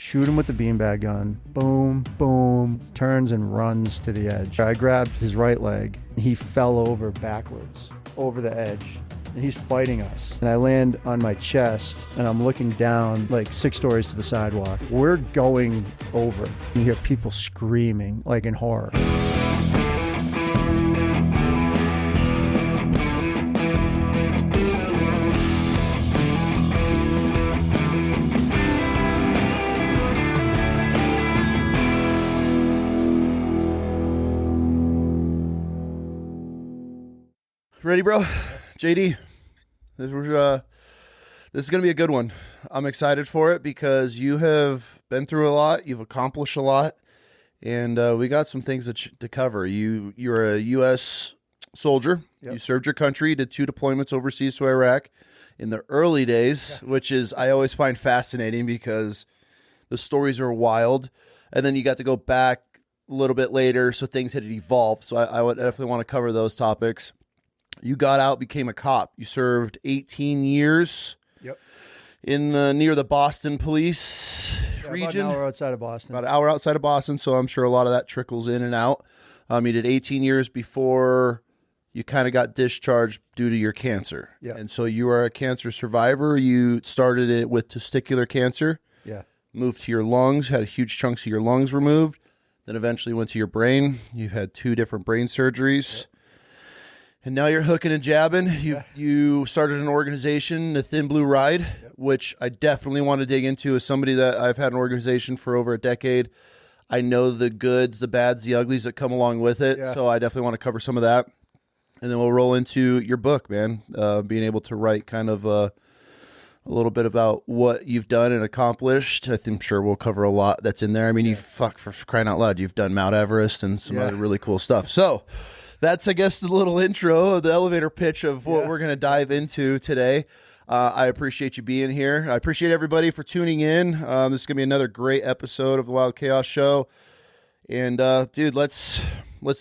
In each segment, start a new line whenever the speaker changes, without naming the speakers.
shoot him with the beanbag gun. Boom, boom, turns and runs to the edge. I grabbed his right leg, and he fell over backwards, over the edge. And he's fighting us. And I land on my chest, and I'm looking down like 6 stories to the sidewalk. We're going over. You hear people screaming, like in horror.
Ready, bro? JD, this is going to be a good one. I'm excited for it because you have been through a lot. You've accomplished a lot. And we got some things to cover. You're a U.S. soldier. Yep. You served your country, did 2 deployments overseas to Iraq in the early days, which is I always find fascinating because the stories are wild. And then you got to go back a little bit later, so things had evolved. So I would definitely want to cover those topics. You got out, became a cop. You served 18 years.
Yep.
In near the Boston police region.
About an hour outside of Boston.
About an hour outside of Boston, so I'm sure a lot of that trickles in and out. You did 18 years before you kind of got discharged due to your cancer.
Yeah.
And so you are a cancer survivor. You started it with testicular cancer.
Yeah.
Moved to your lungs, had huge chunks of your lungs removed. Then eventually went to your brain. You had 2 different brain surgeries. Yep. And now you're hooking and jabbing. You started an organization, the Thin Blue Ride, which I definitely want to dig into as somebody that I've had an organization for over a decade. I know the goods, the bads, the uglies that come along with it. So I definitely want to cover some of that. And then we'll roll into your book, man, being able to write kind of a little bit about what you've done and accomplished. I'm sure we'll cover a lot that's in there. I mean, you for crying out loud, you've done Mount Everest and some other really cool stuff. So that's, I guess, the little intro, the elevator pitch of what we're going to dive into today. I appreciate you being here. I appreciate everybody for tuning in. This is going to be another great episode of the Wild Chaos Show. And, dude, let's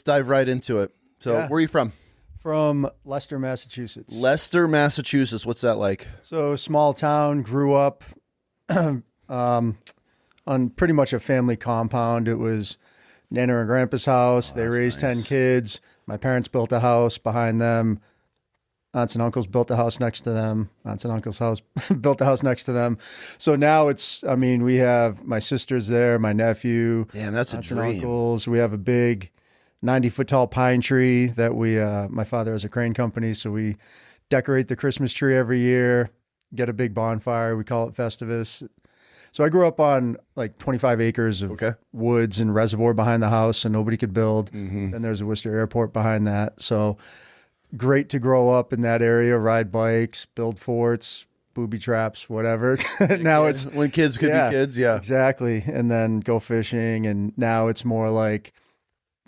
dive right into it. So where are you from?
From Leicester, Massachusetts.
Leicester, Massachusetts. What's that like?
So small town, grew up on pretty much a family compound. It was Nana and Grandpa's house. They raised 10 kids. My parents built a house behind them. Aunts and uncles built a house next to them. Aunts and uncles' house built a house next to them. So now we have my sisters there, my nephew.
Damn, that's
aunts
a dream.
And uncles. We have a big 90-foot tall pine tree that my father has a crane company. So we decorate the Christmas tree every year, get a big bonfire. We call it Festivus. So I grew up on like 25 acres of woods and reservoir behind the house, so nobody could build. Mm-hmm. Then there's a Worcester Airport behind that. So great to grow up in that area, ride bikes, build forts, booby traps, whatever. Now it's
when kids could be kids. Yeah,
exactly. And then go fishing. And now it's more like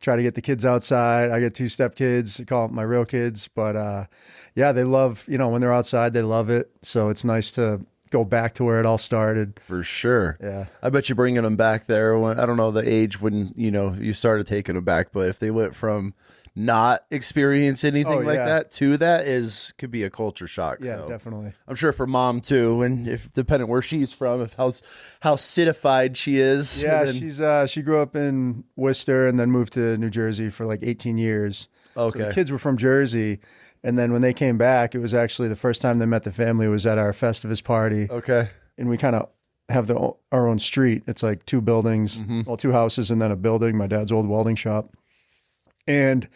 try to get the kids outside. I get 2 step kids, I call them my real kids. But they love, when they're outside, they love it. So it's nice to go back to where it all started.
For sure.
Yeah.
I bet you bringing them back there when, I don't know the age when, you started taking them back, but if they went from not experience anything like that to that could be a culture shock.
Yeah,
so
definitely.
I'm sure for mom too. And if depending where she's from, if how citified she is.
Yeah. She grew up in Worcester and then moved to New Jersey for like 18 years.
Okay.
So the kids were from Jersey. And then when they came back, it was actually the first time they met the family was at our Festivus party.
Okay.
And we kind of have our own street. It's like 2 buildings, 2 houses and then a building, my dad's old welding shop. And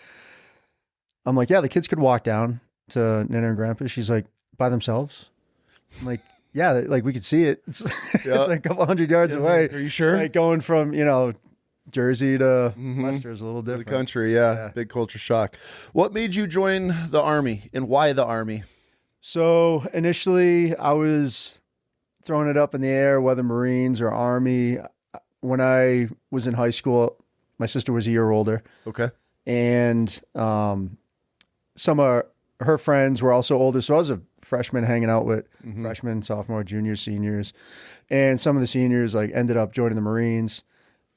I'm like, the kids could walk down to Nana and Grandpa. She's like, by themselves? I'm like, like we could see it. It's, it's like a couple 100 yards away.
Are you sure?
Like going from, Jersey to Leicester is a little different.
The country, big culture shock. What made you join the Army and why the Army?
So initially I was throwing it up in the air, whether Marines or Army. When I was in high school, my sister was a year older.
Okay.
And some of her friends were also older. So I was a freshman hanging out with freshmen, sophomore, juniors, seniors. And some of the seniors ended up joining the Marines.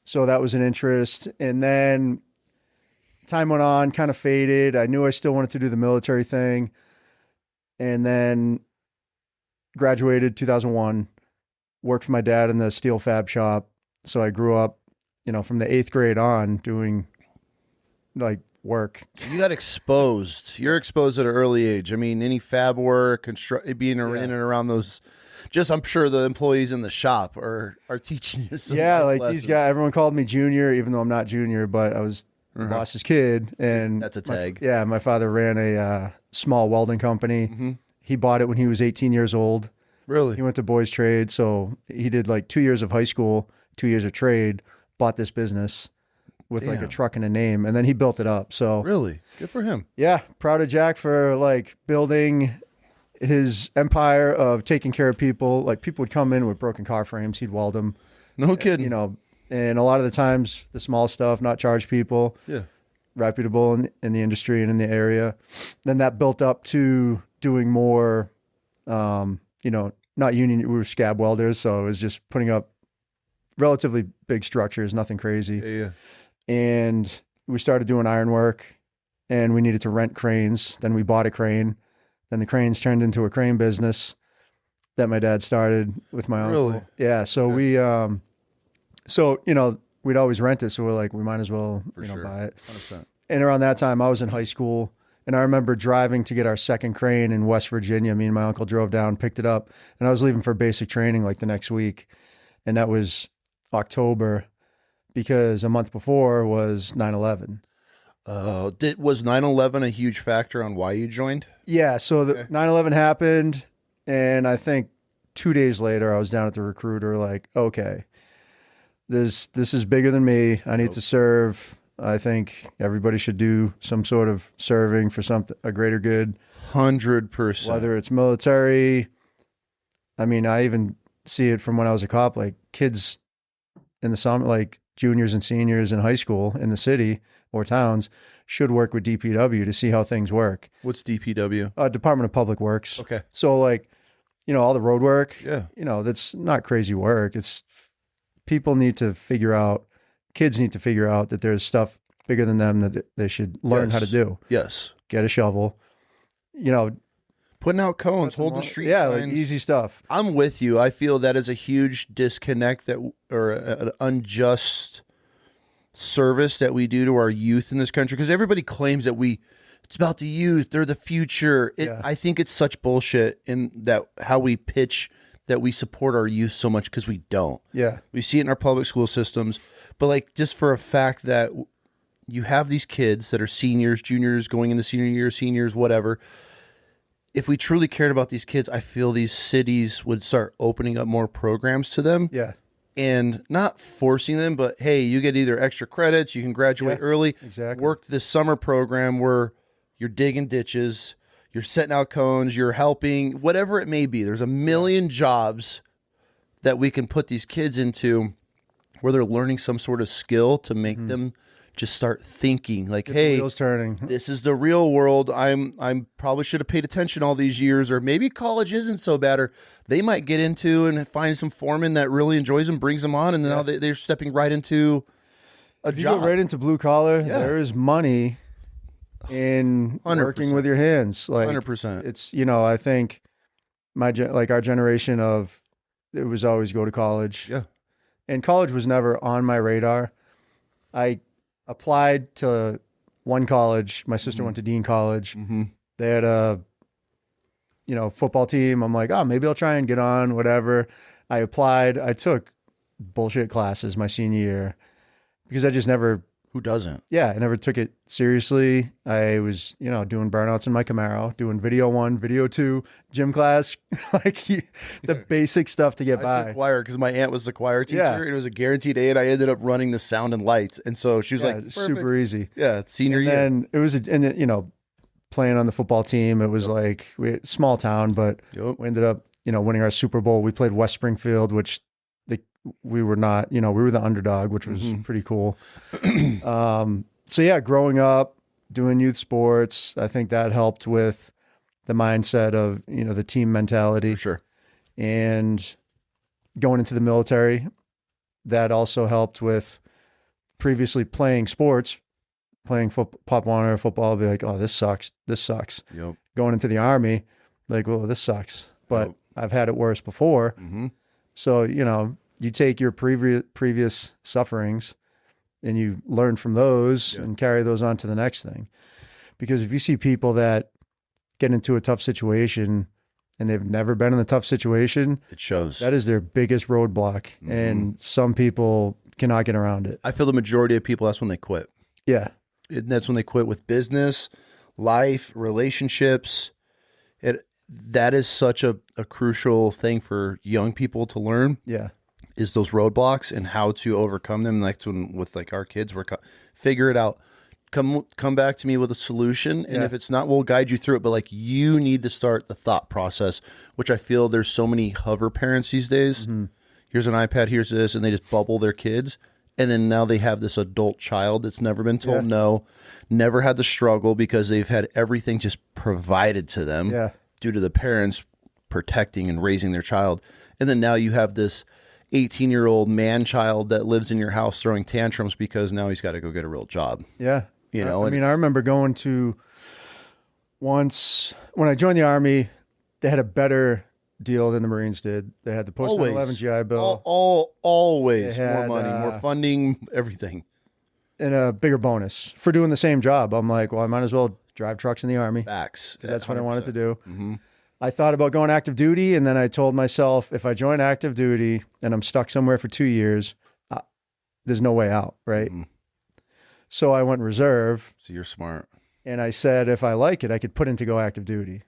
So that was an interest. And then time went on, kind of faded. I knew I still wanted to do the military thing. And then graduated 2001. worked for my dad in the steel fab shop. So I grew up, from the 8th grade on doing like work.
You got exposed. You're exposed at an early age. I mean, any fab work, being in and around those. Just, I'm sure the employees in the shop are teaching you some
like
lessons.
these guys. Everyone called me Junior, even though I'm not Junior, but I was the boss's kid. And
that's a tag.
My father ran a small welding company. He bought it when he was 18 years old.
Really?
He went to boys trade, so he did like 2 years of high school, 2 years of trade, bought this business with like a truck and a name, and then he built it up. So
really good for him.
Yeah, proud of Jack for like building his empire of taking care of people. Like people would come in with broken car frames, he'd weld them.
No kidding.
And a lot of the times the small stuff, not charge people.
Yeah.
Reputable in the industry and in the area. Then that built up to doing more, not union, we were scab welders. So it was just putting up relatively big structures, nothing crazy.
Yeah.
And we started doing iron work and we needed to rent cranes. Then we bought a crane. Then the cranes turned into a crane business that my dad started with my uncle.
Really?
Yeah. So we, we'd always rent it. So we're like, we might as well, buy it.
100%.
And around that time I was in high school and I remember driving to get our second crane in West Virginia. Me and my uncle drove down, picked it up, and I was leaving for basic training like the next week. And that was October because a month before was 9/11.
Was 9/11 a huge factor on why you joined?
Yeah, so 9/11 happened, and I think 2 days later, I was down at the recruiter like, okay, this is bigger than me. I need to serve. I think everybody should do some sort of serving for a greater good.
100%.
Whether it's military. I mean, I even see it from when I was a cop, like kids in the summer, like juniors and seniors in high school in the city or towns should work with DPW to see how things work.
What's DPW?
Department of Public Works.
Okay.
So like, all the road work,
yeah,
that's not crazy work. It's people need to figure out, kids need to figure out that there's stuff bigger than them that they should learn how to do.
Yes.
Get a shovel,
putting out cones, holding street
signs.
Like
easy stuff.
I'm with you. I feel that is a huge disconnect or an unjust service that we do to our youth in this country, because everybody claims that it's about the youth, they're the future. I think it's such bullshit in that how we pitch that we support our youth so much, because we don't.
Yeah.
We see it in our public school systems, but like just for a fact that you have these kids that are seniors, juniors, going in the senior year, seniors, whatever. If we truly cared about these kids, I feel these cities would start opening up more programs to them.
Yeah.
And not forcing them, but hey, you get either extra credits, you can graduate early.
Exactly.
Work this summer program where you're digging ditches, you're setting out cones, you're helping, whatever it may be. There's a million jobs that we can put these kids into where they're learning some sort of skill to make them just start thinking like, hey,
wheels turning.
This is the real world. I'm probably should have paid attention all these years, or maybe college isn't so bad, or they might get into and find some foreman that really enjoys them, brings them on, and now they're stepping right into a job.
You go right into blue collar. Yeah. There is money in
100%.
Working with your hands. Like
100%.
It's, I think our generation of, it was always go to college.
Yeah.
And college was never on my radar. I applied to one college. My sister went to Dean College. They had a, football team. I'm like, oh, maybe I'll try and get on, whatever. I applied. I took bullshit classes my senior year because I just never.
Who doesn't?
Yeah, I never took it seriously. I was, doing burnouts in my Camaro, doing video 1, video 2, gym class, the basic stuff to get by.
I took choir because my aunt was the choir teacher.
Yeah.
And it was a guaranteed A, and I ended up running the sound and lights. And so she was like, perfect.
Super easy.
Yeah, senior year.
And it was, playing on the football team. It was like small town, but we ended up, winning our Super Bowl. We played West Springfield, which we were not, we were the underdog, which was pretty cool. So yeah, growing up, doing youth sports, I think that helped with the mindset of, the team mentality. For
sure.
And going into the military, that also helped with previously playing sports, playing Pop Warner football, be like, oh, this sucks. This sucks. Going into the Army, like, well, this sucks. But I've had it worse before. So, you take your previous sufferings and you learn from those and carry those on to the next thing. Because if you see people that get into a tough situation and they've never been in a tough situation,
it shows.
That is their biggest roadblock. And some people cannot get around it.
I feel the majority of people, that's when they quit.
Yeah.
And that's when they quit with business, life, relationships. That is such a crucial thing for young people to learn.
Yeah.
Is those roadblocks and how to overcome them. Like with like our kids, figure it out. Come back to me with a solution. And if it's not, we'll guide you through it. But like, you need to start the thought process, which I feel there's so many hover parents these days. Here's an iPad, here's this, and they just bubble their kids. And then now they have this adult child that's never been told no, never had the struggle because they've had everything just provided to them due to the parents protecting and raising their child. And then now you have this 18-year-old man child that lives in your house throwing tantrums because now he's got to go get a real job.
Yeah.
You know,
I mean, I remember going to once when I joined the Army, they had a better deal than the Marines did. They had the post 9/11 GI Bill.
Always
had,
more money, more funding, everything.
And a bigger bonus for doing the same job. I'm like, well, I might as well drive trucks in the Army.
Facts.
That's what I wanted to do. I thought about going active duty, and then I told myself, if I join active duty and I'm stuck somewhere for 2 years, there's no way out, right? So I went reserve.
So you're smart.
And I said, if I like it, I could put in to go active duty.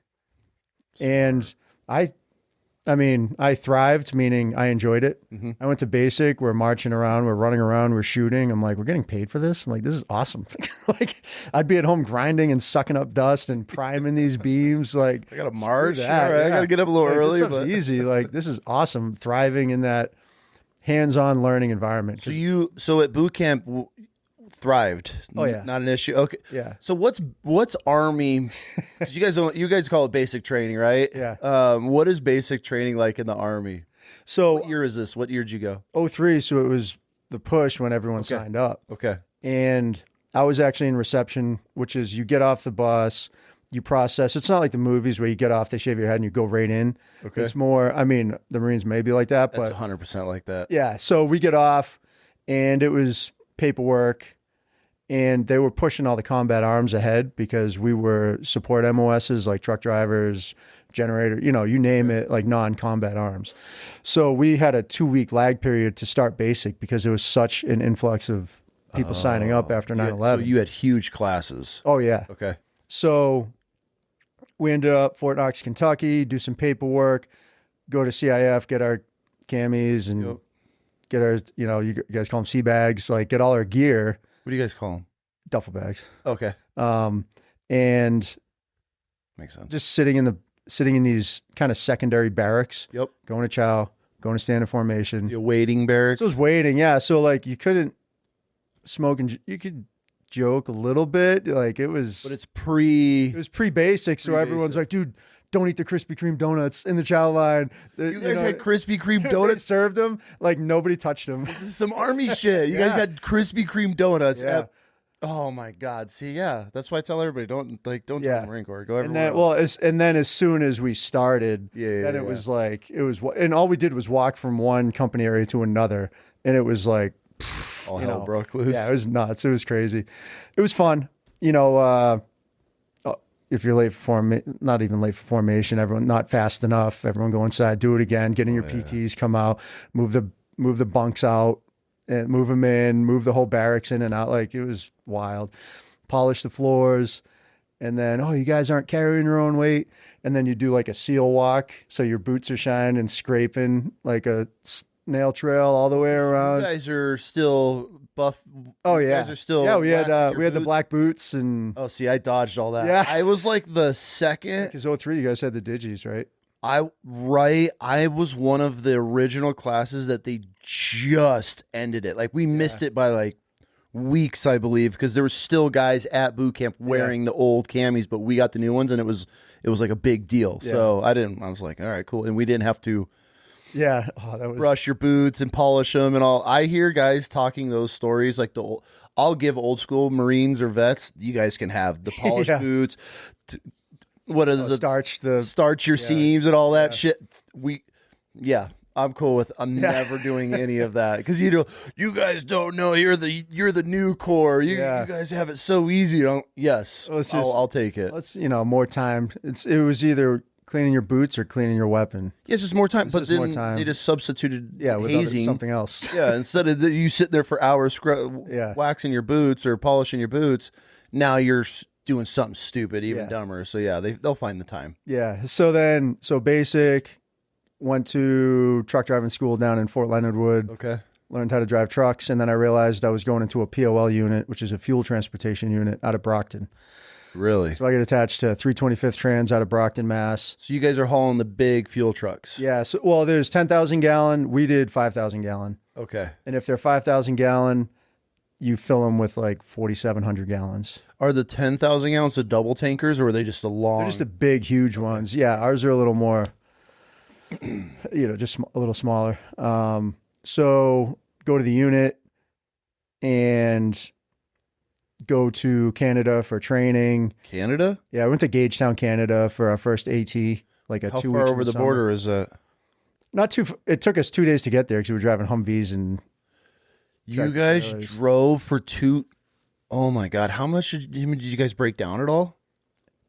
And I mean, I thrived, meaning I enjoyed it. I went to basic. We're marching around. We're running around. We're shooting. I'm like, we're getting paid for this? I'm like, this is awesome. Like, I'd be at home grinding and sucking up dust and priming these beams. Like,
I got to march.
I
got to get up a little early.
This stuff's easy. Like, this is awesome. Thriving in that hands-on learning environment.
So at boot camp, thrived.
Oh yeah,
not an issue. Okay.
Yeah.
So what's Army? 'Cause you guys call it basic training, right?
Yeah.
What is basic training like in the Army?
So
what year is this? What year did you go?
03. So it was the push when everyone signed up.
Okay.
And I was actually in reception, which is you get off the bus, you process. It's not like the movies where you get off, they shave your head and you go right in.
Okay.
It's more, I mean, the Marines may be like that,
That's
but
100% like that.
Yeah. So we get off and it was paperwork. And they were pushing all the combat arms ahead because we were support MOSs like truck drivers, generator, you name it, like non-combat arms. So we had a 2-week lag period to start basic because there was such an influx of people signing up after 9/11.
So you had huge classes.
Oh, yeah.
Okay.
So we ended up Fort Knox, Kentucky, do some paperwork, go to CIF, get our camis and get our, you guys call them sea bags, like get all our gear.
What do you guys call them?
Duffel bags.
Okay.
And
makes sense.
Just sitting in these kind of secondary barracks.
Yep.
Going to chow, going to standing formation.
The waiting barracks.
So it was waiting, yeah. So like you couldn't smoke and you could joke a little bit, like it was.
But it's pre-basic,
so everyone's like, dude, don't eat the Krispy Kreme donuts in the chow line.
You guys had Krispy Kreme donuts?
Served them like nobody touched them.
This is some Army shit. You guys got Krispy Kreme donuts.
Yeah.
Oh my God! See, yeah, that's why I tell everybody don't join the Marine Corps. Go everywhere.
And then as soon as we started, it was like and all we did was walk from one company area to another, and it was like
all hell broke loose.
Yeah, it was nuts. It was crazy. It was fun. If you're late for not even late for formation, everyone not fast enough. Everyone go inside, do it again. Get in your PTs, come out, move the bunks out. And move them in, move the whole barracks in and out. Like it was wild. Polish the floors. And then, you guys aren't carrying your own weight. And then you do like a seal walk. So your boots are shining and scraping like a nail trail all the way around.
You guys are still buff.
Oh yeah.
You guys are still.
Yeah, we had the black boots and.
Oh, see, I dodged all that.
Yeah.
I was like the second.
Because 03, you guys had the digis, right?
I was one of the original classes that they just ended it. Like we missed it by like weeks, I believe, because there were still guys at boot camp wearing the old camis, but we got the new ones and it was like a big deal. Yeah. So I was like, all right, cool. And we didn't have to brush your boots and polish them and all. I hear guys talking those stories like I'll give old school Marines or vets, you guys can have the polished boots. What is
starch
your seams and all that shit. I'm cool with. I'm never doing any of that because you guys don't know. You're the new Corps. You guys have it so easy. Yes, I'll take it.
Let's more time. It was either cleaning your boots or cleaning your weapon.
Yeah, it's just more time. But then they just substituted
with
hazing
something else.
Yeah, instead of you sitting there for hours waxing your boots or polishing your boots, now you're doing something stupid, even dumber. So yeah, they'll find the time.
Yeah. So basic, went to truck driving school down in Fort Leonard Wood.
Okay.
Learned how to drive trucks, and then I realized I was going into a POL unit, which is a fuel transportation unit out of Brockton.
Really?
So I get attached to 325th Trans out of Brockton, Mass.
So you guys are hauling the big fuel trucks?
Yeah. So there's 10,000 gallon. We did 5,000 gallon.
Okay.
And if they're 5,000 gallon, you fill them with like 4,700 gallons.
Are the 10,000 gallons the double tankers, or are they just the long?
They're just the big, huge ones. Yeah, ours are a little more, just a little smaller. So go to the unit and go to Canada for training.
Canada?
Yeah, I went to Gagetown, Canada for our first AT, like a
How
2
far
weeks
over the border is that?
Not too. It took us 2 days to get there because we were driving Humvees and.
You guys drove for 2. Oh my God! How much did you guys break down at all?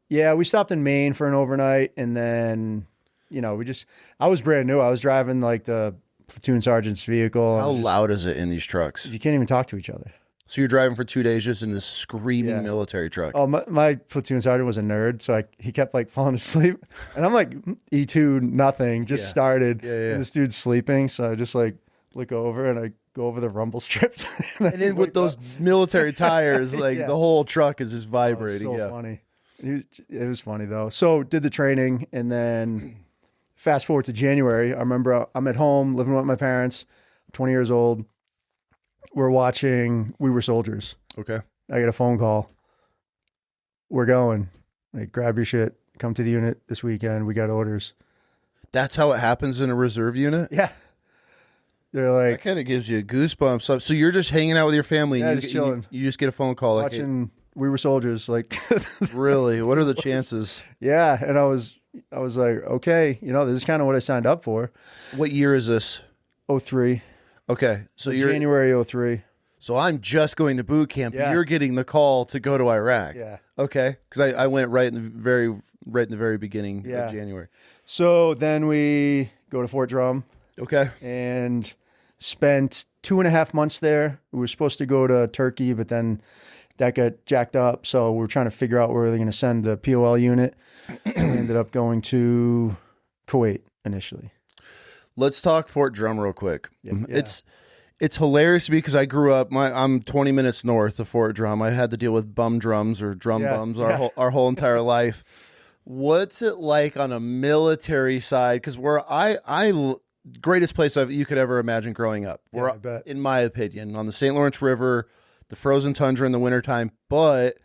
Yeah, we stopped in Maine for an overnight, and then I was brand new. I was driving like the platoon sergeant's vehicle.
How loud is it in these trucks?
You can't even talk to each other.
So you're driving for 2 days just in this screaming military truck.
Oh, my platoon sergeant was a nerd, so he kept like falling asleep, and I'm like E2 nothing, just started.
Yeah.
And this dude's sleeping, so I just like look over and I go over the rumble strips,
and then with those military tires, like the whole truck is just vibrating.
So funny. It was funny though. So did the training, and then fast forward to January. I remember I'm at home living with my parents. I'm 20 years old. We're watching We Were Soldiers.
Okay.
I get a phone call. We're going. Like, grab your shit. Come to the unit this weekend. We got orders.
That's how it happens in a reserve unit?
Yeah. They're like...
That kind of gives you goosebumps. So you're just hanging out with your family.
Yeah,
and
just chilling.
You just get a phone call.
Watching We Were Soldiers. Like...
Really? What are the chances?
Yeah. And I was like, okay, this is kind of what I signed up for.
What year is this?
03.
Okay. So you're
January 03.
So I'm just going to boot camp.
Yeah.
You're getting the call to go to Iraq.
Yeah.
Okay. Because I went right in the very beginning of January.
So then we go to Fort Drum.
Okay.
And spent 2.5 months there. We were supposed to go to Turkey, but then that got jacked up. So we were trying to figure out where they're going to send the POL unit. And we ended up going to Kuwait initially.
Let's talk Fort Drum real quick.
Yeah.
It's hilarious to me because I grew up. I'm 20 minutes north of Fort Drum. I had to deal with bum drums or drum bums our whole entire life. What's it like on a military side? Because where I greatest place you could ever imagine growing up.
Yeah, I bet.
In my opinion, on the St. Lawrence River, the frozen tundra in the wintertime, but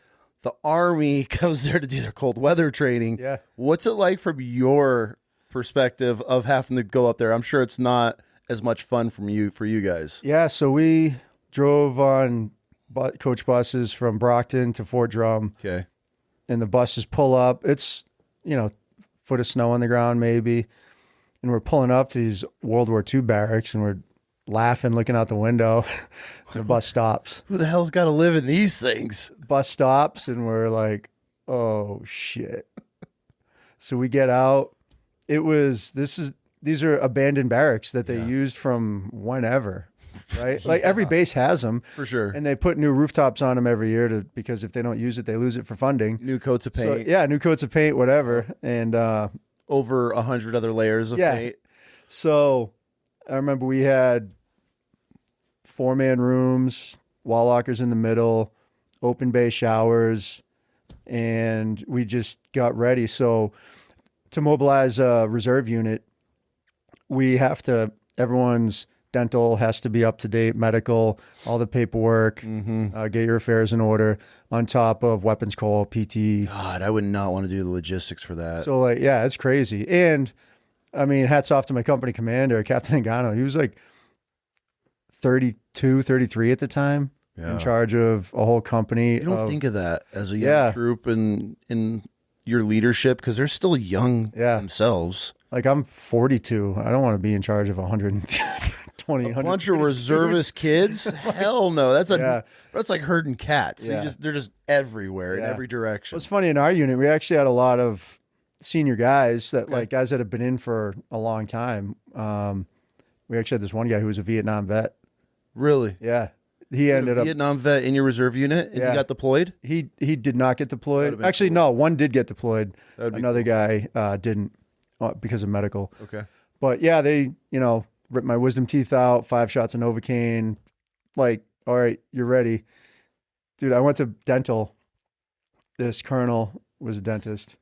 the Army goes there to do their cold weather training.
Yeah.
What's it like from your perspective of having to go up there? I'm sure it's not as much fun for you guys.
Yeah, so we drove on coach buses from Brockton to Fort Drum.
Okay.
And the buses pull up. It's, foot of snow on the ground maybe. And we're pulling up to these World War II barracks, and we're laughing, looking out the window. The bus stops.
Who the hell's got to live in these things?
Bus stops, and we're like, oh, shit. So we get out. These are abandoned barracks that they used from whenever, right? Like every base has them.
For sure.
And they put new rooftops on them every year because if they don't use it, they lose it for funding.
New coats of paint.
So, new coats of paint, whatever. And
over 100 other layers of paint.
So I remember we had 4-man rooms, wall lockers in the middle, open bay showers, and we just got ready. So to mobilize a reserve unit, everyone's dental has to be up to date, medical, all the paperwork, get your affairs in order on top of weapons call, PT.
God, I would not want to do the logistics for that.
So it's crazy. And I mean, hats off to my company commander, Captain Nagano. He was like 32, 33 at the time, in charge of a whole company.
You don't think of that as a young troop in your leadership because they're still young themselves.
Like I'm 42. I don't want to be in charge of 120,
a bunch of reservist kids. Hell no. That's like herding cats. They're just everywhere in every direction.
Well, it's funny in our unit, we actually had a lot of senior guys that like guys that have been in for a long time. We actually had this one guy who was a Vietnam vet.
Really?
Yeah. He ended up
Vietnam vet in your reserve unit and he got deployed?
He did not get deployed. Actually, no, one did get deployed. Another guy didn't because of medical.
Okay.
But yeah, they, ripped my wisdom teeth out, 5 shots of Novocaine. Like, all right, you're ready. Dude, I went to dental. This colonel was a dentist.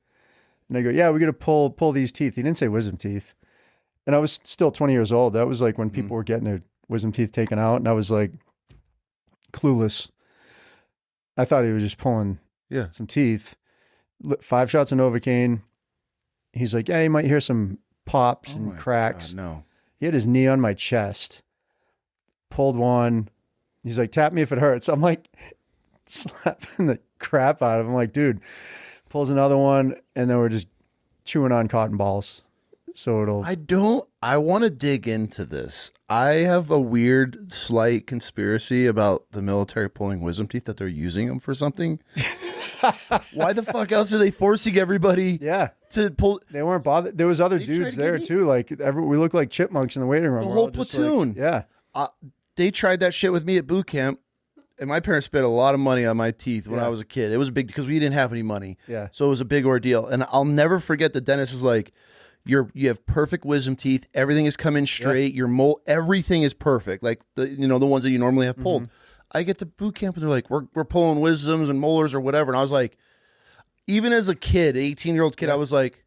And I go, yeah, we're going to pull these teeth. He didn't say wisdom teeth. And I was still 20 years old. That was like when people were getting their wisdom teeth taken out. And I was like clueless. I thought he was just pulling some teeth. 5 shots of Novocaine. He's like, yeah, you might hear some pops and cracks.
God, no.
He had his knee on my chest. Pulled one. He's like, tap me if it hurts. I'm like slapping the crap out of him. I'm like, dude, pulls another one. And then we're just chewing on cotton balls. So
I want to dig into this. I have a weird, slight conspiracy about the military pulling wisdom teeth, that they're using them for something. Why the fuck else are they forcing everybody to pull?
They weren't bothered. There was other dudes there too. Like we looked like chipmunks in the waiting room.
The whole platoon. They tried that shit with me at boot camp. And my parents spent a lot of money on my teeth when I was a kid. It was big because we didn't have any money.
Yeah.
So it was a big ordeal. And I'll never forget the dentist is like, you have perfect wisdom teeth. Everything is coming straight. Your mold, everything is perfect. Like the ones that you normally have pulled. I get to boot camp and they're like, we're pulling wisdoms and molars or whatever. And I was like, even as a kid, 18-year-old kid, I was like,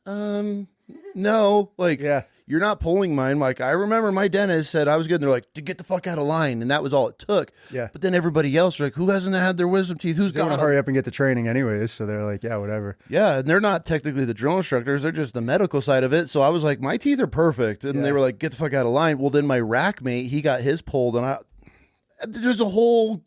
no, like, you're not pulling mine. Like, I remember my dentist said I was good. And they're like, to get the fuck out of line. And that was all it took.
Yeah.
But then everybody else, like, who hasn't had their wisdom teeth? Who's
got to hurry up and get the training anyways. So they're like, yeah, whatever.
Yeah. And they're not technically the drill instructors. They're just the medical side of it. So I was like, my teeth are perfect. And they were like, get the fuck out of line. Well, then my rack mate, he got his pulled. And there's a whole...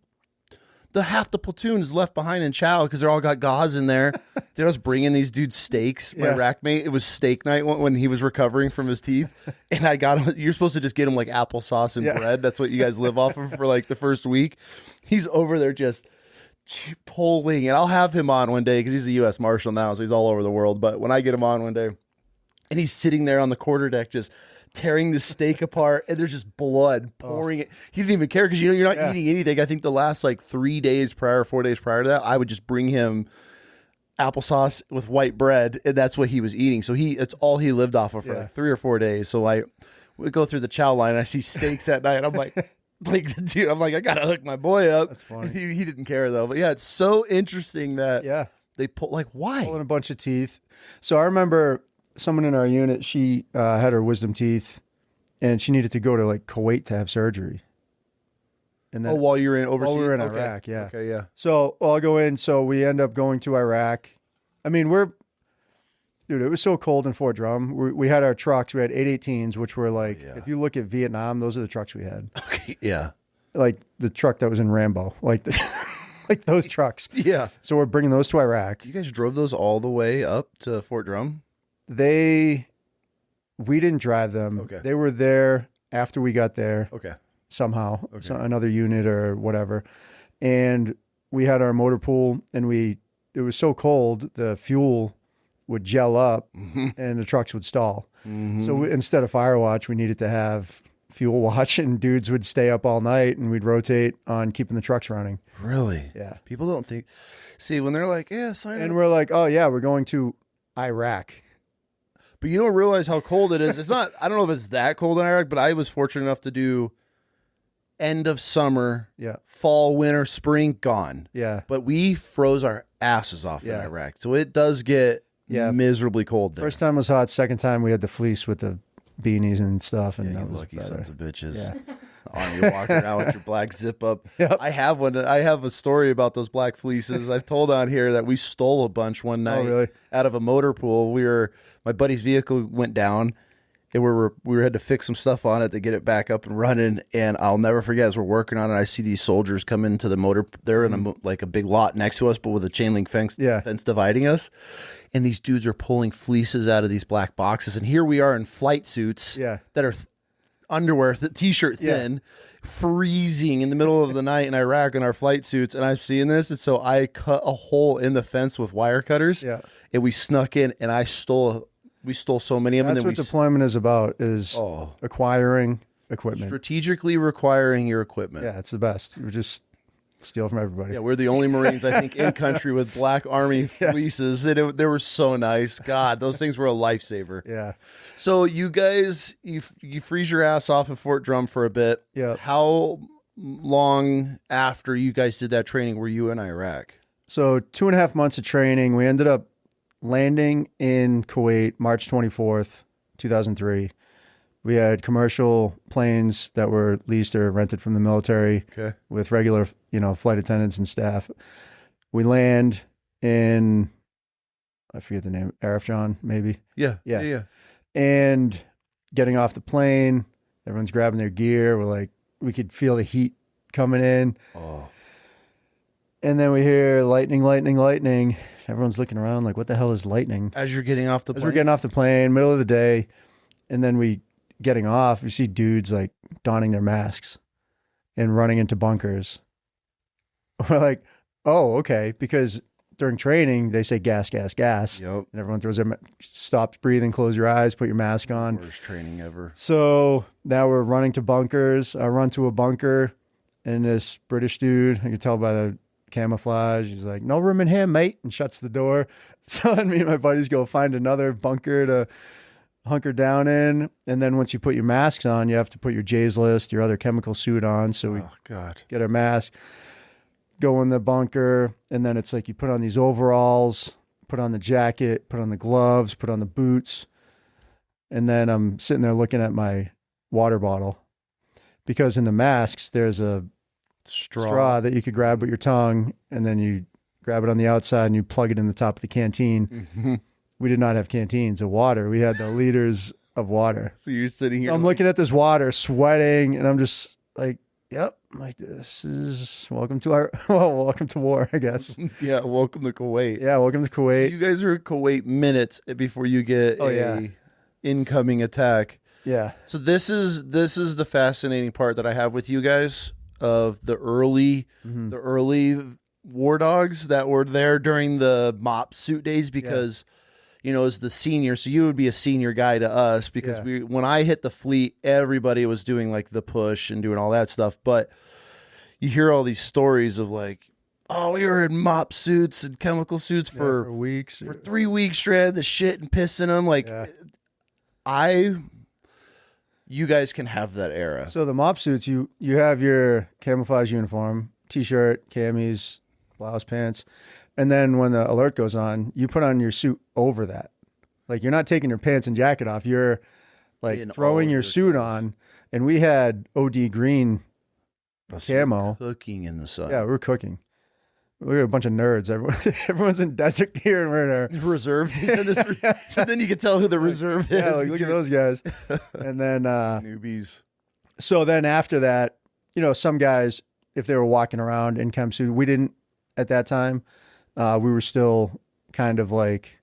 half the platoon is left behind in chow because they all got gauze in there. Dude, I was bringing these dudes steaks. My rack mate, it was steak night when he was recovering from his teeth. And I got him, you're supposed to just get him like applesauce and bread. That's what you guys live off of for like the first week. He's over there just pulling. And I'll have him on one day because he's a U.S. Marshal now, so he's all over the world. But when I get him on one day, and he's sitting there on the quarterdeck just tearing the steak apart, and there's just blood pouring it. He didn't even care because you're not eating anything. I think the last like 4 days prior to that, I would just bring him applesauce with white bread, and that's what he was eating. So it's all he lived off of for like 3 or 4 days. So I would go through the chow line, and I see steaks at night, and I'm like, dude, I gotta hook my boy up. That's funny. He didn't care though. But yeah, it's so interesting that they pull, like, why?
Pulling a bunch of teeth. So I remember someone in our unit, she had her wisdom teeth, and she needed to go to like Kuwait to have surgery. And then,
while you're in overseas?
While we were in Iraq, yeah.
Okay, yeah.
So I'll go in. So we end up going to Iraq. I mean, dude, it was so cold in Fort Drum. We had our trucks. We had 818s, which were like, if you look at Vietnam, those are the trucks we had.
Okay, yeah.
Like the truck that was in Rambo, like like those trucks.
Yeah.
So we're bringing those to Iraq.
You guys drove those all the way up to Fort Drum?
We didn't drive them. Okay. They were there after we got there.
Okay.
Somehow, another unit or whatever. And we had our motor pool, and it was so cold, the fuel would gel up and the trucks would stall. So instead of fire watch, we needed to have fuel watch, and dudes would stay up all night, and we'd rotate on keeping the trucks running.
Really?
Yeah.
People don't think, see, when they're like, sign up.
And we're like, oh yeah, we're going to Iraq.
But you don't realize how cold it is. It's not, I don't know if it's that cold in Iraq, but I was fortunate enough to do end of summer, fall, winter, spring, gone.
Yeah.
But we froze our asses off in Iraq. So it does get miserably cold there.
First time was hot. Second time we had the fleece with the beanies and stuff. And
you lucky sons of bitches.
Yeah.
On you walking around with your black zip up.
Yep.
I have a story about those black fleeces. I've told on here that we stole a bunch one night out of a motor pool. My buddy's vehicle went down, and we had to fix some stuff on it to get it back up and running. And I'll never forget, as we're working on it, I see these soldiers come into the motor. They're in a big lot next to us, but with a chain link fence dividing us. And these dudes are pulling fleeces out of these black boxes. And here we are in flight suits that are underwear, t-shirt thin, freezing in the middle of the night in Iraq in our flight suits. And I'm seeing this. And so I cut a hole in the fence with wire cutters. Yeah. And we snuck in, and we stole so many of them.
That's what deployment is about, is acquiring equipment.
Strategically requiring your equipment.
Yeah, it's the best. We just steal from everybody.
Yeah, we're the only Marines, I think, in country with black Army fleeces. They were so nice. God, those things were a lifesaver.
Yeah.
So you guys, you freeze your ass off at Fort Drum for a bit.
Yeah.
How long after you guys did that training were you in Iraq?
So 2.5 months of training. We ended up landing in Kuwait March 24th, 2003. We had commercial planes that were leased or rented from the military with regular, flight attendants and staff. We land in, I forget the name, Arifjan, maybe.
Yeah.
And getting off the plane, everyone's grabbing their gear. We're like, we could feel the heat coming in. Oh. And then we hear lightning, lightning, lightning. Everyone's looking around like, what the hell is lightning?
As you're getting off the plane?
As we're getting off the plane, middle of the day. And then getting off, you see dudes like donning their masks and running into bunkers. We're like, oh, okay. Because during training, they say gas, gas, gas.
Yep.
And everyone throws stop breathing, close your eyes, put your mask on.
Worst training ever.
So now we're running to bunkers. I run to a bunker, and this British dude, I can tell by the camouflage, he's like, no room in here, mate, and shuts the door. So then me and my buddies go find another bunker to hunker down in. And then once you put your masks on, you have to put your J's list, your other chemical suit on. So we get our mask, go in the bunker, and then it's like you put on these overalls, put on the jacket, put on the gloves, put on the boots. And then I'm sitting there looking at my water bottle, because in the masks there's a straw that you could grab with your tongue, and then you grab it on the outside and you plug it in the top of the canteen. Mm-hmm. We did not have canteens of water. We had the liters of water.
So you're sitting here.
So I'm looking at this water, sweating, and I'm just like, yep, like, this is welcome to war, I guess.
Yeah, welcome to Kuwait.
Yeah, welcome to Kuwait.
So you guys are in Kuwait minutes before you get incoming attack.
Yeah.
So this is the fascinating part that I have with you guys, of the early war dogs that were there during the mop suit days, because as the senior, so you would be a senior guy to us, because when I hit the fleet, everybody was doing like the push and doing all that stuff. But you hear all these stories of like, oh, we were in mop suits and chemical suits for
weeks,
for 3 weeks straight, the shit and piss in them. Like, you guys can have that era.
So the mop suits, you have your camouflage uniform, t-shirt, camis, blouse, pants. And then when the alert goes on, you put on your suit over that. Like, you're not taking your pants and jacket off. You're like throwing your suit on. And we had OD green camo.
Cooking in the sun.
Yeah, we were cooking. We were a bunch of nerds. Everyone's in desert gear, and we're in our
reserve. So then you can tell who the reserve is.
Yeah, like, look at those guys. And then
newbies.
So then after that, some guys, if they were walking around in chem suit, we didn't at that time. We were still kind of like,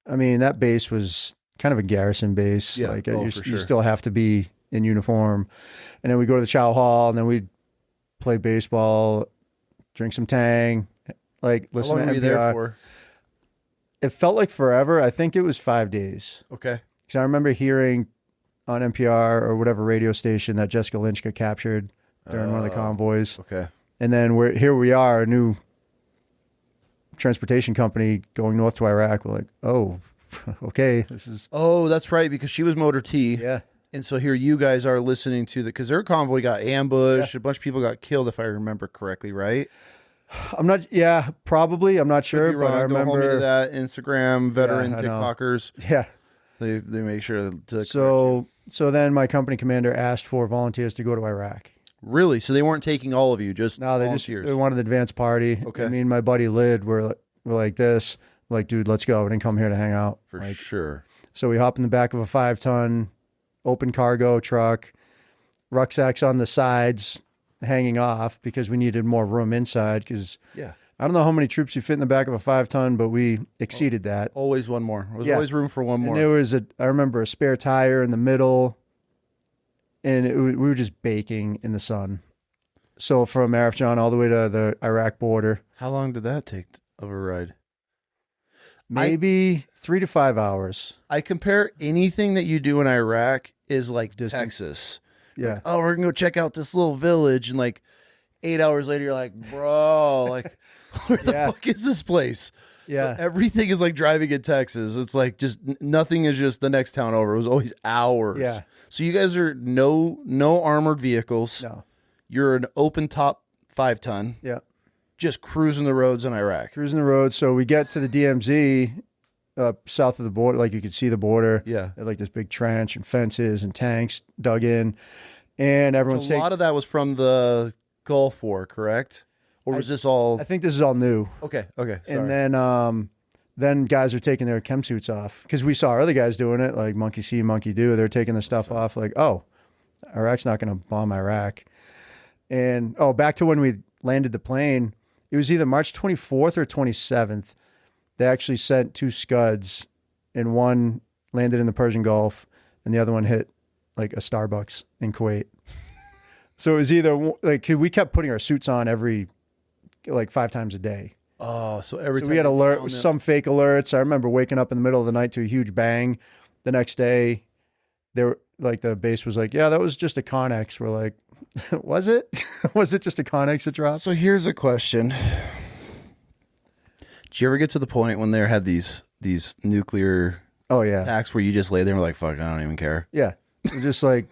I mean, that base was kind of a garrison base.
Yeah,
like
you
still have to be in uniform. And then we go to the chow hall, and then we'd play baseball, drink some Tang, like listen to NPR.
How long were you there for?
It felt like forever. I think it was 5 days.
Okay.
Because I remember hearing on NPR or whatever radio station that Jessica Lynch got captured during one of the convoys.
Okay.
And then here we are, a new transportation company going north to Iraq. We're like, oh, okay, this is.
Oh, that's right, because she was Motor T.
Yeah.
And so here you guys are listening to because their convoy got ambushed. A bunch of people got killed, if I remember correctly, right?
I'm not. Yeah, probably. I'm not sure, but I remember.
Don't hold me to that. Instagram veteran TikTokers.
Yeah,
they make sure to.
So then my company commander asked for volunteers to go to Iraq.
Really? So they weren't taking all of you, just volunteers?
They wanted the advance party.
Okay.
I mean, my buddy Lyd, we're like this. We're like, dude, let's go. We didn't come here to hang out.
For sure.
So we hop in the back of a 5-ton open cargo truck, rucksacks on the sides hanging off because we needed more room inside because
Yeah.
I don't know how many troops you fit in the back of a 5-ton, but we exceeded that.
Always one more. There's always room for one more.
And there was I remember a spare tire in the middle, and we were just baking in the sun. So from Arifjan all the way to the Iraq border.
How long did that take of a ride?
Maybe 3 to 5 hours.
I compare anything that you do in Iraq is like
Distance.
Texas.
Yeah.
Like, oh, we're going to go check out this little village. And like 8 hours later, you're like, bro, like, where the fuck is this place?
Yeah.
So everything is like driving in Texas. It's like just nothing is just the next town over. It was always hours.
Yeah.
So you guys are no armored vehicles.
No.
You're an open top 5-ton.
Yeah.
Just cruising the roads in Iraq.
Cruising the road. So we get to the DMZ south of the border. Like you could see the border.
Yeah.
Like this big trench and fences and tanks dug in. And everyone's
So a lot of that was from the Gulf War, correct? Or was this all?
I think this is all new.
Okay. Sorry.
And then guys are taking their chem suits off because we saw other guys doing it, like monkey see, monkey do. They're taking their stuff off, like, oh, Iraq's not going to bomb Iraq. And back to when we landed the plane, it was either March 24th or 27th. They actually sent 2 Scuds, and one landed in the Persian Gulf, and the other one hit like a Starbucks in Kuwait. So it was either like we kept putting our suits on every like 5 times a day.
Oh, so every time
we had some fake alerts. I remember waking up in the middle of the night to a huge bang. The next day, the base was like, yeah, that was just a Connex. We're like, was it? Was it just a Connex that dropped?
So here's a question. Did you ever get to the point when there had these nuclear attacks where you just lay there and were like, fuck, I don't even care?
Yeah. We're just like,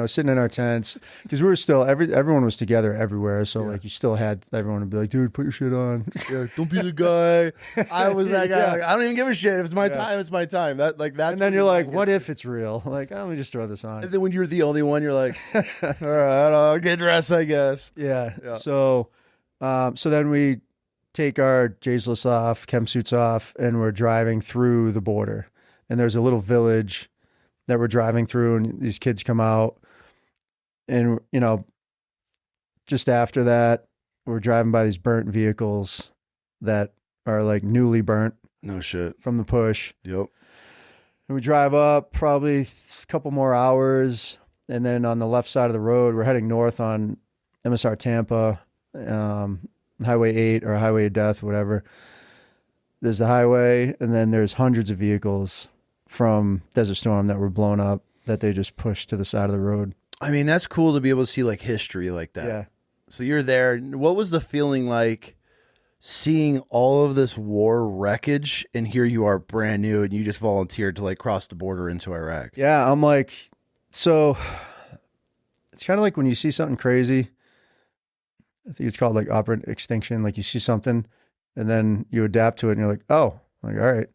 sitting in our tents because we were still, everyone was together everywhere. So like you still had everyone would be like, dude, put your shit on.
Yeah, don't be the guy. I was that guy. Like, I don't even give a shit. If it's my time, it's my time. That's
and then you're like, what if it's real? Like, let me just throw this on.
And then when you're the only one, you're like, all right, I'll get dressed, I guess.
Yeah. So then we take our J's-less off, chem suits off, and we're driving through the border. And there's a little village that we're driving through, and these kids come out. And, just after that, we're driving by these burnt vehicles that are like newly burnt.
No shit.
From the push.
Yep.
And we drive up probably a couple more hours. And then on the left side of the road, we're heading north on MSR Tampa, Highway 8 or Highway of Death, whatever. There's the highway, and then there's hundreds of vehicles from Desert Storm that were blown up that they just pushed to the side of the road.
I mean, that's cool to be able to see like history like that.
Yeah.
So you're there. What was the feeling like seeing all of this war wreckage, and here you are brand new and you just volunteered to like cross the border into Iraq?
Yeah. I'm like, so it's kind of like when you see something crazy, I think it's called like operant extinction. Like you see something and then you adapt to it and you're like, oh, like, all right,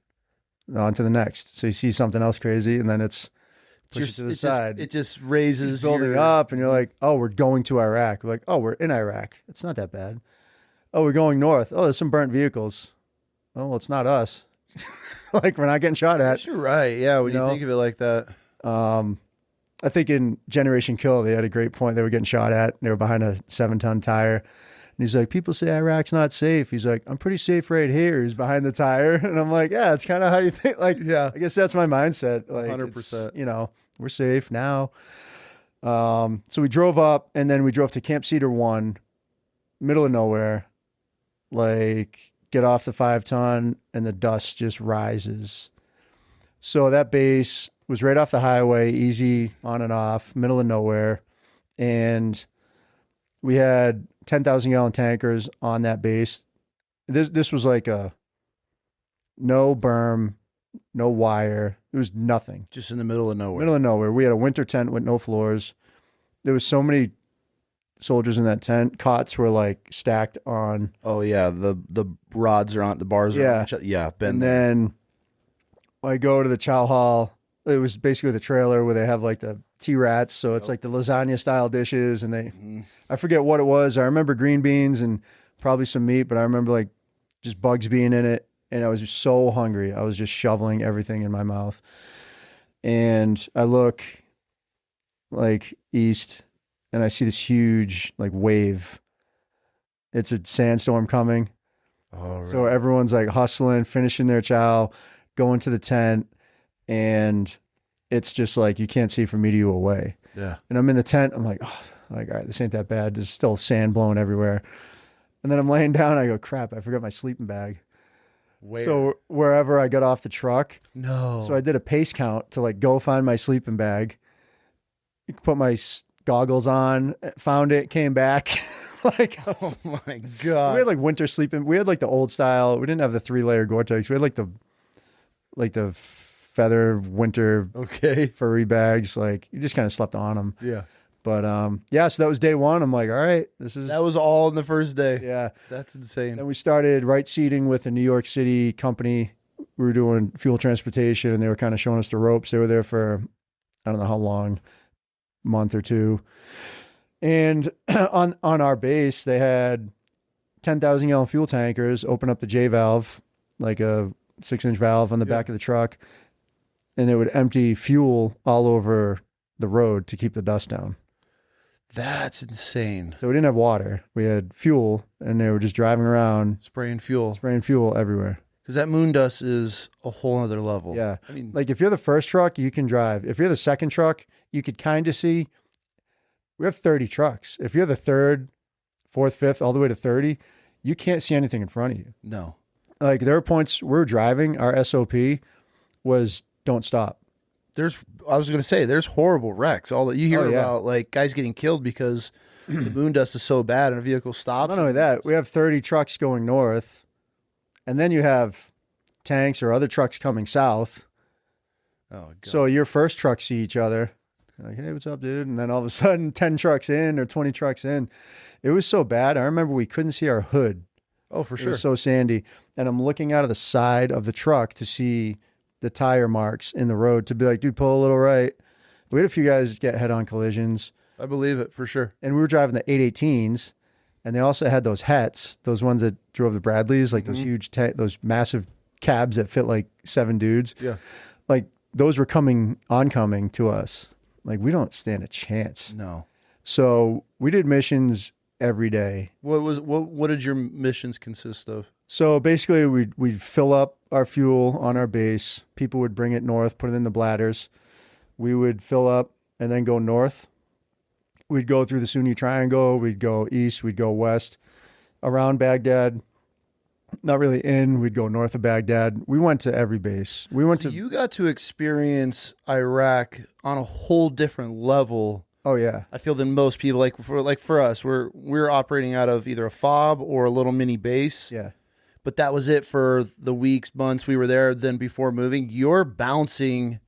on to the next. So you see something else crazy and then it's pushed to the side.
It just raises
building up and you're like, oh, we're going to Iraq. We're like, oh, we're in Iraq. It's not that bad. Oh, we're going north. Oh, there's some burnt vehicles. Oh, well, it's not us. Like we're not getting shot at.
You're right. Yeah. When you think of it like that.
I think in Generation Kill, they had a great point. They were getting shot at. They were behind a 7-ton tire. And he's like, people say Iraq's not safe. He's like, I'm pretty safe right here. He's behind the tire. And I'm like, yeah, it's kind of how you think. Like, yeah, I guess that's my mindset. Like
100%.
We're safe now. So we drove up and then we drove to Camp Cedar 1, middle of nowhere, like get off the 5-ton and the dust just rises. So that base was right off the highway, easy on and off, middle of nowhere. And we had 10,000 gallon tankers on that base. This was like a no berm, no wire. It was nothing.
Just in the middle of nowhere.
Middle of nowhere. We had a winter tent with no floors. There was so many soldiers in that tent. Cots were like stacked on.
Oh yeah, the rods are on, the bars are on. Yeah,
and then I go to the chow hall. It was basically the trailer where they have like the T-rats. So it's like the lasagna style dishes. And I forget what it was. I remember green beans and probably some meat, but I remember like just bugs being in it. and I was so hungry. I was just shoveling everything in my mouth. And I look like east and I see this huge like wave. It's a sandstorm coming.
Oh, right.
So everyone's like hustling, finishing their chow, going to the tent, and it's just like you can't see from me to you away.
Yeah.
And I'm in the tent. I'm like, oh, like, all right, this ain't that bad. There's still sand blowing everywhere. And then I'm laying down. I go, crap, I forgot my sleeping bag.
Where?
So wherever I got off the truck.
No.
So I did a pace count to like go find my sleeping bag, put my goggles on, found it, came back. Like,
oh my God.
We had like winter sleeping. We had like the old style. We didn't have the 3-layer Gore-Tex. We had like the feather winter furry bags. Like you just kind of slept on them.
Yeah.
But yeah, so that was day one. I'm like, all right,
that was all in the first day.
Yeah.
That's insane.
Then we started right seating with a New York City company. We were doing fuel transportation and they were kind of showing us the ropes. They were there for, I don't know how long, month or two. And on our base, they had 10,000 gallon fuel tankers, open up the J valve, like a 6-inch valve on the back of the truck. And they would empty fuel all over the road to keep the dust down.
That's insane.
So we didn't have water. We had fuel, and they were just driving around.
Spraying fuel
everywhere.
Because that moon dust is a whole other level.
Yeah.
I mean,
like if you're the first truck, you can drive. If you're the second truck, you could kind of see. We have 30 trucks. If you're the third, fourth, fifth, all the way to 30, you can't see anything in front of you.
No.
Like there are points we're driving, our SOP was don't stop.
I was going to say, there's horrible wrecks. All that you hear about, like guys getting killed because the moon dust is so bad and a vehicle stops.
Not only that, we have 30 trucks going north, and then you have tanks or other trucks coming south.
Oh, God.
So your first trucks see each other. Like, hey, what's up, dude? And then all of a sudden, 10 trucks in or 20 trucks in. It was so bad. I remember we couldn't see our hood.
Oh, for sure.
It was so sandy. And I'm looking out of the side of the truck to see the tire marks in the road to be like, dude, pull a little right. We had a few guys get head-on collisions.
I believe it, for sure.
And we were driving the 818s, and they also had those hets, those ones that drove the Bradleys, like those huge, those massive cabs that fit like 7 dudes.
Yeah.
Like those were oncoming to us. Like we don't stand a chance.
No.
So we did missions every day.
What did your missions consist of?
So basically we'd fill up our fuel on our base. People would bring it north, put it in the bladders. We would fill up and then go north. We'd go through the Sunni Triangle. We'd go east. We'd go west around Baghdad. Not really in. We'd go north of Baghdad. We went to every base.
You got to experience Iraq on a whole different level.
Oh yeah.
I feel than most people. Like for us, we're operating out of either a fob or a little mini base.
Yeah.
But that was it for the weeks, months we were there. Then before moving, you're bouncing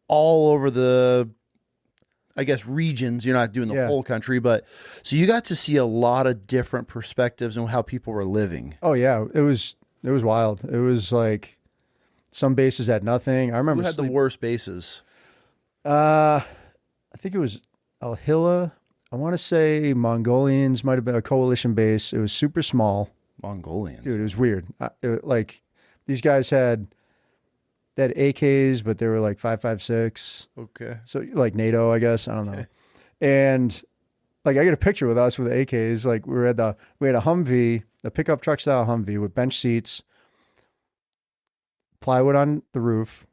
all over the, I guess, regions. You're not doing the whole country, but so you got to see a lot of different perspectives on how people were living.
Oh yeah, it was wild. It was like some bases had nothing. I remember
Who had the worst bases?
I think it was Al Hilla. I want to say Mongolians might have been a coalition base. It was super small.
Mongolians,
dude, it was weird. Like these guys they had AKs, but they were like 5.56.
Okay.
So like NATO, I guess. I don't know. And like I get a picture with us with the AKs. Like we had a Humvee, a pickup truck style Humvee with bench seats, plywood on the roof,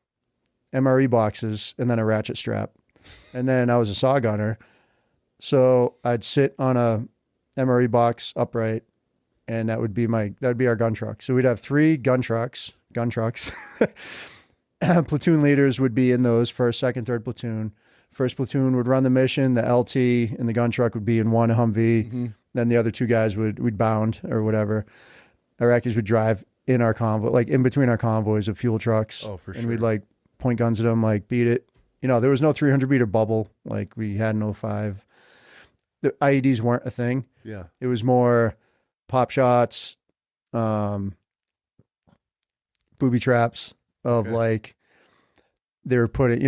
MRE boxes, and then a ratchet strap. And then I was a saw gunner. So I'd sit on a MRE box upright, and that'd be our gun truck. So we'd have 3 gun trucks. Platoon leaders would be in those first, second, third platoon. First platoon would run the mission. The LT and the gun truck would be in one Humvee. Mm-hmm. Then the other 2 guys we'd bound or whatever. Iraqis would drive in our convoy, like in between our convoys of fuel trucks.
Oh, for sure.
And we'd like point guns at them, like beat it. You know, there was no 300-meter bubble like we had in 05. The IEDs weren't a thing.
Yeah.
It was more pop shots, booby traps of like they were putting,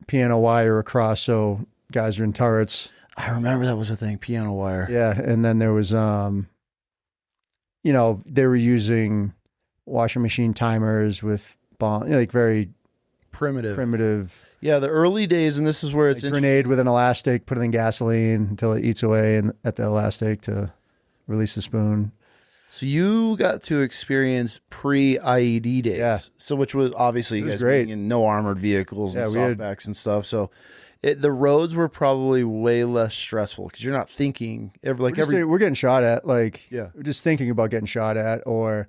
piano wire across so guys are in turrets.
I remember that was a thing, piano wire.
Yeah, and then there was they were using washing machine timers with bomb, like very primitive.
Yeah, the early days, and this is where it's
Like grenade with an elastic, put it in gasoline until it eats away and at the elastic to release the spoon.
So you got to experience pre-IED days.
Yeah.
So which was obviously you guys
great.
being in no armored vehicles and
Yeah, we had-
softbacks and stuff. So the roads were probably way less stressful because you're not thinking
We're getting shot at. Like,
Yeah.
we're just thinking about getting shot at, or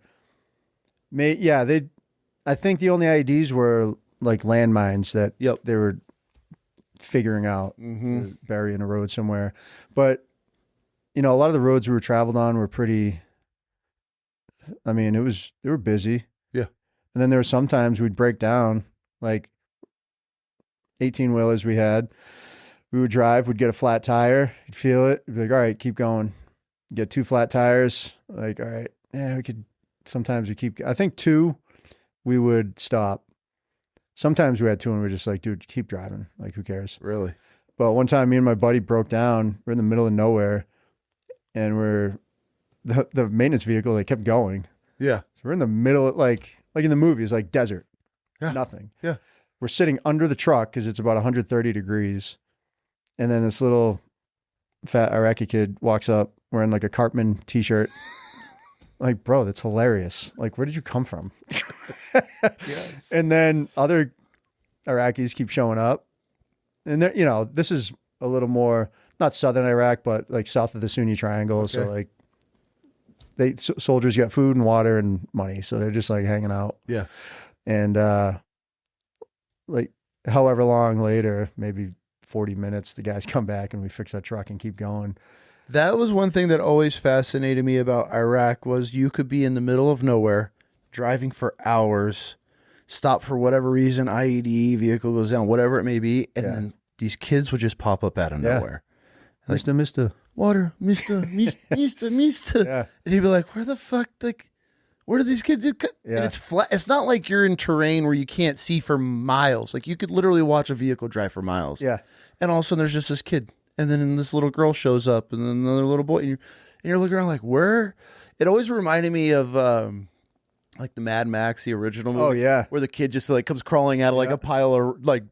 I think the only IEDs were like landmines that
Yep.
they were figuring out to bury in a road somewhere. But, a lot of the roads we were traveled on were pretty, I mean, they were busy.
Yeah.
And then there were sometimes we'd break down, like 18-wheelers we had. We would drive, we'd get a flat tire, you'd feel it, you'd be like, all right, keep going. Get 2 flat tires, like, all right, yeah, sometimes I think 2, we would stop. Sometimes we had 2 and we were just like, dude, keep driving. Like, who cares?
Really?
But one time me and my buddy broke down. We're in the middle of nowhere and the maintenance vehicle, they kept going.
Yeah.
So we're in the middle of like in the movies, like desert, nothing.
Yeah.
We're sitting under the truck because it's about 130 degrees. And then this little fat Iraqi kid walks up wearing like a Cartman t-shirt. Like, bro, that's hilarious. Like, where did you come from?
Yes.
And then other Iraqis keep showing up. And this is a little more, not southern Iraq, but like south of the Sunni Triangle.
Okay.
So like soldiers get food and water and money. So they're just like hanging out.
Yeah.
And like however long later, maybe 40 minutes, the guys come back and we fix our truck and keep going.
That was one thing that always fascinated me about Iraq was you could be in the middle of nowhere, driving for hours, stop for whatever reason, IED, vehicle goes down, whatever it may be, and then these kids would just pop up out of nowhere. Like,
Mister.
Water, Mister.
Yeah.
And he'd be like, where the fuck, like, where do these kids do?
Yeah.
And it's flat. It's not like you're in terrain where you can't see for miles. Like, you could literally watch a vehicle drive for miles.
Yeah.
And all of a sudden, there's just this kid. And then this little girl shows up, and then another little boy, and you're looking around like, where? It always reminded me of like the Mad Max, the original movie.
Oh, yeah.
Where the kid just like comes crawling out of like a pile of like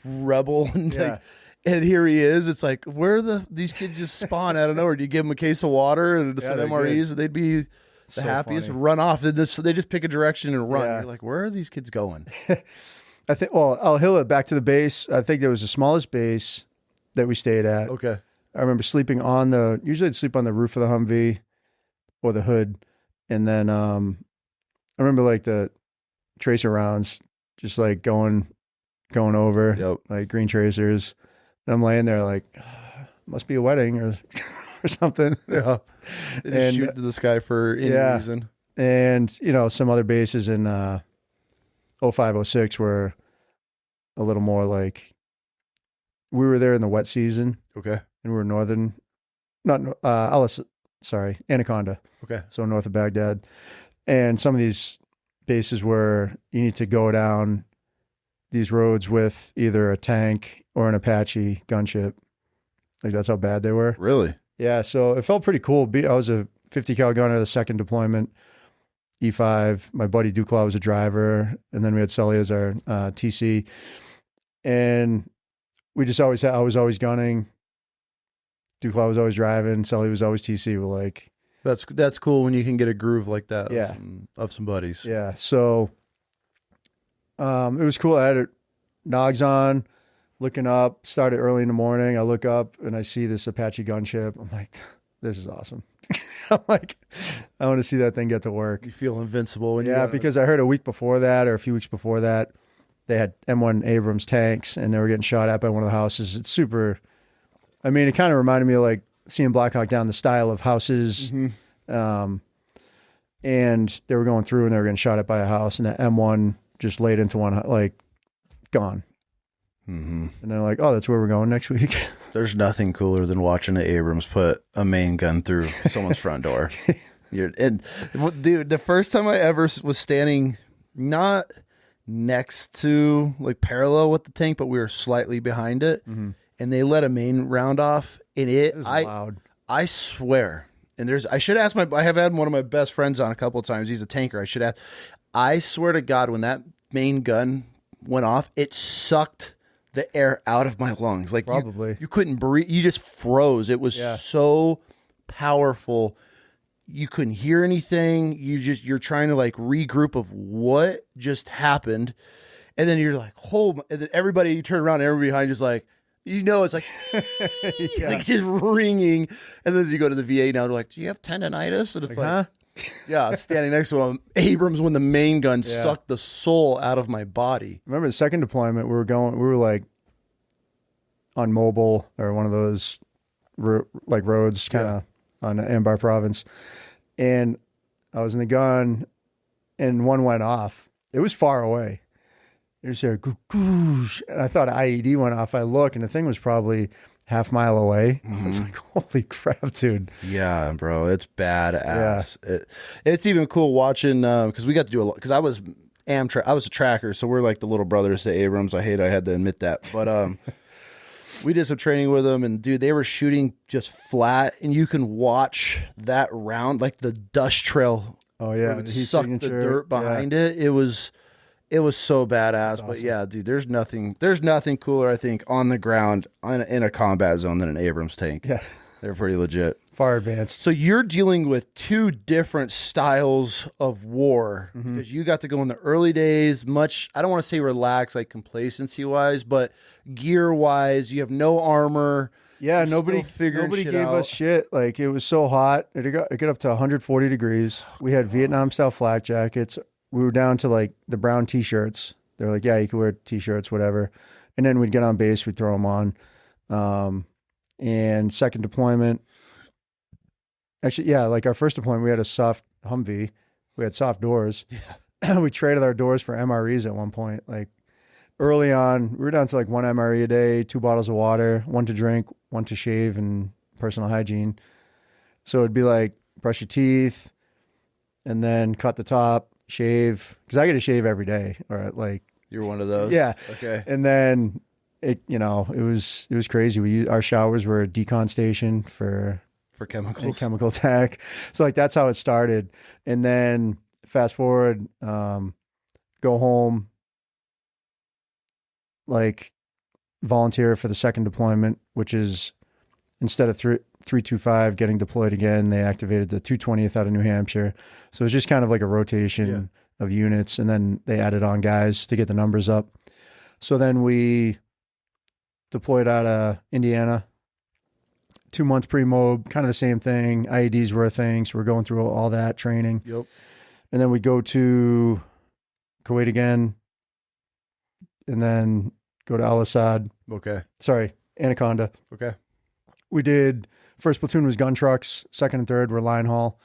rubble, and and here he is. It's like, where these kids just spawn out of nowhere? Do you give them a case of water and some MREs, and they'd be the happiest,
funny.
run off. They just pick a direction and run.
Yeah.
You're like, where are these kids going?
I think, well, Al Hilla, back to the base. I think there was the smallest base that we stayed at.
Okay.
I remember sleeping usually I'd sleep on the roof of the Humvee or the hood. And then I remember like the tracer rounds just like going over, like green tracers. And I'm laying there like, must be a wedding or something.
Yeah. They just shoot into the sky for any reason.
And, some other bases in 05, 06 were a little more like, we were there in the wet season.
Okay.
And we were Anaconda.
Okay.
So north of Baghdad. And some of these bases where you need to go down these roads with either a tank or an Apache gunship. Like, that's how bad they were.
Really?
Yeah. So it felt pretty cool. I was a 50 cal gunner, the second deployment, E5. My buddy Duclaw was a driver. And then we had Sully as our TC. And we just I was always gunning. Duclaw was always driving. Sully was always TC. We're like,
that's cool when you can get a groove like that.
Yeah.
Of some buddies.
Yeah. So it was cool. I had nogs on, looking up, started early in the morning. I look up and I see this Apache gunship. I'm like, this is awesome. I'm like, I want to see that thing get to work.
You feel invincible when
because I heard a week before that or a few weeks before that, they had M1 Abrams tanks and they were getting shot at by one of the houses. It's super, I mean, it kind of reminded me of like seeing Black Hawk Down, the style of houses.
Mm-hmm.
And they were going through and they were getting shot at by a house and the M1 just laid into one, like gone.
Mm-hmm.
And they're like, oh, that's where we're going next week.
There's nothing cooler than watching an Abrams put a main gun through someone's front door. Dude, the first time I ever was standing, not next to, like parallel with the tank, but we were slightly behind it, and they let a main round off, and
It was loud.
I swear, And I should ask I have had one of my best friends on a couple of times. He's a tanker. I should ask. I swear to God, when that main gun went off, it sucked the air out of my lungs. Like
Probably.
you couldn't breathe. You just froze. It was so powerful. You couldn't hear anything. You're trying to like regroup of what just happened. And then you're like, and then everybody, you turn around and everybody behind you is like, it's like, like just ringing. And then you go to the VA now, they're like, do you have tendonitis? And it's like,
huh?
Yeah, standing next to him. Abrams, when the main gun sucked the soul out of my body.
Remember the second deployment, we were like on Mobile or one of those like roads kind of on Anbar province. And I was in the gun and one went off. It was far away. It was there, and I thought IED went off. I look and the thing was probably half-mile away. I was like, holy crap, dude.
Yeah, bro. It's badass. Yeah. It's even cool watching, because we got to do a lot, because I was a tracker, so we're like the little brothers to Abrams. I had to admit that. But we did some training with them, and dude, they were shooting just flat, and you can watch that round, like the dust trail.
Oh, yeah.
It sucked the dirt behind it. It was so badass. Awesome. But yeah, dude, there's nothing cooler, I think, on the ground in a combat zone than an Abrams tank.
Yeah.
They're pretty legit.
Far advanced.
So you're dealing with two different styles of war, because you got to go in the early days, I don't want to say relaxed, like complacency wise, but gear wise, you have no armor.
Yeah, nobody gave us shit. Like, it was so hot. It got up to 140 degrees. We had Vietnam style flak jackets. We were down to like the brown t-shirts. They're like, yeah, you can wear t-shirts, whatever. And then we'd get on base, we'd throw them on. And second deployment, actually, yeah, like our first deployment, we had a soft Humvee. We had soft doors. Yeah. We traded our doors for MREs at one point. Like early on, we were down to like 1 MRE a day, 2 bottles of water, 1 to drink, 1 to shave, and personal hygiene. So it'd be like brush your teeth and then cut the top, shave, because I get to shave every day, or like
you're one of those.
Yeah.
Okay.
And then it was crazy. Our showers were a decon station for
chemicals,
chemical attack. So like that's how it started. And then fast forward, go home, like volunteer for the second deployment, which is instead of 325 getting deployed again, they activated the 220th out of New Hampshire. So it was just kind of like a rotation of units, and then they added on guys to get the numbers up. So then we deployed out of Indiana, 2 month pre-mob, kind of the same thing. IEDs were a thing, so we're going through all that training.
Yep. And
then we go to Kuwait again, and then go to Al Assad.
Okay.
Sorry, Anaconda.
Okay.
We did, first platoon was gun trucks, second and third were line haul.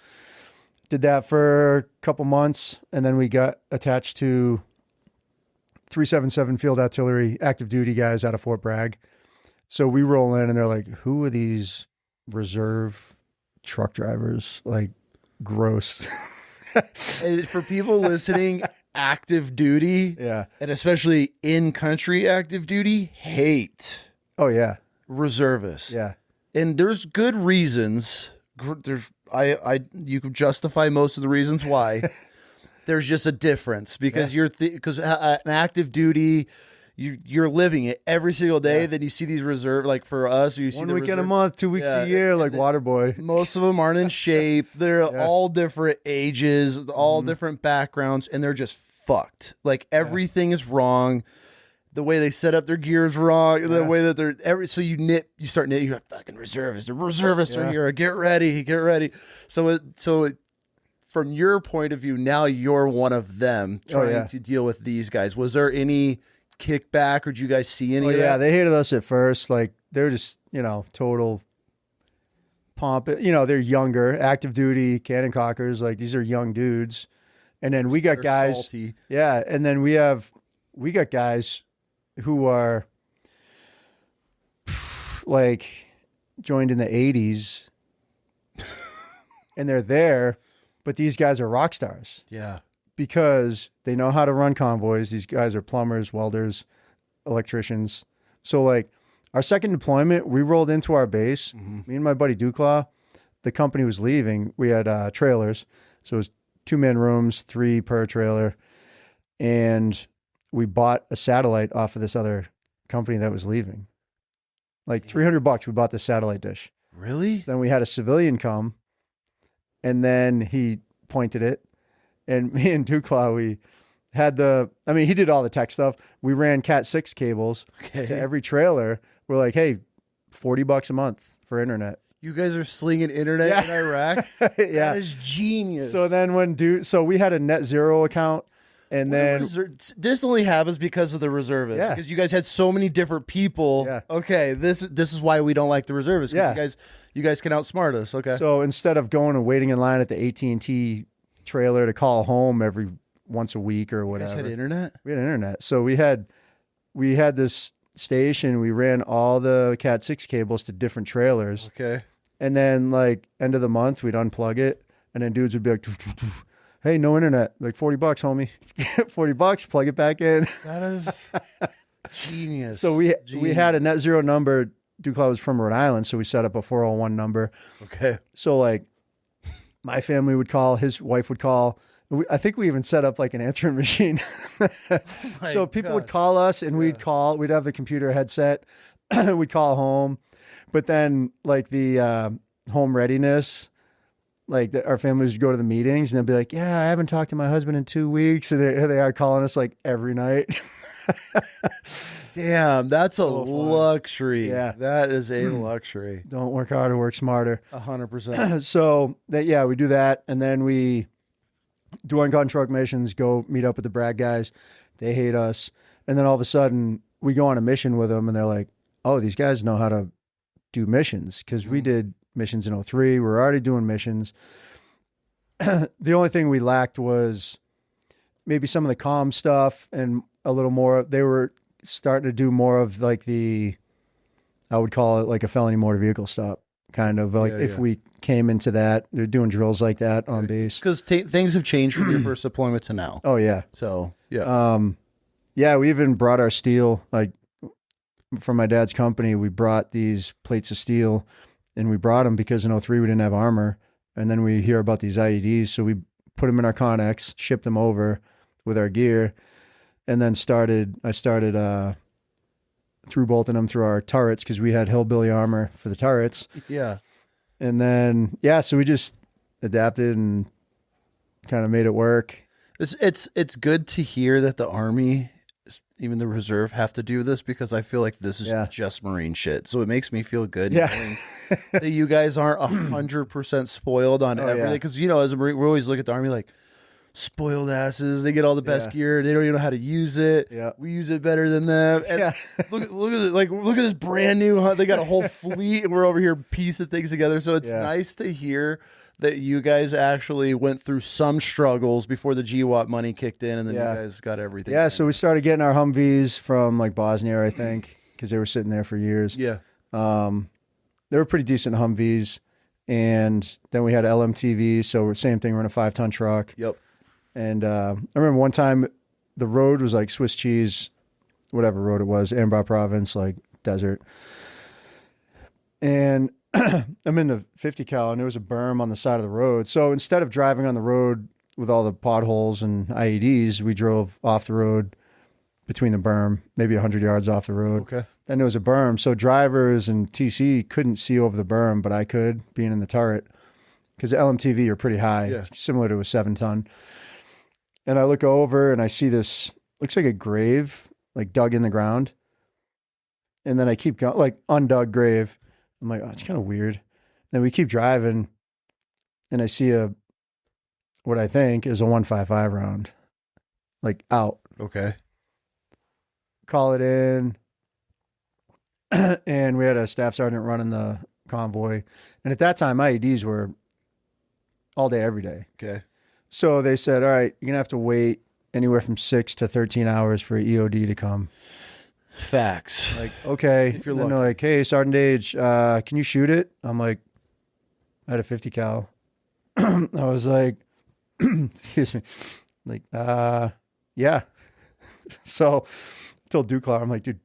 Did that for a couple months, and then we got attached to 377 Field Artillery, active duty guys out of Fort Bragg. So we roll in, and they're like, who are these reserve truck drivers? Like, gross.
And for people listening, active duty, and especially in-country active duty, hate.
Oh, yeah.
Reservists.
Yeah.
And there's good reasons. You can justify most of the reasons why. There's just a difference because because an active duty, you're living it every single day. Then you see these reserve, like for us, you see
1 weekend a month, 2 weeks a year, like Waterboy.
Most of them aren't in shape. They're all different ages, all different backgrounds, and they're just fucked. Like everything is wrong. The way they set up their gear is wrong. The way that so you start knit. You're like, fucking reservists. The reservists are here. Get ready. So from your point of view, now you're one of them trying to deal with these guys. Was there any kickback, or did you guys see any of that?
Yeah, they hated us at first. Like, they're just, total pomp. They're younger, active duty, cannon cockers. Like, these are young dudes. And then we got guys.
Salty.
Yeah. And then we got guys who are like joined in the 80s and they're there, but these guys are rock stars.
Yeah. Because
they know how to run convoys. These guys are plumbers, welders, electricians. So like our second deployment, we rolled into our base, me and my buddy Duclaw. the company was leaving, we had trailers. So it was 2-man rooms, 3 per trailer. And we bought a satellite off of this other company that was leaving. Like $300, we bought the satellite dish.
Really?
So then we had a civilian come, and then he pointed it. And me and Duclaw, we had he did all the tech stuff. We ran Cat 6 cables to every trailer. We're like, hey, $40 a month for internet.
You guys are slinging internet in Iraq?
Yeah.
That is genius.
So then so we had a net zero account. And then
this only happens because of the reservists.
Yeah.
Because you guys had so many different people.
Yeah.
Okay, this is why we don't like the reservists.
Yeah.
You guys can outsmart us. Okay.
So instead of going and waiting in line at the AT&T trailer to call home every once a week or whatever,
you guys had internet?
We had internet. So we had this station. We ran all the Cat 6 cables to different trailers.
Okay.
And then like end of the month, we'd unplug it, and then dudes would be like, hey, no internet. Like $40, homie. $40, plug it back in.
That is genius.
So we had a net zero number. Duclaw was from Rhode Island, so we set up a 401 number.
Okay.
So like my family would call, his wife would call. I think we even set up like an answering machine. So people would call us, and we'd have the computer headset. We'd call home. But then like the home readiness, like our families would go to the meetings, and they'd be like, yeah, I haven't talked to my husband in 2 weeks. And here they are calling us like every night.
Damn, that's a luxury.
Yeah.
That is a luxury.
Don't work harder, work smarter.
100%.
So we do that. And then we do on-gun truck missions, go meet up with the Bragg guys. They hate us. And then all of a sudden we go on a mission with them, and they're like, oh, these guys know how to do missions. Cause we did missions in 2003. We're already doing missions. The only thing we lacked was maybe some of the comm stuff and a little more. They were starting to do more of like I would call it like a felony motor vehicle stop, kind of like if we came into that. They're doing drills like that on base.
Because things have changed from your first deployment to now.
Oh yeah.
So yeah.
We even brought our steel, like from my dad's company. We brought these plates of steel. And we brought them because in 2003 we didn't have armor. And then we hear about these IEDs. So we put them in our Connex, shipped them over with our gear, and then I started through bolting them through our turrets because we had hillbilly armor for the turrets.
Yeah.
And then, so we just adapted and kind of made it work.
It's good to hear that the Army, even the reserve, have to do this, because I feel like this is just Marine shit. So it makes me feel good knowing that you guys aren't 100% spoiled on everything. Because as a Marine, we always look at the Army like spoiled asses. They get all the best gear. They don't even know how to use it. Yeah. We use it better than them. And look at this brand new hunt. They got a whole fleet, and we're over here piecing things together. So it's nice to hear that you guys actually went through some struggles before the GWAT money kicked in, and then you guys got everything.
Yeah, so we started getting our Humvees from like Bosnia, I think, because they were sitting there for years.
Yeah.
They were pretty decent Humvees. And then we had LMTVs, so same thing, we're in a 5-ton truck.
Yep.
And I remember one time the road was like Swiss cheese, whatever road it was, Anbar province, like desert. And I'm in the 50 cal, and there was a berm on the side of the road. So instead of driving on the road with all the potholes and IEDs, we drove off the road between the berm, maybe 100 yards off the road.
Okay.
Then there was a berm. So drivers and TC couldn't see over the berm, but I could, being in the turret, because the LMTV are pretty high, similar to a 7-ton. And I look over and I see this, looks like a grave, like dug in the ground. And then I keep going, like undug grave. I'm like, oh, it's kind of weird. Then we keep driving, and I see what I think is a 155 round, like out.
Okay.
Call it in. And we had a staff sergeant running the convoy. And at that time, IEDs were all day, every day.
Okay.
So they said, all right, you're going to have to wait anywhere from 6 to 13 hours for EOD to come.
Facts.
Like, okay.
If you're
and they're like, hey, Sergeant Age, can you shoot it? I'm like, I had a 50 cal. I was like, excuse me. Like, yeah. So I told Duclaw, I'm like, dude,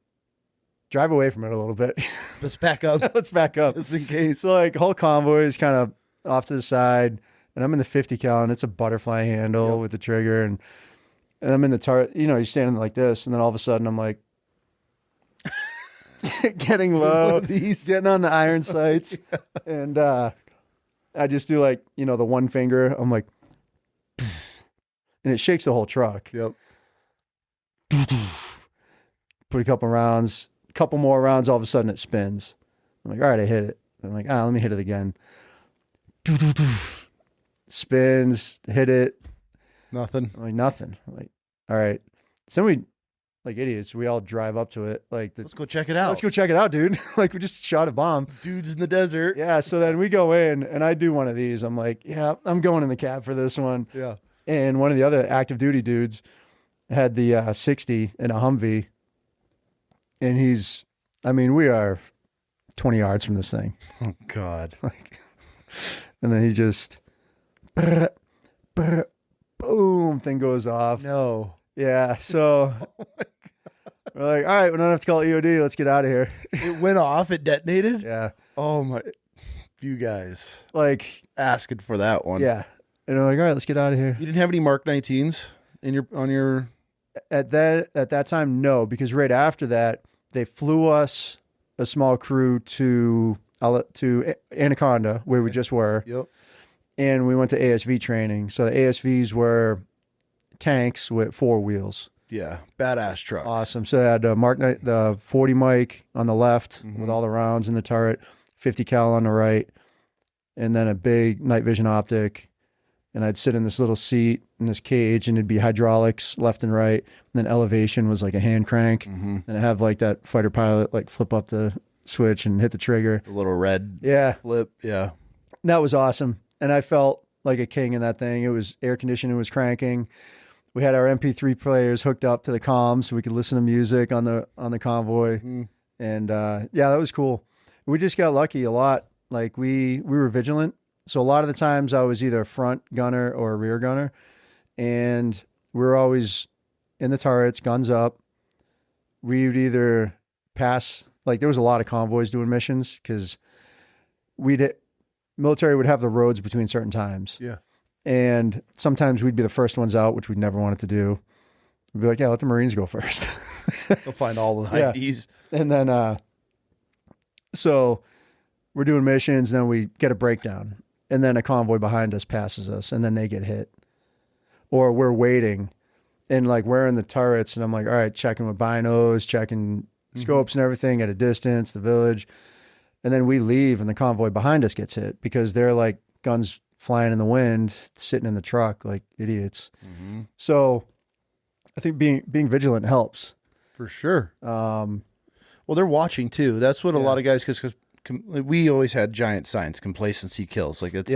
drive away from it a little bit.
Let's back up.
Let's back up.
Just in case.
So like whole convoy is kind of off to the side, and I'm in the 50 cal, and it's a butterfly handle with the trigger, and I'm in the turret. You know, you're standing like this, and then all of a sudden I'm like getting low, getting on the iron sights, and I just do like, you know, the one finger. I'm like, and it shakes the whole truck.
Yep.
Put a couple more rounds, all of a sudden it spins. I'm like, all right, I hit it. I'm like, let me hit it again. Spins, hit it.
Nothing.
I'm like, nothing. I'm like, all right. So we, like idiots, we all drive up to it. Like,
let's go check it out.
Let's go check it out, dude. Like, we just shot a bomb.
Dudes in the desert.
Yeah. So then we go in, and I do one of these. I'm like, yeah, I'm going in the cab for this one.
Yeah.
And one of the other active duty dudes had the 60 in a Humvee. And we are 20 yards from this thing.
Oh, God.
Like, and then he just, boom, thing goes off.
No.
Yeah. So we're like, all right, we don't have to call EOD. Let's get out of here.
It went off. It detonated?
Yeah.
Oh, my. You guys.
Like.
Asking for that one.
Yeah. And we're like, all right, let's get out of here.
You didn't have any Mark 19s on your.
At that time, no, because right after that, they flew us a small crew to Anaconda, where we just were.
Yep.
And we went to ASV training. So the ASVs were tanks with 4 wheels.
Yeah, badass trucks.
Awesome. So they had the 40 mic on the left with all the rounds in the turret, 50 cal on the right, and then a big night vision optic. And I'd sit in this little seat in this cage, and it'd be hydraulics left and right. And then elevation was like a hand crank. And I'd have like that fighter pilot like flip up the switch and hit the trigger.
The little red flip. Yeah.
And that was awesome. And I felt like a king in that thing. It was air conditioning was cranking. We had our MP3 players hooked up to the comms so we could listen to music on the convoy. And yeah, that was cool. We just got lucky a lot. Like we were vigilant. So a lot of the times I was either a front gunner or a rear gunner, and we were always in the turrets, guns up. We would either pass, like there was a lot of convoys doing missions because military would have the roads between certain times.
Yeah.
And sometimes we'd be the first ones out, which we'd never wanted to do. We'd be like, yeah, let the Marines go first.
They'll find all the IDs.
And then, so we're doing missions, and then we get a breakdown. And then a convoy behind us passes us, and then they get hit. Or we're waiting, and like we're in the turrets, and I'm like, all right, checking with binos, checking scopes and everything at a distance, the village. And then we leave, and the convoy behind us gets hit because they're like guns flying in the wind, sitting in the truck like idiots. So I think being vigilant helps.
For sure. Well, they're watching too. That's what a lot of guys, because we always had giant signs, complacency kills. Like it's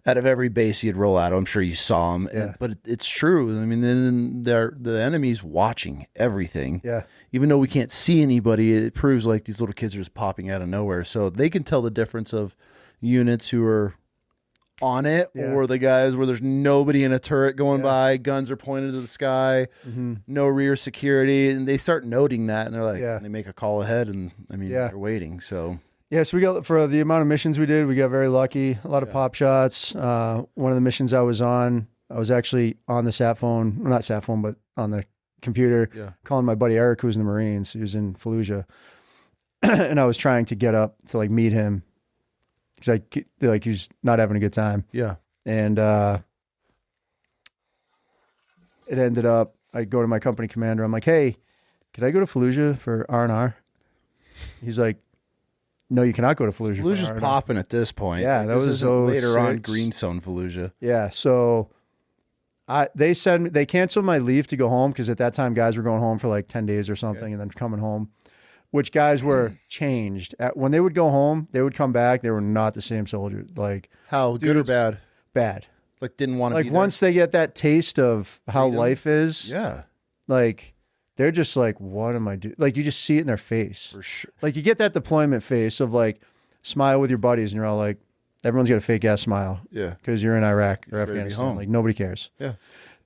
out of every base you'd roll out. I'm sure you saw them, but it's true. I mean, then the enemy's watching everything.
Yeah.
Even though we can't see anybody, it proves like these little kids are just popping out of nowhere. So they can tell the difference of units who are on it or the guys where there's nobody in a turret going by, guns are pointed to the sky, no rear security, and they start noting that, and they're like, they make a call ahead, and I mean, they're waiting. So.
Yeah, so we got, for the amount of missions we did, we got very lucky. A lot of pop shots. One of the missions I was on, I was actually on the sat phone, well, not sat phone, but on the computer, calling my buddy Eric, who's in the Marines. He was in Fallujah. And I was trying to get up to like meet him because like he was not having a good time.
Yeah.
And it ended up, I go to my company commander. I'm like, hey, could I go to Fallujah for R&R? He's like, no, you cannot go to Fallujah.
Fallujah's popping at this point.
Yeah,
like,
that
this
was
later on Green Zone Fallujah.
Yeah, so they canceled my leave to go home because at that time guys were going home for like 10 days or something and then coming home, which guys were changed. When they would go home, they would come back. They were not the same soldier. Like
how good or bad?
Bad.
Like didn't want to.
Like once they get that taste of how life is.
Yeah.
Like. They're just like, what am I doing? Like, you just see it in their face.
For sure.
Like, you get that deployment face of like, smile with your buddies, and you're all like, everyone's got a fake ass smile.
Yeah.
Because you're in Iraq or Afghanistan. Like, nobody cares.
Yeah.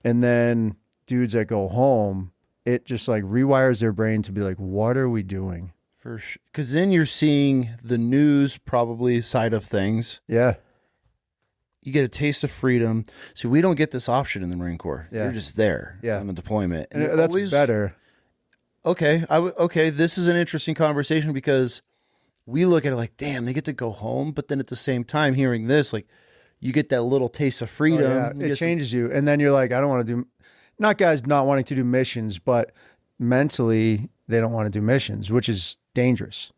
And then dudes that go home, it just like rewires their brain to be like, what are we doing?
For sure. Because then you're seeing the news probably side of things.
Yeah.
you get a taste of freedom. See, we don't get this option in the Marine Corps.
Yeah.
You're just there on a deployment.
And that's better.
Okay. Okay. This is an interesting conversation because we look at it like, damn, they get to go home. But then at the same time, hearing this, like, you get that little taste of freedom.
It changes you. And then you're like, I don't want to do, not guys not wanting to do missions, but mentally they don't want to do missions, which is dangerous.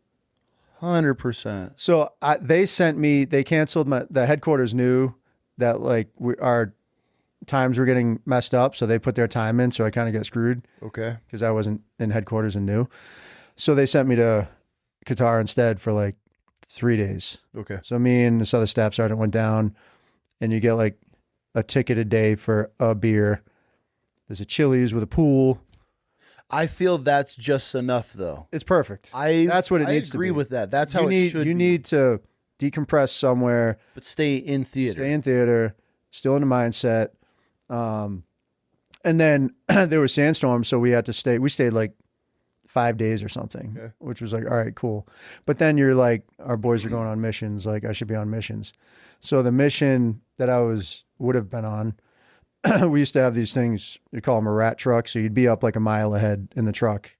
100%.
So they canceled the headquarters knew that like our times were getting messed up. So they put their time in. So I kind of got screwed.
Okay.
Because I wasn't in headquarters and knew. So they sent me to Qatar instead for like 3 days.
Okay.
So me and this other staff sergeant went down, and you get like a ticket a day for a beer. There's a Chili's with a pool.
I feel that's just enough, though.
It's perfect. That's what it needs to be.
I agree with that. That's how it should be.
You need to decompress somewhere.
But stay in theater.
Stay in theater. Still in the mindset. And then there were sandstorms, so we had to stay. We stayed like 5 days or something, which was like, all right, cool. But then you're like, our boys are going on missions. Like, I should be on missions. So the mission that I would have been on, we used to have these things, we call them a rat truck. So you'd be up like a mile ahead in the truck,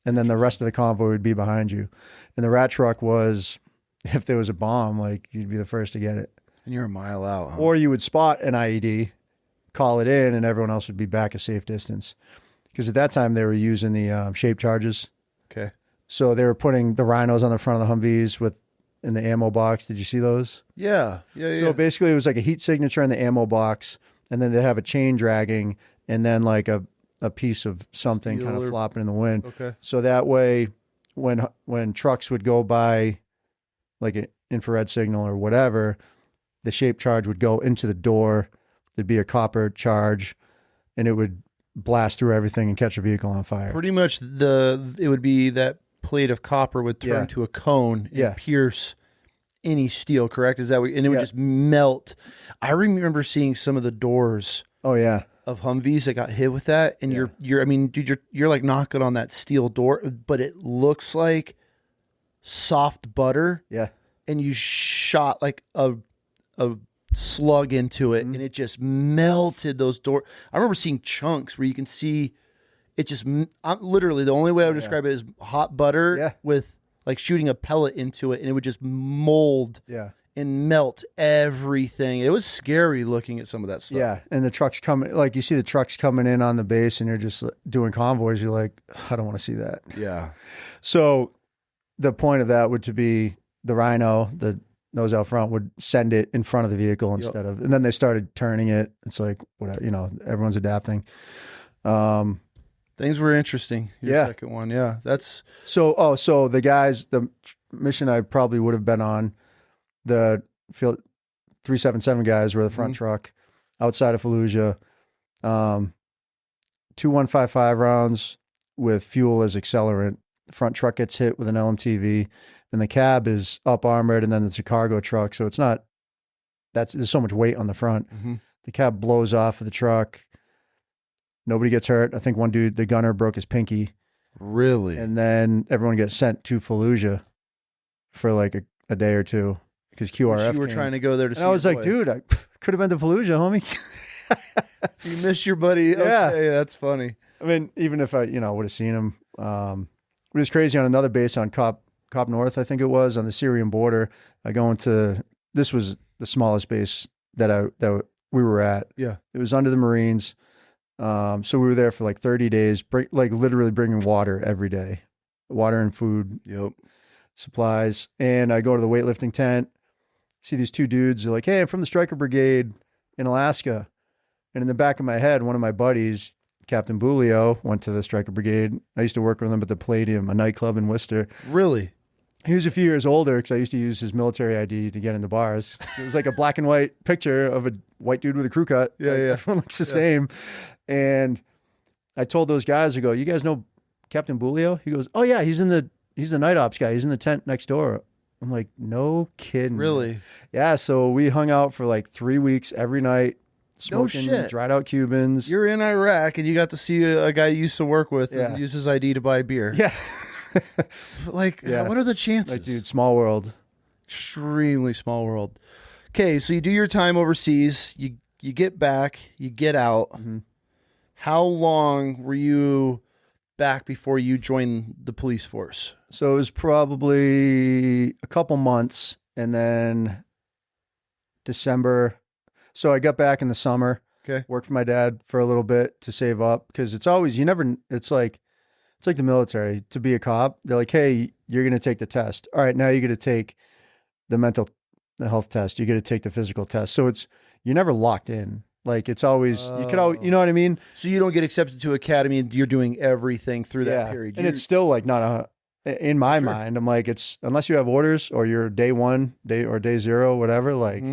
and then the rest of the convoy would be behind you. And the rat truck was, if there was a bomb, like you'd be the first to get it.
And you're a mile out, huh?
Or you would spot an IED, call it in, and everyone else would be back a safe distance. Because at that time they were using the shape charges.
Okay.
So they were putting the rhinos on the front of the Humvees in the ammo box. Did you see those?
Yeah.
So basically it was like a heat signature in the ammo box, and then they have a chain dragging, and then like a piece of something
Steel
kind of flopping in the wind.
Okay.
So that way when trucks would go by, like an infrared signal or whatever, the shape charge would go into the door. There'd be a copper charge, and it would blast through everything and catch a vehicle on fire.
Pretty much it would be that plate of copper would turn to a cone and pierce any steel, correct? Is that what, and it would just melt. I remember seeing some of the doors of Humvees that got hit with that, and you're like knocking on that steel door, but it looks like soft butter. Yeah. And you shot like a slug into it, and it just melted those doors. I remember seeing chunks where you can see it just literally, the only way I would describe it is hot butter with like shooting a pellet into it, and it would just mold and melt everything. It was scary looking at some of that stuff. Yeah,
and the trucks coming, like you see the trucks coming in on the base, and you're just doing convoys. You're like, I don't want to see that.
Yeah.
So the point of that would to be the rhino, the nose out front, would send it in front of the vehicle instead of, and then they started turning it. It's like, whatever, everyone's adapting.
Things were interesting. Your second one. Yeah. That's
so the guys, the mission I probably would have been on, the field 377 guys were the front truck outside of Fallujah. 2 155 rounds with fuel as accelerant. The front truck gets hit with an LMTV. And the cab is up armored, and then it's a cargo truck. So there's so much weight on the front. The cab blows off of the truck. Nobody gets hurt. I think one dude, the gunner, broke his pinky.
Really?
And then everyone gets sent to Fallujah for like a day or two because QRF
You were trying to go there to see.
And I was like, dude, I could have been to Fallujah, homie.
So you missed your buddy.
Yeah.
Okay, that's funny.
I mean, even if I, would have seen him. It was crazy on another base on Cop North, I think it was, on the Syrian border. This was the smallest base that we were at. Yeah. It was under the Marines. So we were there for like 30 days, like literally bringing water every day, water and food, supplies. And I go to the weightlifting tent, see these two dudes. They're like, hey, I'm from the Stryker Brigade in Alaska. And in the back of my head, one of my buddies, Captain Bulio, went to the Stryker Brigade. I used to work with him at the Palladium, a nightclub in Worcester.
Really?
He was a few years older because I used to use his military ID to get into bars. It was like a black and white picture of a white dude with a crew cut. Yeah, like, everyone looks the same. And I told those guys, I go, you guys know Captain Bulio? He goes, oh yeah, he's the night ops guy. He's in the tent next door. I'm like, no kidding.
Really?
Yeah. So we hung out for like 3 weeks every night, smoking dried out Cubans.
You're in Iraq and you got to see a guy you used to work with and use his ID to buy beer.
Yeah.
What are the chances?
Like, dude, small world.
Extremely small world. Okay, so you do your time overseas. You get back. You get out.
Mm-hmm.
How long were you back before you joined the police force?
So it was probably a couple months, and then December. So I got back in the summer.
Okay.
Worked for my dad for a little bit to save up, because it's always, it's like the military. To be a cop, they're like, hey, you're going to take the test. All right, now you're going to take the health test. You're going to take the physical test. So you're never locked in. Like, it's always, you could always, you know what I mean?
So you don't get accepted to academy and you're doing everything through that period.
And it's still like not in my mind, I'm like, it's, unless you have orders or you're day 1, day 0, whatever, like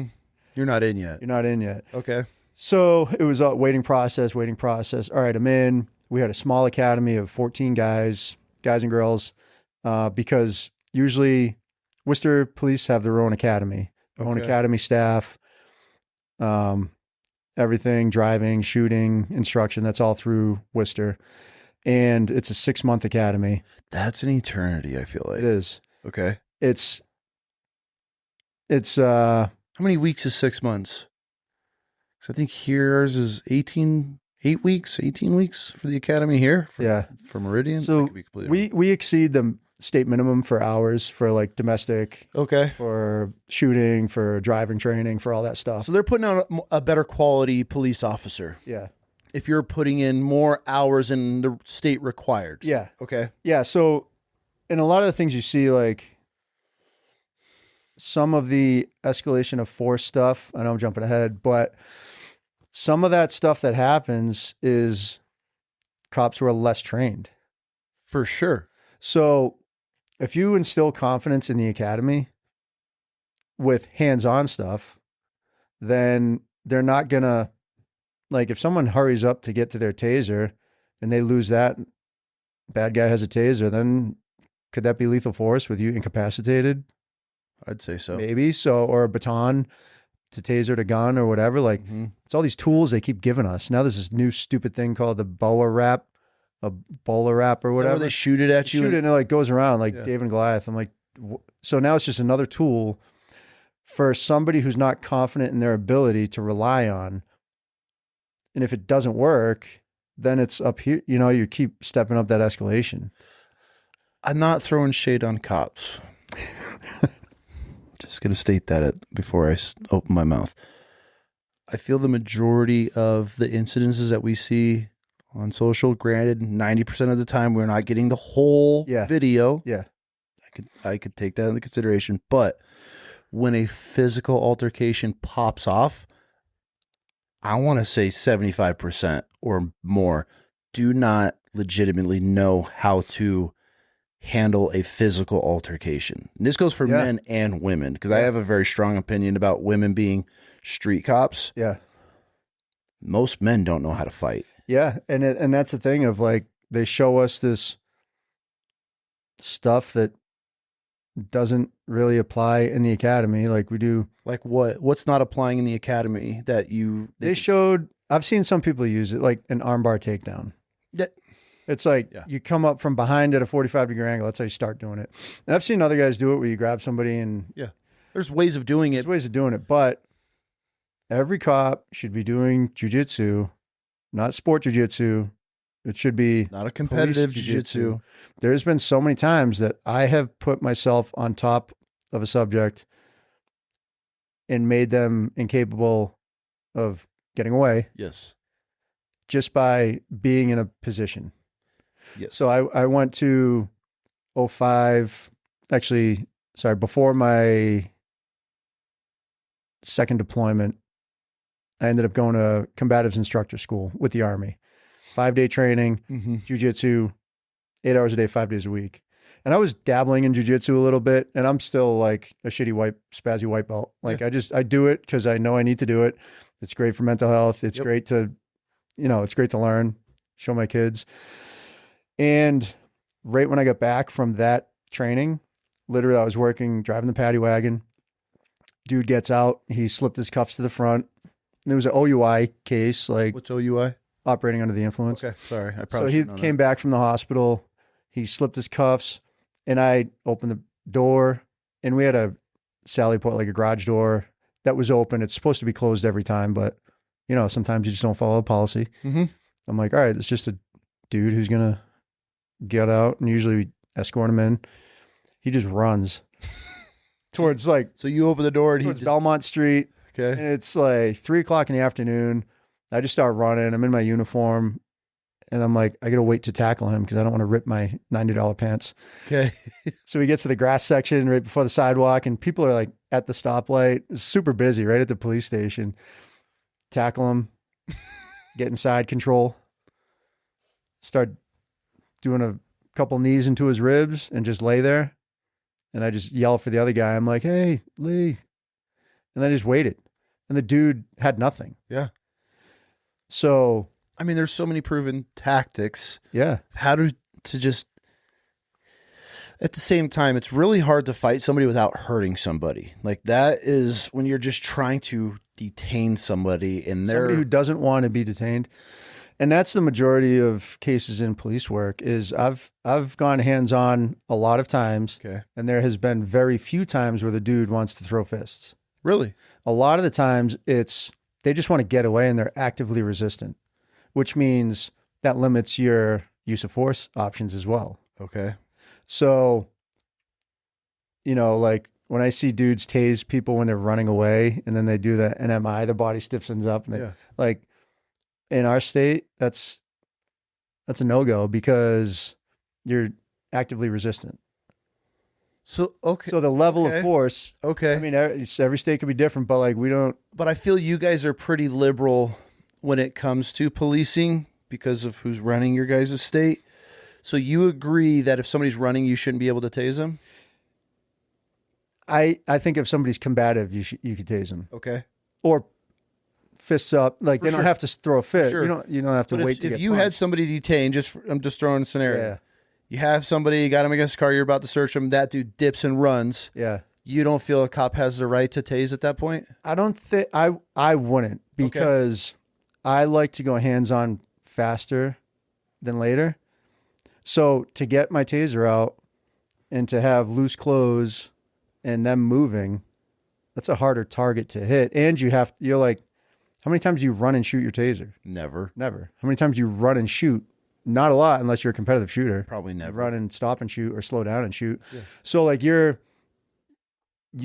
you're not in yet.
you're not in yet.
Okay.
So it was a waiting process. All right, I'm in. We had a small academy of 14 guys and girls, because usually Worcester police have their own academy, their own academy staff, everything, driving, shooting, instruction. That's all through Worcester. And it's a 6-month academy.
That's an eternity, I feel like.
It is.
Okay.
It's
how many weeks is 6 months? So I think yours is 18 weeks for the academy here. For Meridian.
So we exceed the state minimum for hours for like domestic, for shooting, for driving training, for all that stuff.
So they're putting out a better quality police officer.
Yeah.
If you're putting in more hours than the state required.
Yeah.
Okay.
Yeah. So, and a lot of the things you see, like some of the escalation of force stuff, I know I'm jumping ahead, but some of that stuff that happens is cops who are less trained.
For sure.
So if you instill confidence in the academy with hands-on stuff, then they're not gonna, like, if someone hurries up to get to their taser and they lose that, bad guy has a taser, then could that be lethal force with you incapacitated?
I'd say so.
Maybe so, or a baton to taser to gun or whatever. Like, it's all these tools they keep giving us. Now there's this new stupid thing called the boa wrap, a bowler wrap or whatever.
Where they shoot it at you.
Shoot it and it like goes around like David and Goliath. I'm like, so now it's just another tool for somebody who's not confident in their ability to rely on. And if it doesn't work, then it's up here, you keep stepping up that escalation.
I'm not throwing shade on cops. Just going to state that before I open my mouth. I feel the majority of the incidences that we see on social, granted, 90% of the time we're not getting the whole video.
Yeah.
I could take that into consideration. But when a physical altercation pops off, I want to say 75% or more do not legitimately know how to handle a physical altercation. And this goes for men and women, because I have a very strong opinion about women being street cops.
Yeah.
Most men don't know how to fight.
Yeah. And that's the thing of, like, they show us this stuff that doesn't really apply in the academy like we do.
Like what? What's not applying in the academy that
they showed? I've seen some people use it, like an armbar takedown.
Yeah.
It's like you come up from behind at a 45-degree angle. That's how you start doing it. And I've seen other guys do it where you grab somebody and...
Yeah. There's ways of doing it.
There's ways of doing it. But every cop should be doing jiu-jitsu, not sport jiu-jitsu. It should be...
Not a competitive jiu-jitsu.
There's been so many times that I have put myself on top of a subject and made them incapable of getting away.
Yes.
Just by being in a position.
Yes.
So I went to 05, actually, sorry, before my second deployment, I ended up going to combatives instructor school with the Army. 5-day training, jiu-jitsu, 8 hours a day, 5 days a week. And I was dabbling in jiu-jitsu a little bit, and I'm still like a shitty spazzy white belt. Like I do it because I know I need to do it. It's great for mental health. It's great to, it's great to learn, show my kids. And right when I got back from that training, literally I was driving the paddy wagon. Dude gets out. He slipped his cuffs to the front. There was an OUI case. Like,
what's OUI?
Operating under the influence.
Okay, sorry.
So he came back from the hospital. He slipped his cuffs, and I opened the door, and we had a sally port, like a garage door that was open. It's supposed to be closed every time, but sometimes you just don't follow the policy.
Mm-hmm.
I'm like, all right, it's just a dude who's going to get out, and usually we escort him in. He just runs towards like,
so you open the door and
towards Belmont Street.
Okay.
And it's like 3:00 in the afternoon. I just start running. I'm in my uniform and I'm like, I got to wait to tackle him because I don't want to rip my $90 pants.
Okay.
So we get to the grass section right before the sidewalk, and people are like at the stoplight. It's super busy right at the police station. Tackle him, get inside control, start doing a couple knees into his ribs and just lay there. And I just yell for the other guy. I'm like, hey, Lee. And I just waited. And the dude had nothing.
Yeah.
So,
I mean, there's so many proven tactics.
Yeah.
How to just, at the same time, it's really hard to fight somebody without hurting somebody. Like that is when you're just trying to detain somebody and they're
somebody who doesn't want to be detained. And that's the majority of cases in police work is I've gone hands-on a lot of times.
Okay.
And there has been very few times where the dude wants to throw fists.
Really?
A lot of the times it's, they just want to get away and they're actively resistant, which means that limits your use of force options as well.
Okay.
So, like when I see dudes tase people when they're running away and then they do the NMI, the body stiffens up and they, like in our state, that's a no-go because you're actively resistant.
So, okay.
So the level of force,
okay.
I mean, every state could be different, but like we don't.
But I feel you guys are pretty liberal when it comes to policing because of who's running your guys' state. So you agree that if somebody's running, you shouldn't be able to tase them?
I think if somebody's combative, you could tase them.
Okay.
Or fists up, like they don't have to throw a fit.
Sure.
You don't have to wait to get
if you
punched.
had somebody detained, I'm just throwing a scenario.
Yeah.
You have somebody, you got him against a car, you're about to search him, that dude dips and runs.
Yeah.
You don't feel a cop has the right to tase at that point?
I don't think I wouldn't because I like to go hands-on faster than later. So to get my taser out and to have loose clothes and them moving, that's a harder target to hit. And you're like, how many times do you run and shoot your taser?
Never.
Never. How many times do you run and shoot? Not a lot unless you're a competitive shooter.
Probably never.
You run and stop and shoot or slow down and shoot. Yeah. So like you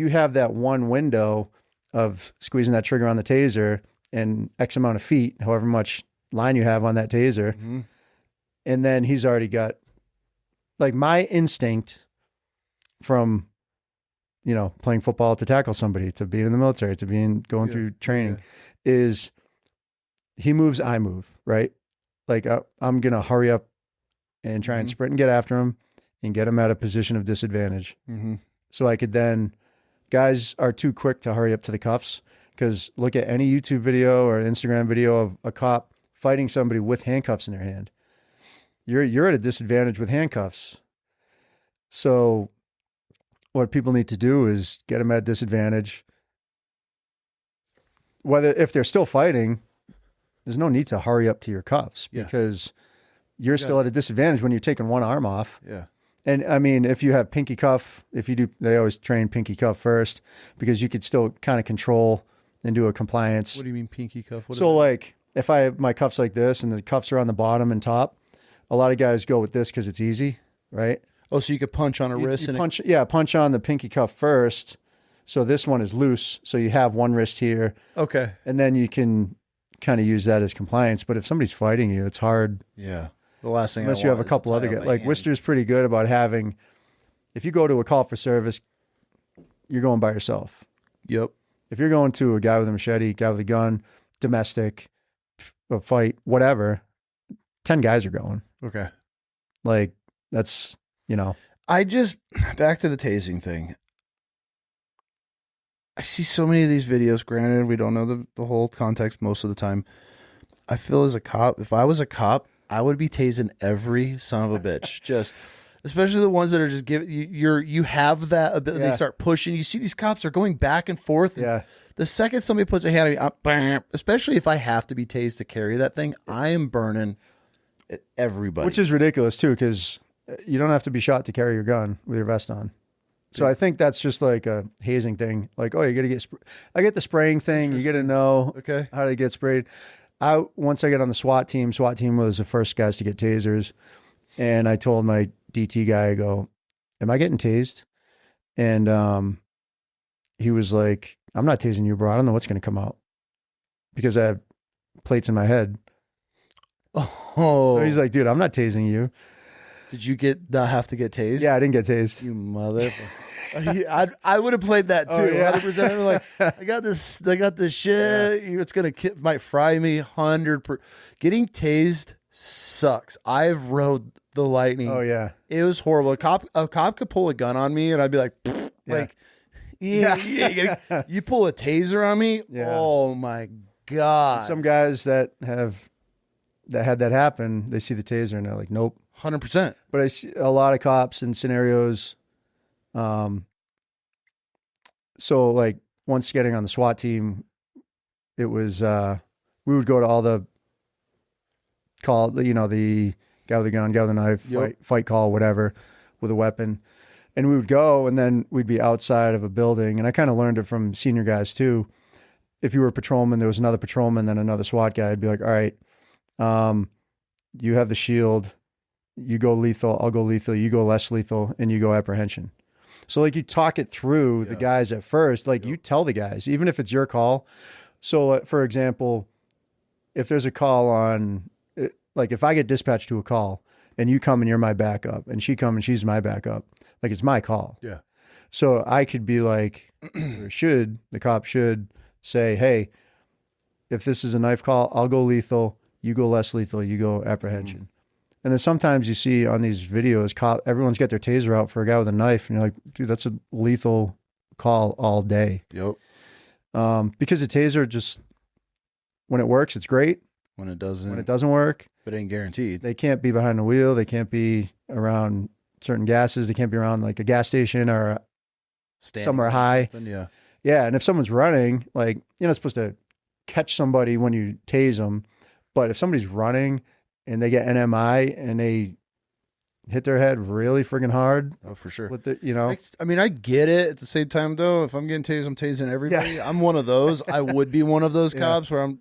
have that one window of squeezing that trigger on the taser and X amount of feet, however much line you have on that taser.
Mm-hmm.
And then he's already got, like my instinct from, playing football to tackle somebody, to being in the military, to going through training is he moves, I move, right? Like I'm going to hurry up and try and sprint and get after him and get him at a position of disadvantage.
Mm-hmm.
So I could then, guys are too quick to hurry up to the cuffs because look at any YouTube video or Instagram video of a cop fighting somebody with handcuffs in their hand. You're at a disadvantage with handcuffs. So what people need to do is get them at disadvantage. If they're still fighting, there's no need to hurry up to your cuffs because you're still at a disadvantage when you're taking one arm off.
Yeah.
And I mean, if you have pinky cuff, they always train pinky cuff first because you could still kind of control and do a compliance.
What do you mean pinky cuff?
So like if I have my cuffs like this and the cuffs are on the bottom and top, a lot of guys go with this because it's easy, right?
Oh, so you could punch on a wrist and
punch on the pinky cuff first. So this one is loose. So you have one wrist here.
Okay.
And then you can kind of use that as compliance. But if somebody's fighting you, it's hard.
Yeah. The last thing
unless you have a couple other guys. Like Worcester's pretty good about having, if you go to a call for service, you're going by yourself.
Yep.
If you're going to a guy with a machete, guy with a gun, domestic, a fight, whatever, 10 guys are going.
Okay.
Like that's,
back to the tasing thing. I see so many of these videos. Granted, we don't know the whole context most of the time. I feel as a cop, if I was a cop, I would be tasing every son of a bitch. Just, especially the ones that are just you have that ability. They start pushing. You see these cops are going back and forth. And the second somebody puts a hand on me, especially if I have to be tased to carry that thing, I am burning everybody.
Which is ridiculous too, because you don't have to be shot to carry your gun with your vest on. So I think that's just like a hazing thing. Like, oh, you got to get, I get the spraying thing. You got to know how to get sprayed. Once I get on the SWAT team was the first guys to get tasers. And I told my DT guy, I go, am I getting tased? And he was like, I'm not tasing you, bro. I don't know what's going to come out because I have plates in my head.
Oh.
So he's like, dude, I'm not tasing you.
Did you not have to get tased?
Yeah, I didn't get tased.
You mother. I would have played that too. 100%. I'm like, I got this shit. Yeah. It's gonna might fry me 100%. Getting tased sucks. I've rode the lightning.
Oh yeah,
it was horrible. A cop could pull a gun on me, and I'd be like, like, you pull a taser on me. Yeah. Oh my god.
Some guys that had that happen, they see the taser and they're like, nope.
100%.
But I see a lot of cops in scenarios. So like once getting on the SWAT team, it was, we would go to all the call, you know, the guy with the gun, guy with the knife, fight call, whatever, with a weapon. And we would go and then we'd be outside of a building. And I kind of learned it from senior guys too. If you were a patrolman, there was another patrolman, then another SWAT guy. I'd be like, all right, you have the shield. You go lethal, I'll go lethal, you go less lethal, and you go apprehension. So like you talk it through the guys at first, like you tell the guys, even if it's your call. So for example, if there's a call on, like if I get dispatched to a call and you come and you're my backup and she come and she's my backup, like it's my call.
Yeah.
So I could be like, the cop should say, hey, if this is a knife call, I'll go lethal, you go less lethal, you go apprehension. And then sometimes you see on these videos, everyone's got their taser out for a guy with a knife, and you're like, dude, that's a lethal call all day.
Yep.
Because the taser just, when it works, it's great.
When it doesn't
work,
but it ain't guaranteed.
They can't be behind the wheel. They can't be around certain gases. They can't be around like a gas station or somewhere high.
Yeah.
Yeah. And if someone's running, like you're not supposed to catch somebody when you tase them, but if somebody's running and they get NMI and they hit their head really friggin' hard.
Oh, for sure.
With the, you know,
I mean, I get it. At the same time, though, if I'm getting tased, I'm tasing everybody. Yeah. I'm one of those. I would be one of those cops where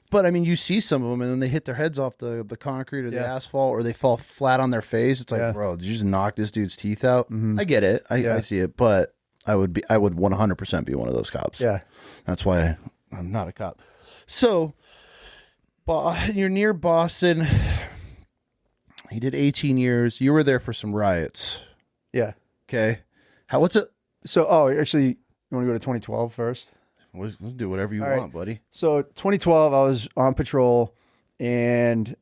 but I mean, you see some of them and then they hit their heds off the concrete or the asphalt or they fall flat on their face. It's like, bro, did you just knock this dude's teeth out? I get it. I see it, but I would 100% be one of those cops.
Yeah.
That's why I'm not a cop. So, you're near Boston. You did 18 years. You were there for some riots.
Yeah.
Okay. What's it?
So, actually, you want to go to 2012 first?
Let's do whatever you want, buddy.
So 2012, I was on patrol and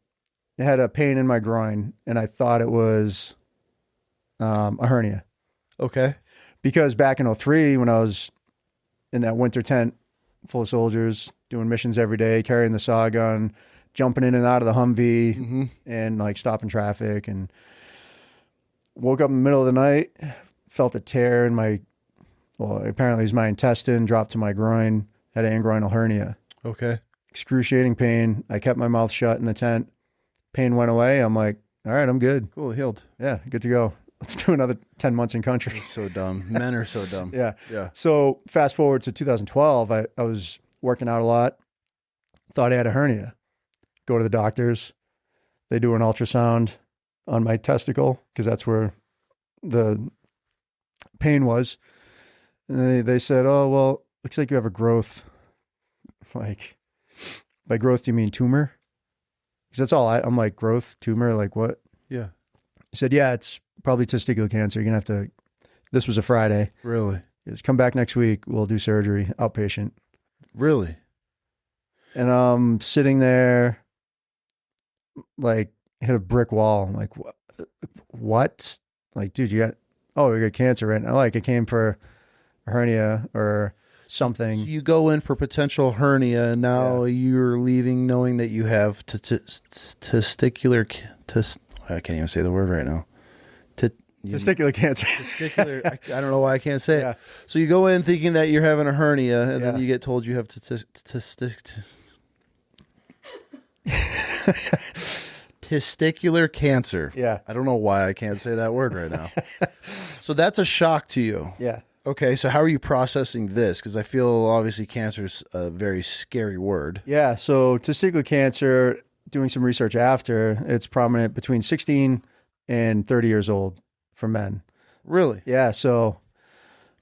I had a pain in my groin and I thought it was a hernia.
Okay.
Because back in 2003, when I was in that winter tent full of soldiers, doing missions every day, carrying the saw gun, jumping in and out of the Humvee and like stopping traffic, and woke up in the middle of the night, felt a tear in my, well, apparently it was my intestine, dropped to my groin, had an ingroinal hernia.
Okay.
Excruciating pain. I kept my mouth shut in the tent. Pain went away. I'm like, all right, I'm good.
Cool, healed.
Yeah, good to go. Let's do another 10 months in country.
So dumb. Men are so dumb.
Yeah.
Yeah.
So fast forward to 2012, I was working out a lot. Thought I had a hernia. Go to the doctors. They do an ultrasound on my testicle because that's where the pain was. And they said, oh, well, looks like you have a growth. Like, by growth, do you mean tumor? Because that's all I'm like, growth, tumor, like what?
Yeah.
He said, yeah, it's probably testicular cancer. You're going to have to, this was a Friday.
Really?
Just come back next week. We'll do surgery, outpatient.
Really?
And I'm sitting there, like, hit a brick wall. I'm like, what? Like, dude, you got cancer right now. Like, it came for a hernia or something.
So you go in for potential hernia, and now you're leaving knowing that you have testicular, I can't even say the word right now.
Testicular cancer.
Testicular, I don't know why I can't say it. So you go in thinking that you're having a hernia, and then you get told you have Testicular cancer.
Yeah.
I don't know why I can't say that word right now. So that's a shock to you.
Yeah.
Okay, so how are you processing this? Because I feel obviously cancer is a very scary word.
Yeah. So testicular cancer, doing some research after, it's prominent between 16 and 30 years old for men.
Really?
Yeah. So,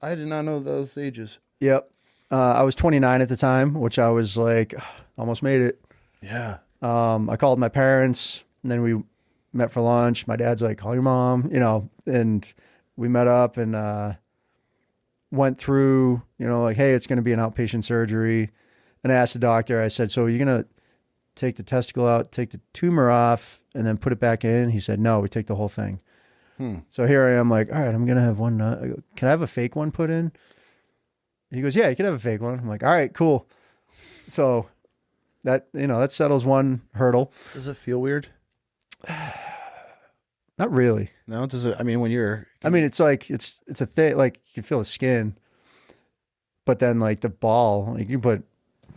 I did not know those ages.
yep. I was 29 at the time, which I was like, almost made it.
Yeah.
I called my parents, and then we met for lunch. My dad's like, call your mom, and we met up and went through, like, hey, it's going to be an outpatient surgery. And I asked the doctor, I said, so are you going to take the testicle out, take the tumor off, and then put it back in? He said, no, we take the whole thing. So here I am like, all right, I'm going to have one. I go, can I have a fake one put in? He goes, yeah, you can have a fake one. I'm like, all right, cool. So that, that settles one hurdle.
Does it feel weird?
Not really.
No, does it? I mean, when you're,
it's like, it's a thing, like you can feel the skin, but then like the ball, like you put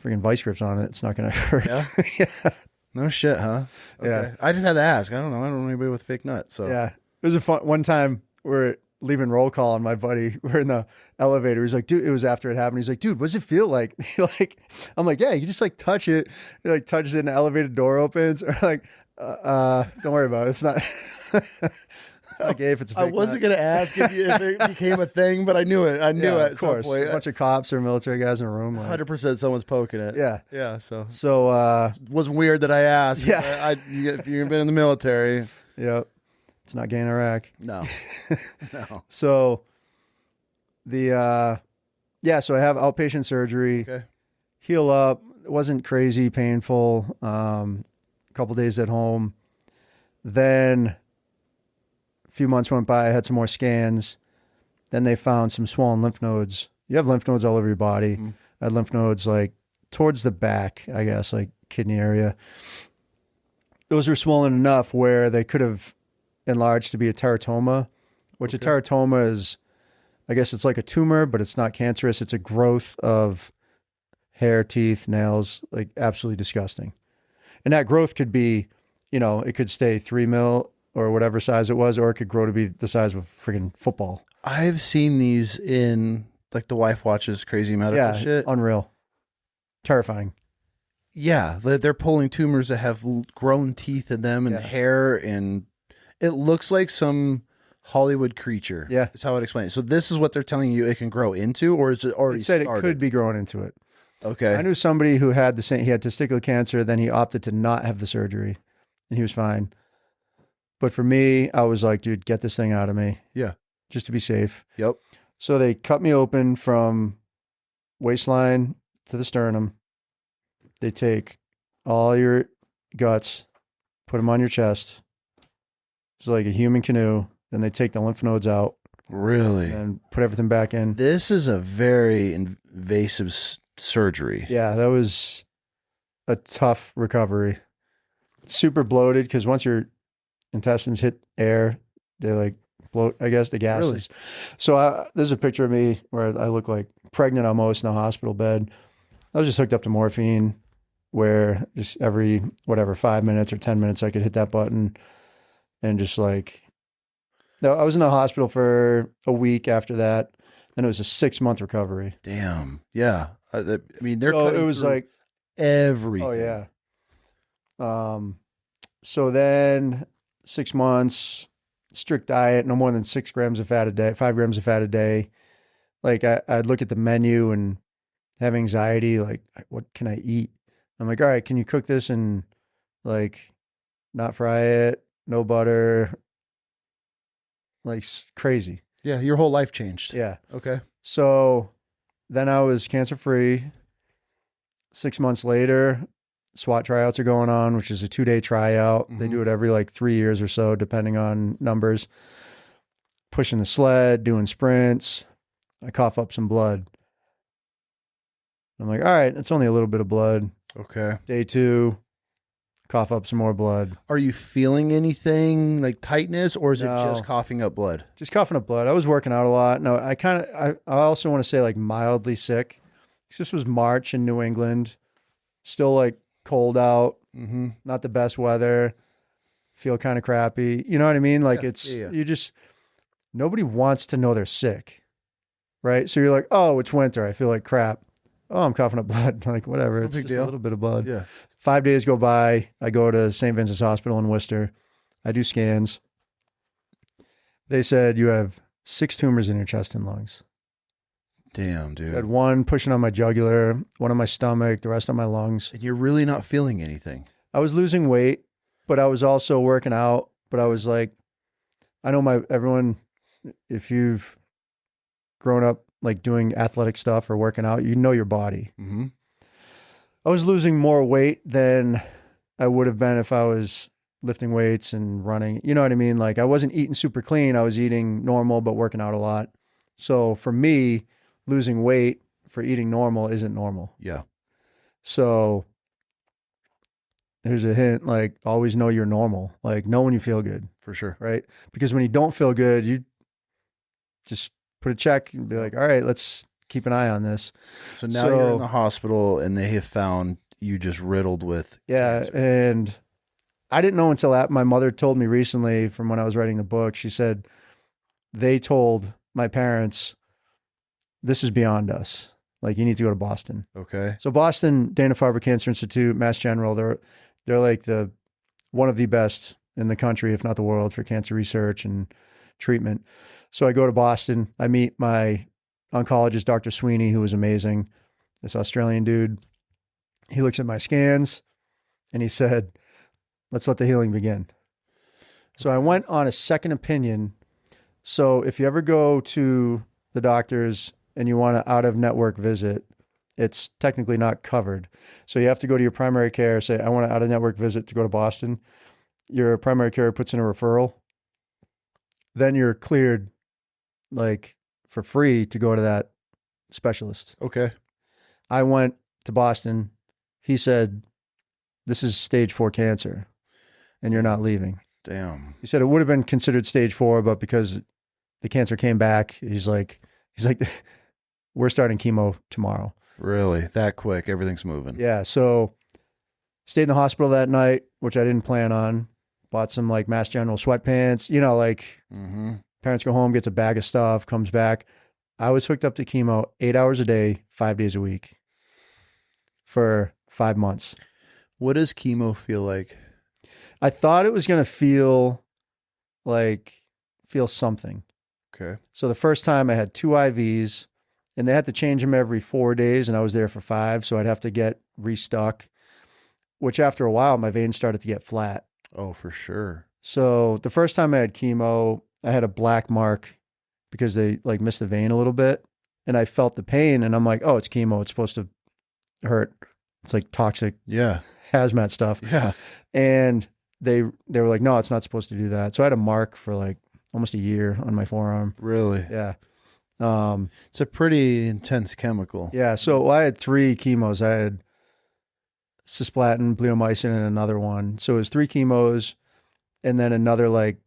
freaking vice grips on it, it's not going to hurt.
Yeah?
Yeah.
No shit, huh? Okay.
Yeah.
I just had to ask. I don't know. I don't know anybody with fake nuts. So
Yeah. It was a fun one time we're leaving roll call and my buddy, we're in the elevator. He's like, dude, it was after it happened. He's like, dude, what does it feel like? I'm like, yeah, you just like touch it. He like touches it and the elevator door opens. Or like, don't worry about it. It's not, it's not gay if it's a fake
I wasn't going to ask if it became a thing, but I knew it. I knew it.
Of course. A bunch of cops or military guys in a room. Like,
100% someone's poking it.
yeah.
Yeah. So
it
wasn't weird that I asked.
Yeah.
If you've been in the military.
Yeah. It's not gay in Iraq.
No. No.
So so I have outpatient surgery,
Okay.
heal up. It wasn't crazy painful. A couple days at home. Then a few months went by. I had some more scans. Then they found some swollen lymph nodes. You have lymph nodes all over your body.
Mm-hmm.
I had lymph nodes like towards the back, I guess, like kidney area. Those were swollen enough where they could have enlarged to be a teratoma, which a teratoma is, I guess it's like a tumor, but it's not cancerous. It's a growth of hair, teeth, nails, like absolutely disgusting. And that growth could be, it could stay 3 mil or whatever size it was, or it could grow to be the size of a friggin' football.
I've seen these in like the wife watches crazy medical shit.
Unreal. Terrifying.
Yeah. They're pulling tumors that have grown teeth in them and hair, and it looks like some Hollywood creature.
Yeah.
That's how I'd explain it. So this is what they're telling you it can grow into, or is it already
It said
started?
it could be growing into it.
Okay.
I knew somebody who had he had testicular cancer, then he opted to not have the surgery and he was fine. But for me, I was like, dude, get this thing out of me.
Yeah.
Just to be safe.
Yep.
So they cut me open from waistline to the sternum. They take all your guts, put them on your chest. It's like a human canoe. Then they take the lymph nodes out.
Really?
And put everything back in.
This is a very invasive surgery.
Yeah, that was a tough recovery. Super bloated because once your intestines hit air, they like bloat, I guess, the gases.
Really?
So there's a picture of me where I look like pregnant almost in a hospital bed. I was just hooked up to morphine where just every, 5 minutes or 10 minutes, I could hit that button and just like, no, I was in the hospital for a week after that. And it was a 6-month recovery.
Damn. Yeah. I mean, they're
so
cutting
it was
through
like
everything.
Oh yeah. So then 6 months, strict diet, no more than 6 grams of fat a day, 5 grams of fat a day. Like I'd look at the menu and have anxiety. Like, what can I eat? I'm like, all right, can you cook this and like not fry it? No butter. Like crazy.
Yeah. Your whole life changed.
Yeah.
Okay.
So then I was cancer free. 6 months later, SWAT tryouts are going on, which is a 2-day tryout. They do it every like 3 years or so, depending on numbers. Pushing the sled, doing sprints. I cough up some blood. I'm like, all right, it's only a little bit of blood.
Okay.
Day 2, cough up some more blood.
Are you feeling anything like tightness, or is it
No.
just coughing up blood?
Just coughing up blood. I was working out a lot. No, I also want to say like mildly sick. This was March in New England. Still like cold out.
Mm-hmm.
Not the best weather. feel kind of crappy. You know what I mean? Like
Yeah.
you just, nobody wants to know they're sick, right? So you're like, oh, it's winter. I feel like crap. Oh, I'm coughing up blood. Like, whatever. It's
big
just
deal.
a little bit of blood.
Yeah.
5 days go by. I go to St. Vincent's Hospital in Worcester. I do scans. They said, you have 6 tumors in your chest and lungs.
Damn,
I
dude.
had one pushing on my jugular, one on my stomach, the rest on my lungs.
And you're really not feeling anything.
I was losing weight, but I was also working out. But I was like, I know everyone, if you've grown up like doing athletic stuff or working out, you know your body.
Mm-hmm.
I was losing more weight than I would have been if I was lifting weights and running. You know what I mean? Like I wasn't eating super clean. I was eating normal, but working out a lot. So for me, losing weight for eating normal isn't normal.
Yeah.
So here's a hint, like always know you're normal. Like know when you feel good,
For sure.
right? Because when you don't feel good, you just put a check and be like, all right, let's keep an eye on this.
So now you're in the hospital and they have found you just riddled with cancer.
And I didn't know until my mother told me recently from when I was writing the book. She said they told my parents, this is beyond us. Like you need to go to Boston.
Okay.
So Boston, Dana-Farber Cancer Institute, Mass General, they're like one of the best in the country, if not the world, for cancer research and treatment. So I go to Boston. I meet my oncologist, Dr. Sweeney, who was amazing. This Australian dude. He looks at my scans and he said, let's let the healing begin. So I went on a second opinion. So if you ever go to the doctors and you want an out-of-network visit, it's technically not covered. So you have to go to your primary care, say, I want an out-of-network visit to go to Boston. Your primary care puts in a referral. Then you're cleared like for free to go to that specialist.
Okay.
I went to Boston. He said, this is stage 4 cancer and you're not leaving.
Damn.
He said it would have been considered stage 4, but because the cancer came back, he's like, we're starting chemo tomorrow.
Really? That quick? Everything's moving.
Yeah. So stayed in the hospital that night, which I didn't plan on. Bought some like Mass General sweatpants, like parents go home, gets a bag of stuff, comes back. I was hooked up to chemo 8 hours a day, 5 days a week for 5 months.
What does chemo feel like?
I thought it was going to feel something.
Okay.
So the first time I had 2 IVs and they had to change them every 4 days and I was there for 5. So I'd have to get restuck, which after a while, my veins started to get flat.
Oh, for sure.
So the first time I had chemo, I had a black mark because they like missed the vein a little bit and I felt the pain and I'm like, oh, it's chemo. It's supposed to hurt. It's like toxic hazmat stuff.
Yeah.
And they were like, no, it's not supposed to do that. So I had a mark for like almost a year on my forearm.
Really?
Yeah.
It's a pretty intense chemical.
Yeah. So I had 3 chemos. I had cisplatin, bleomycin, and another one. So it was 3 chemos and then another like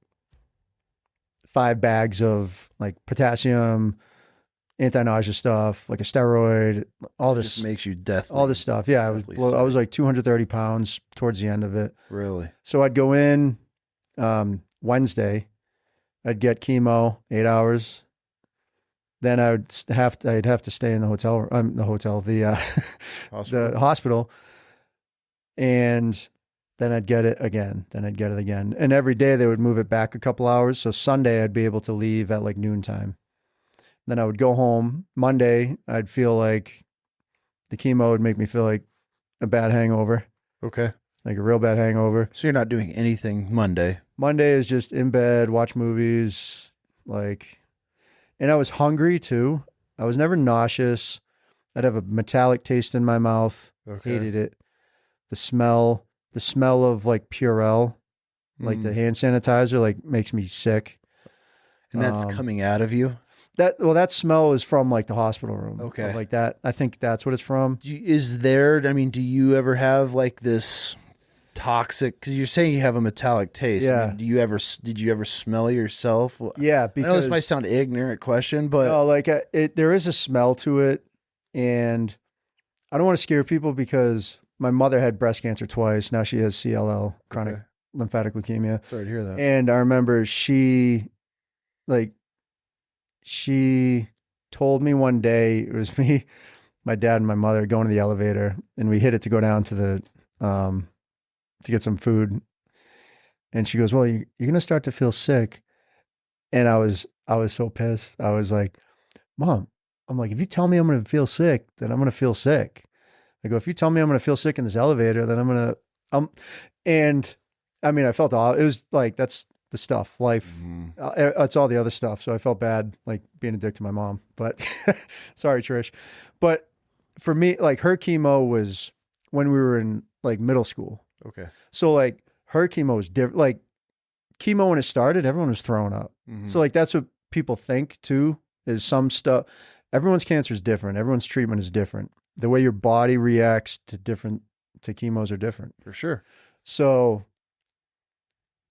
5 bags of like potassium, anti-nausea stuff, like a steroid, all this.
Just makes you deathly.
All this stuff. Yeah. I was like 230 pounds towards the end of it.
Really?
So I'd go in Wednesday. I'd get chemo, 8 hours. Then I'd have to stay in the hotel, the hospital. And then I'd get it again. And every day they would move it back a couple hours. So Sunday I'd be able to leave at like noontime. Then I would go home. Monday, I'd feel like the chemo would make me feel like a bad hangover.
Okay.
Like a real bad hangover.
So you're not doing anything Monday?
Monday is just in bed, watch movies, and I was hungry too. I was never nauseous. I'd have a metallic taste in my mouth.
Okay.
Hated it. The smell of like Purell, like the hand sanitizer, like makes me sick.
And that's coming out of you?
That smell is from like the hospital room.
Okay.
Like that. I think that's what it's from.
Do you ever have like this toxic, because you're saying you have a metallic taste.
Yeah.
I mean, did you ever smell yourself?
Yeah.
I know this might sound an ignorant question, but
no, like there is a smell to it. And I don't want to scare people because my mother had breast cancer twice. Now she has CLL, chronic lymphatic leukemia.
Sorry to hear that.
And I remember she told me one day, it was me, my dad and my mother going to the elevator, and we hit it to go down to the, to get some food. And she goes, well, you're going to start to feel sick. And I was so pissed. I was like, Mom, I'm like, if you tell me I'm going to feel sick, then I'm going to feel sick. I go, if you tell me I'm going to feel sick in this elevator, then I'm going to, and I mean, I felt all, it was like, that's the stuff, life. It's all the other stuff. So I felt bad, like being a dick to my mom, but sorry, Trish. But for me, like her chemo was when we were in like middle school.
Okay.
So like her chemo was different. Like chemo when it started, everyone was throwing up. So like, that's what people think too, is some stuff. Everyone's cancer is different. Everyone's treatment is different. The way your body reacts to chemos are different.
For sure.
So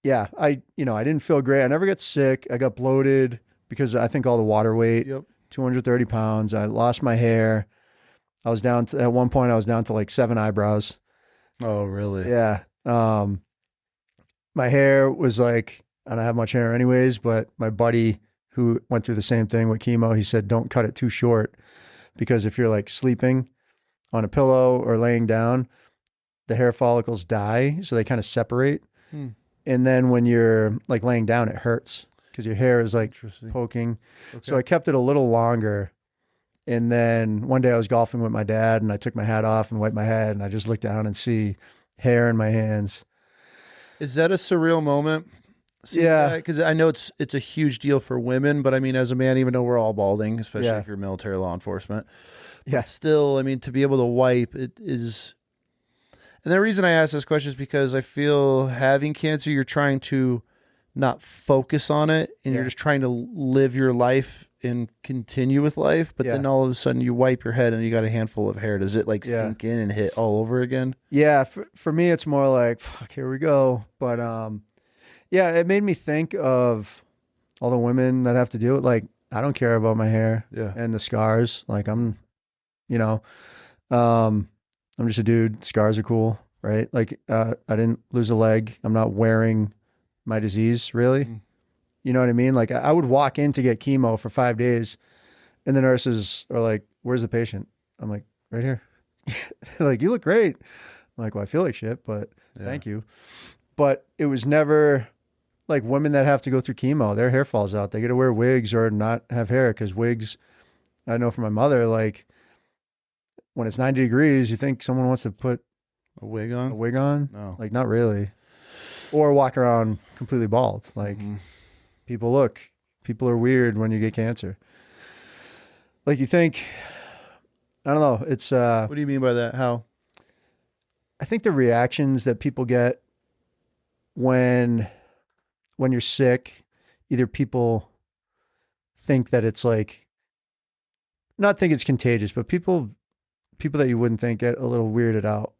yeah, I didn't feel great. I never got sick. I got bloated because I think all the water weight, 230 pounds. I lost my hair. I was down to, at one point I was down to like 7 eyebrows.
Oh, really?
Yeah. My hair was like, I don't have much hair anyways, but my buddy who went through the same thing with chemo, he said, don't cut it too short, because if you're like sleeping on a pillow or laying down, the hair follicles die. So they kind of separate. And then when you're like laying down, it hurts because your hair is like poking. Okay. So I kept it a little longer. And then one day I was golfing with my dad and I took my hat off and wiped my head and I just looked down and see hair in my hands.
Is that a surreal moment?
Yeah.
Because I know it's a huge deal for women, but I mean, as a man, even though we're all balding, especially if you're military law enforcement, but still, I mean, to be able to wipe it is. And the reason I ask this question is because I feel having cancer, you're trying to not focus on it and you're just trying to live your life and continue with life. But then all of a sudden you wipe your head and you got a handful of hair. Does it like sink in and hit all over again? Yeah.
For me, it's more like, fuck, here we go. But yeah, it made me think of all the women that have to do it. Like, I don't care about my hair and the scars. Like I'm just a dude. Scars are cool, right? Like, I didn't lose a leg. I'm not wearing my disease, really. You know what I mean? Like, I would walk in to get chemo for 5 days, and the nurses are like, "Where's the patient?" I'm like, "Right here." They're like, "You look great." I'm like, "Well, I feel like shit, but thank you." But it was never like women that have to go through chemo. Their hair falls out. They got to wear wigs or not have hair, because wigs, I know from my mother, like, when it's 90 degrees, you think someone wants to put
a wig on?
No. Like, not really. Or walk around completely bald. Like, people are weird when you get cancer. Like, you think, I don't know. It's,
what do you mean by that? How?
I think the reactions that people get when you're sick, either people think that it's like, not think it's contagious, but people that you wouldn't think get a little weirded out.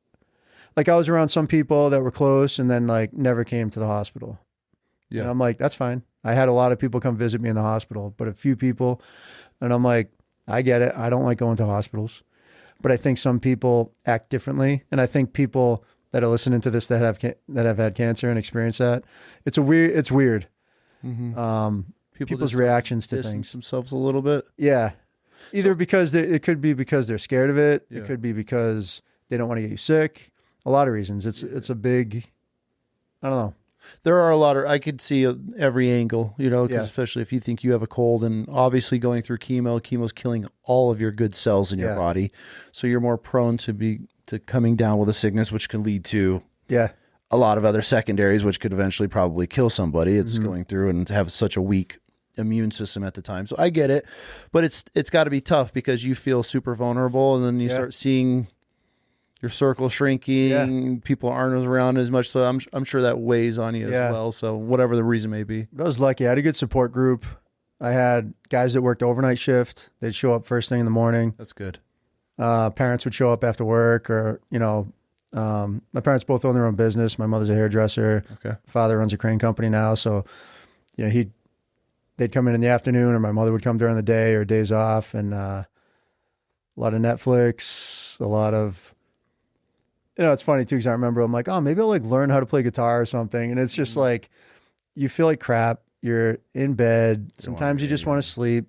Like, I was around some people that were close and then like never came to the hospital. Yeah. And I'm like, that's fine. I had a lot of people come visit me in the hospital, but a few people, and I'm like, I get it. I don't like going to hospitals, but I think some people act differently. And I think people that are listening to this that have had cancer and experienced that, it's weird. People's reactions to things
themselves a little bit.
Yeah. Either because it could be because they're scared of it. It could be because they don't want to get you sick. A lot of reasons. It's a big, I don't know.
There are a lot of, I could see every angle, especially if you think you have a cold, and obviously going through chemo's killing all of your good cells in your body. So you're more prone to coming down with a sickness, which can lead to a lot of other secondaries, which could eventually probably kill somebody. It's going through and to have such a weak immune system at the time. So I get it, but it's got to be tough because you feel super vulnerable, and then you start seeing your circle shrinking. People aren't around as much. So I'm sure that weighs on you as well. So whatever the reason may be.
But I was lucky. I had a good support group. I had guys that worked overnight shift. They'd show up first thing in the morning.
That's good.
Parents would show up after work, or, my parents both own their own business. My mother's a hairdresser.
Okay.
Father runs a crane company now. So, they'd come in the afternoon, or my mother would come during the day or days off, and a lot of Netflix, a lot of, It's funny too, because I remember I'm like, oh, maybe I'll like learn how to play guitar or something. And it's just like, you feel like crap. You're in bed. Sometimes you just want to sleep.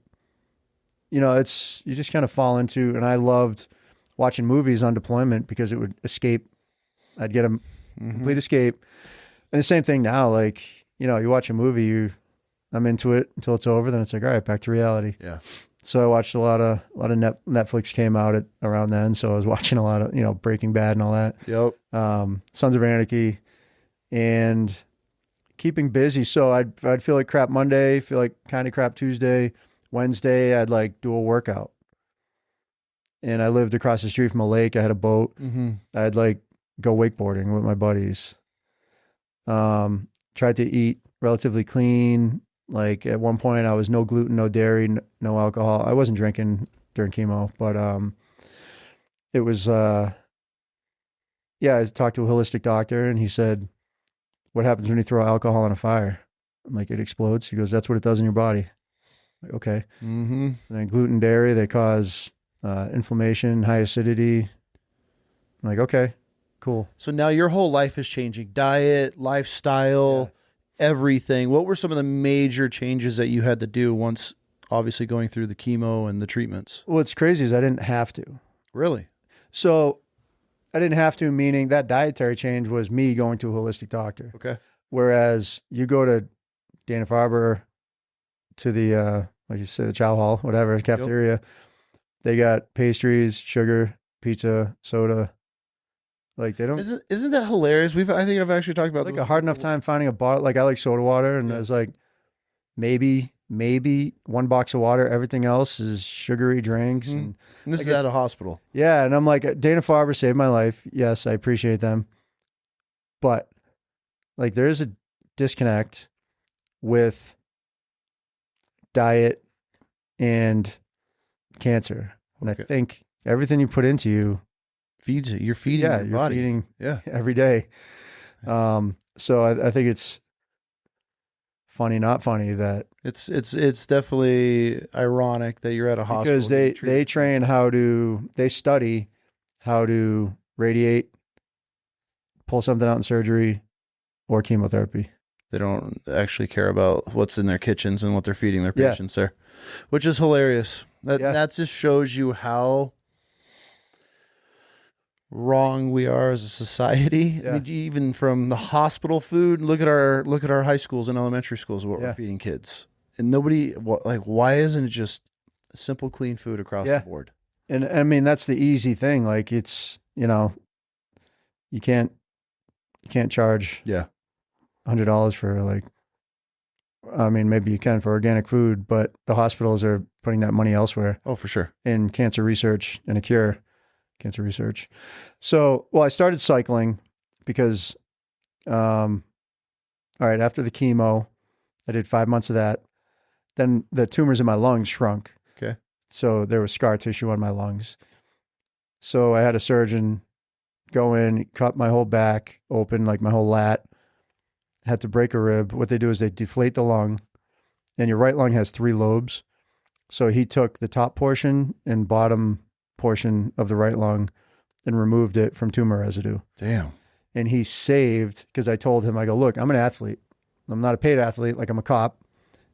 You just kind of fall into, and I loved watching movies on deployment because it would escape. I'd get a complete escape. And the same thing now, like, you watch a movie, I'm into it until it's over. Then it's like, all right, back to reality.
Yeah.
So I watched a lot of Netflix came out around then. So I was watching a lot of, Breaking Bad and all that.
Yep.
Sons of Anarchy, and keeping busy. So I'd feel like crap Monday, feel like kind of crap Tuesday. Wednesday, I'd like do a workout. And I lived across the street from a lake. I had a boat. I'd like go wakeboarding with my buddies. Tried to eat relatively clean. Like at one point I was no gluten, no dairy, no alcohol. I wasn't drinking during chemo, but it was I talked to a holistic doctor and he said, what happens when you throw alcohol on a fire? I'm like, it explodes. He goes, that's what it does in your body. I'm like, okay. And then gluten, dairy, they cause inflammation, high acidity. I'm like, okay, cool.
So now your whole life is changing. Diet, lifestyle, everything. What were some of the major changes that you had to do once obviously going through the chemo and the treatments?
What's crazy is I didn't have to.
Really?
So I didn't have to, meaning that dietary change was me going to a holistic doctor.
Okay.
Whereas you go to Dana-Farber, to the, like you say, the chow hall, whatever, cafeteria, they got pastries, sugar, pizza, soda. Like they don't.
Isn't that hilarious? I think I've actually talked about
like a hard enough time finding a bottle. Like I like soda water, and it's like maybe one box of water. Everything else is sugary drinks. And
this is at a hospital.
Yeah, and I'm like, Dana-Farber saved my life. Yes, I appreciate them, but like there is a disconnect with diet and cancer, and I think everything you put into you
feeds it. You're feeding your body.
Feeding every day. So I think it's funny, not funny that
it's definitely ironic that you're at a hospital
because they study how to radiate, pull something out in surgery, or chemotherapy.
They don't actually care about what's in their kitchens and what they're feeding their patients there, which is hilarious. That just shows you how wrong we are as a society. I mean, even from the hospital food, look at our high schools and elementary schools, what we're feeding kids. And why isn't it just simple, clean food across the board?
And I mean, that's the easy thing. Like it's, you can't charge $100 for like, I mean, maybe you can for organic food, but the hospitals are putting that money elsewhere.
Oh, for sure.
In cancer research and a cure. Cancer research. So, I started cycling because, all right, after the chemo, I did 5 months of that. Then the tumors in my lungs shrunk.
Okay.
So there was scar tissue on my lungs. So I had a surgeon go in, cut my whole back open, like my whole lat, had to break a rib. What they do is they deflate the lung, and your right lung has 3 lobes. So he took the top portion and bottom portion of the right lung and removed it from tumor residue.
Damn.
And he saved, because I told him, I go, look, I'm an athlete. I'm not a paid athlete. Like I'm a cop.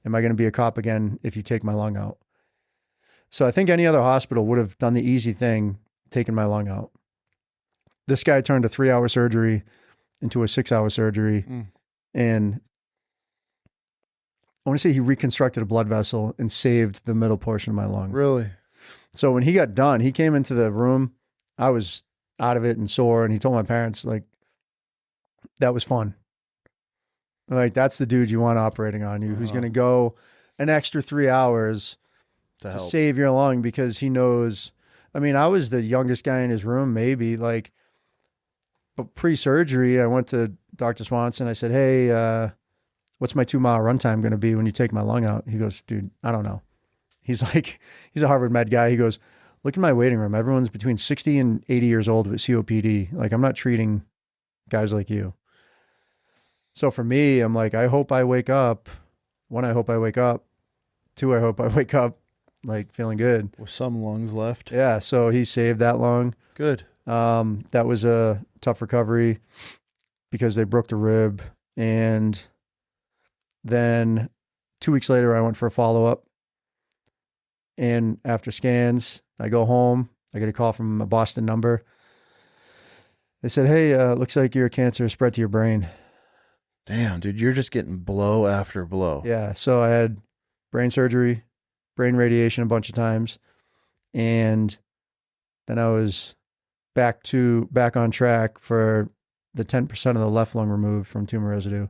Am I going to be a cop again if you take my lung out? So I think any other hospital would have done the easy thing, taken my lung out. This guy turned a 3-hour surgery into a 6-hour surgery. And I want to say he reconstructed a blood vessel and saved the middle portion of my lung.
Really?
So when he got done, he came into the room. I was out of it and sore. And he told my parents, like, that was fun. Like, that's the dude you want operating on you, who's going to go an extra 3 hours to save your lung, because he knows. I mean, I was the youngest guy in his room, maybe. Like, but pre-surgery, I went to Dr. Swanson. I said, hey, what's my 2-mile run time going to be when you take my lung out? He goes, dude, I don't know. He's like, he's a Harvard med guy. He goes, look in my waiting room. Everyone's between 60 and 80 years old with COPD. Like, I'm not treating guys like you. So for me, I'm like, I hope I wake up. 1, I hope I wake up. 2, I hope I wake up like feeling good.
With some lungs left.
Yeah. So he saved that lung.
Good.
That was a tough recovery because they broke the rib. And then 2 weeks later, I went for a follow-up. And after scans, I go home. I get a call from a Boston number. They said, hey, looks like your cancer has spread to your brain.
Damn, dude, you're just getting blow after blow.
Yeah. So I had brain surgery, brain radiation a bunch of times. And then I was back on track for the 10% of the left lung removed from tumor residue.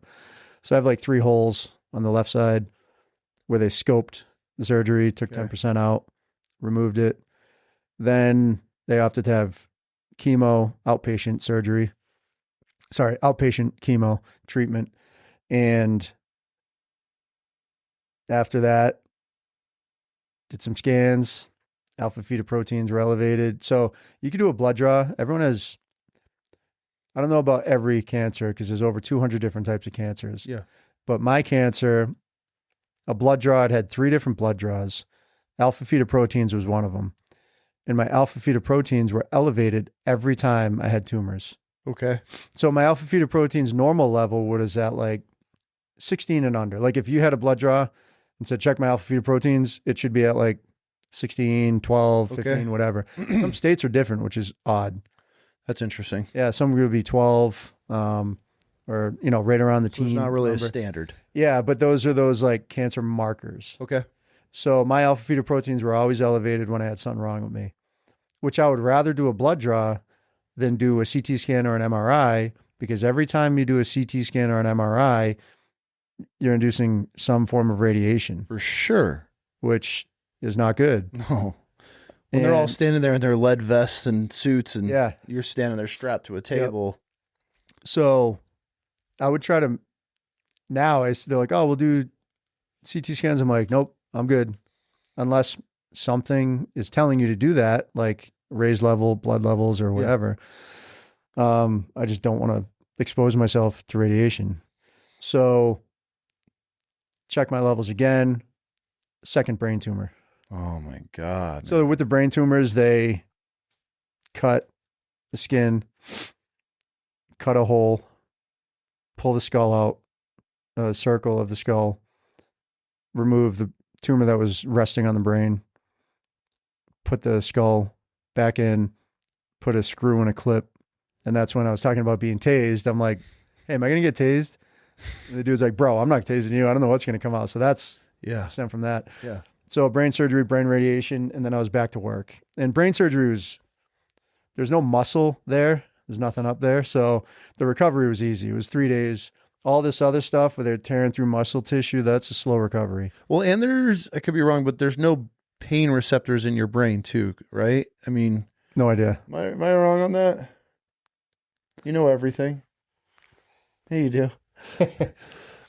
So I have like 3 holes on the left side where they scoped the surgery, took 10% out, removed it. Then they opted to have outpatient chemo treatment. And after that, did some scans, alpha fetoproteins were elevated. So you could do a blood draw. Everyone has, I don't know about every cancer because there's over 200 different types of cancers.
Yeah.
But my cancer, a blood draw, it had 3 different blood draws. Alpha fetoproteins was one of them. And my alpha fetoproteins were elevated every time I had tumors.
Okay.
So my alpha fetoproteins normal level was at like 16 and under. Like if you had a blood draw and said, check my alpha fetoproteins, it should be at like 16, 12, 15, whatever. Some states are different, which is odd.
That's interesting.
Yeah. Some would be 12, or, right around the teen.
It's not really
number.
a standard.
Yeah. But those are those like cancer markers.
Okay.
So my alpha fetoproteins were always elevated when I had something wrong with me, which I would rather do a blood draw than do a CT scan or an MRI, because every time you do a CT scan or an MRI, you're inducing some form of radiation.
For sure.
Which is not good.
No. When they're all standing there in their lead vests and suits and you're standing there strapped to a table.
Yep. So I would try to, they're like, oh, we'll do CT scans. I'm like, nope, I'm good. Unless something is telling you to do that, like raise blood levels or whatever. Yeah. I just don't want to expose myself to radiation. So check my levels again, second brain tumor.
Oh my God.
So with the brain tumors, they cut the skin, cut a hole, pull the skull out, a circle of the skull, remove the tumor that was resting on the brain, put the skull back in, put a screw in a clip. And that's when I was talking about being tased. I'm like, hey, am I going to get tased? And the dude's like, bro, I'm not tasing you. I don't know what's going to come out. So that's stem from that.
Yeah.
So brain surgery, brain radiation, and then I was back to work. And brain surgery there's no muscle there. There's nothing up there. So the recovery was easy. It was 3 days. All this other stuff where they're tearing through muscle tissue, that's a slow recovery.
Well, and I could be wrong, but there's no pain receptors in your brain too, right? I mean,
no idea.
Am I wrong on that? You know everything. Hey, you do.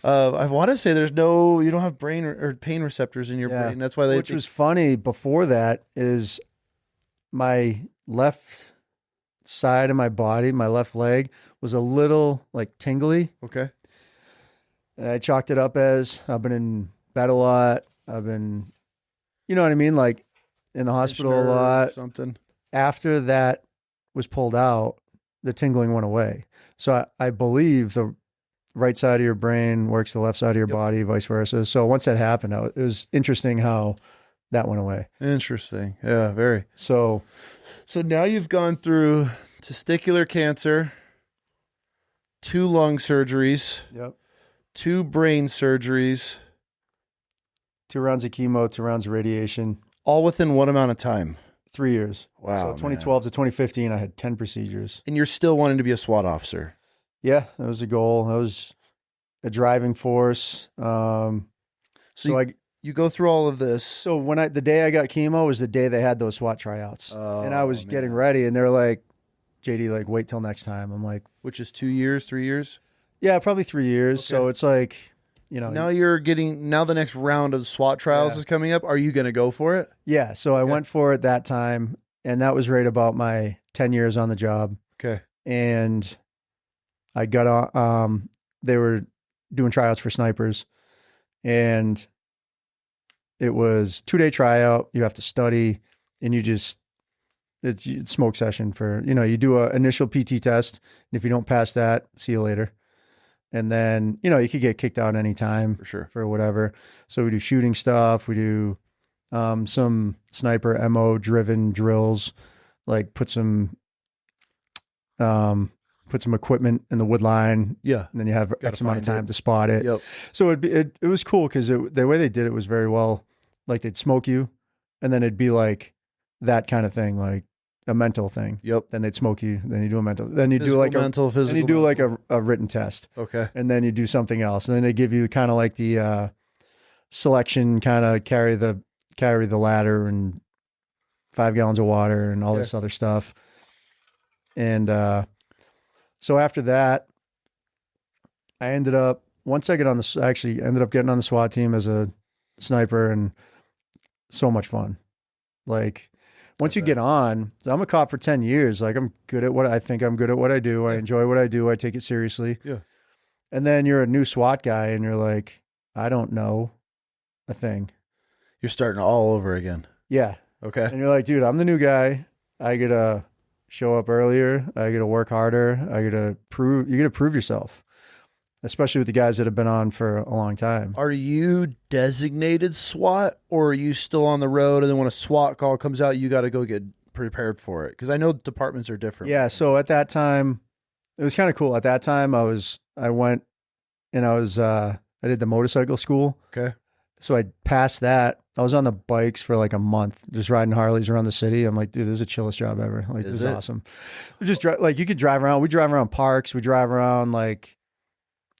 I want to say you don't have brain or pain receptors in your brain. That's why
Which was funny before that is my left side of my body, my left leg was a little like tingly.
Okay.
And I chalked it up as I've been in bed a lot. I've been, you know what I mean? Like in the hospital a lot.
Something.
After that was pulled out, the tingling went away. So I believe the right side of your brain works the left side of your body, vice versa. So once that happened, it was interesting how that went away.
Interesting. Yeah, very.
So
now you've gone through testicular cancer, 2 lung surgeries, 2 brain surgeries,
2 rounds of chemo, 2 rounds of radiation.
All within what amount of time?
3 years.
Wow.
So 2012 to 2015, I had 10 procedures.
And you're still wanting to be a SWAT officer?
Yeah, that was a goal. That was a driving force.
You go through all of this.
So the day I got chemo was the day they had those SWAT tryouts. And I was getting ready and they're like, JD, like, wait till next time. I'm like,
which is 2 years, 3 years?
Yeah, probably 3 years. Okay. So it's like,
now the next round of SWAT trials is coming up. Are you going to go for it?
Yeah. So I went for it that time and that was right about my 10 years on the job.
Okay.
And I got on, they were doing tryouts for snipers and it was 2-day tryout. You have to study and it's it's smoke session for, you do a initial PT test. And if you don't pass that, see you later. And then, you could get kicked out anytime
For sure.
for whatever. So we do shooting stuff. We do some sniper MO driven drills, like put some equipment in the wood line.
Yeah.
And then you have
Gotta
X amount of
find
time
it.
to spot it.
Yep.
So it was cool because the way they did it was very well. Like they'd smoke you, and then it'd be like that kind of thing, like a mental thing.
Yep.
Then they'd smoke you. Then you do a mental. Then you do
Physical,
like
mental, physical.
Then you do like
mental.
a written test,
Okay.
and then you do something else, and then they give you kind of like the selection, kind of carry the ladder and 5 gallons of water and all this other stuff. And so after that, I ended up getting on the SWAT team as a sniper, and so much fun. Like once you get on, so I'm a cop for 10 years. Like I'm good at what I think I'm good at what I do. I enjoy what I do. I take it seriously.
Yeah.
And then you're a new SWAT guy and you're like, I don't know a thing.
You're starting all over again.
Yeah.
Okay.
And you're like, dude, I'm the new guy. I get to show up earlier. I get to work harder. you get to prove yourself, especially with the guys that have been on for a long time.
Are you designated SWAT, or are you still on the road, and then when a SWAT call comes out, you got to go get prepared for it? Because I know departments are different.
Yeah. So at that time, it was kind of cool. At that time, I did the motorcycle school.
Okay.
So I passed that. I was on the bikes for like a month, just riding Harleys around the city. I'm like, dude, this is the chillest job ever. Like, this is awesome. We just like you could drive around. We drive around parks. We drive around like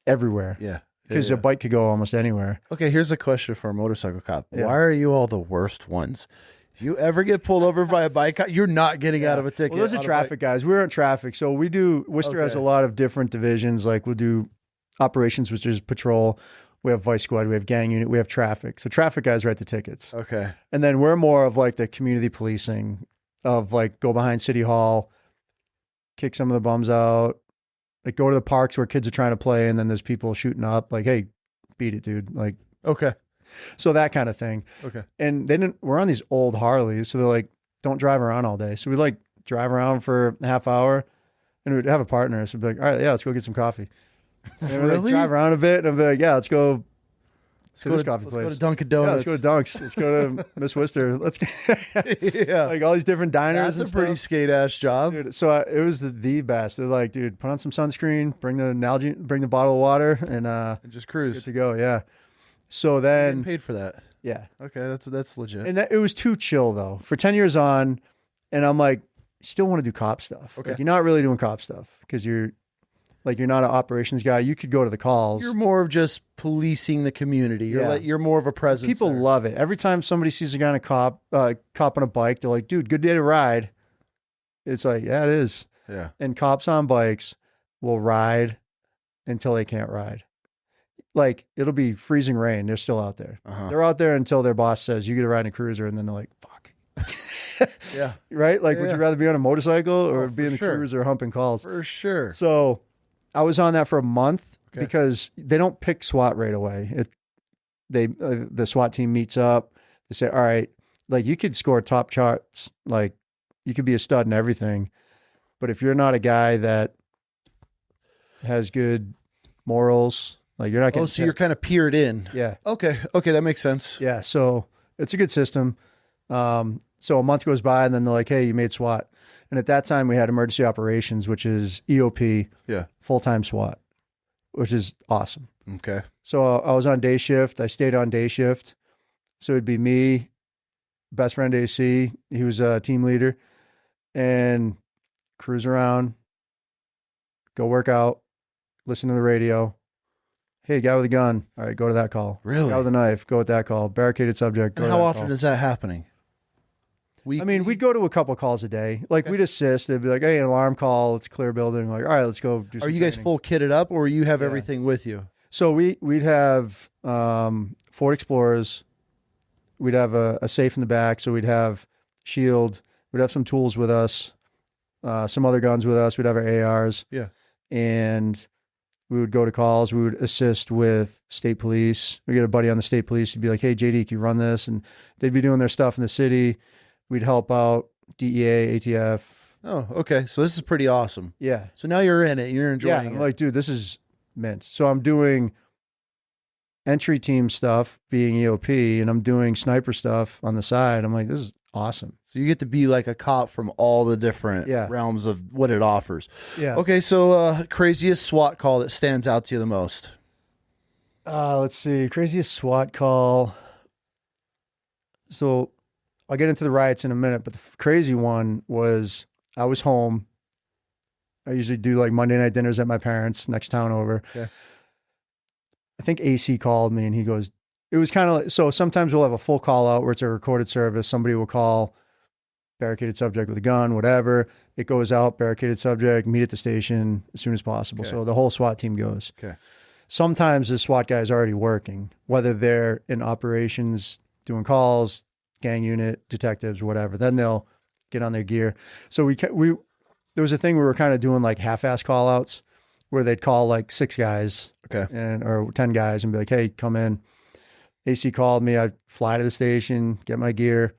everywhere.
Yeah.
Because a bike could go almost anywhere.
Okay, here's a question for a motorcycle cop.
Yeah.
Why are you all the worst ones? If you ever get pulled over by a bike cop, you're not getting out of a ticket.
Well, those are traffic guys. We're in traffic. So Worcester has a lot of different divisions. Like we'll do operations, which is patrol. We have vice squad. We have gang unit. We have traffic. So traffic guys write the tickets.
Okay.
And then we're more of like the community policing of like go behind City Hall, kick some of the bums out, like go to the parks where kids are trying to play. And then there's people shooting up like, hey, beat it, dude. Like,
okay.
So that kind of thing.
Okay.
And we're on these old Harleys. So they're like, don't drive around all day. So we like drive around for a half hour and we'd have a partner. So we'd be like, all right, yeah, let's go get some coffee. And
really?
Like, drive around a bit and I'd be like, yeah, let's go to this coffee place.
Let's go to Dunkin' Donuts.
Yeah, let's go to Dunk's. Let's go to Miss Worcester. Let's
yeah.
like all these different diners.
That's a pretty skate ass job.
Dude, so it was the best. They're like, dude, put on some sunscreen, bring the bottle of water, and
just cruise.
Good to go. Yeah. So then
getting paid for that.
Yeah.
Okay, that's legit.
And it was too chill though. For 10 years on, and I'm like, still want to do cop stuff.
Okay.
Like, you're not really doing cop stuff because you're not an operations guy. You could go to the calls.
You're more of just policing the community. You're more of a presence.
People
there.
love it. Every time somebody sees a guy on a cop on a bike, they're like, dude, good day to ride. It's like, yeah, it is.
Yeah.
And cops on bikes will ride until they can't ride. Like, it'll be freezing rain. They're still out there.
Uh-huh.
They're out there until their boss says, you get to ride in a cruiser. And then they're like, fuck.
Yeah.
Right? Like, would you rather be on a momotorcycle or be in a
sure.
cruiser humping calls?
For sure.
So I was on that for a month because they don't pick SWAT right away. The SWAT team meets up. They say, all right, like you could score top charts. Like you could be a stud and everything. But if you're not a guy that has good morals, like you're not getting
so you're kind of peered in.
Yeah.
Okay. That makes sense.
Yeah. So it's a good system. So a month goes by and then they're like, hey, you made SWAT. And at that time we had emergency operations, which is EOP, full-time SWAT, which is awesome.
Okay.
So I was on day shift. I stayed on day shift. So it'd be me, best friend AC. He was a team leader, and cruise around, go work out, listen to the radio. Hey, guy with a gun. All right, go to that call.
Really?
Guy with a knife. Go with that call. Barricaded subject.
And how often is that happening?
We'd go to a couple calls a day. Like we'd assist. They'd be like, hey, an alarm call. It's a clear building. Like, all right, let's go do some
Are you guys
training.
full kitted up, or you have everything with you?
So we'd have Ford Explorers. We'd have a safe in the back. So we'd have shield. We'd have some tools with us, some other guns with us. We'd have our ARs.
Yeah.
And we would go to calls. We would assist with state police. We get a buddy on the state police. He'd be like, hey, JD, can you run this? And they'd be doing their stuff in the city. We'd help out DEA, ATF.
Oh, okay. So this is pretty awesome.
Yeah.
So now you're in it. You're
Yeah.
enjoying
I'm
it.
like, dude, this is mint. So I'm doing entry team stuff being EOP and I'm doing sniper stuff on the side. I'm like, this is awesome.
So you get to be like a cop from all the different
Yeah.
realms of what it offers.
Yeah.
Okay. So craziest SWAT call that stands out to you the most?
Let's see. Craziest SWAT call. So I'll get into the riots in a minute, but the crazy one was I was home. I usually do like Monday night dinners at my parents' next town over.
Okay.
I think AC called me and he goes, it was kind of like, so sometimes we'll have a full call out where it's a recorded service. Somebody will call barricaded subject with a gun, whatever. It goes out, barricaded subject, meet at the station as soon as possible.
Okay.
So the whole SWAT team goes.
Okay.
Sometimes the SWAT guy is already working, whether they're in operations, doing calls, gang unit, detectives, whatever. Then they'll get on their gear. So we there was a thing we were kind of doing like half-ass call outs where they'd call like 6 guys or 10 guys and be like, hey, come in. AC called me. I fly to the station, get my gear.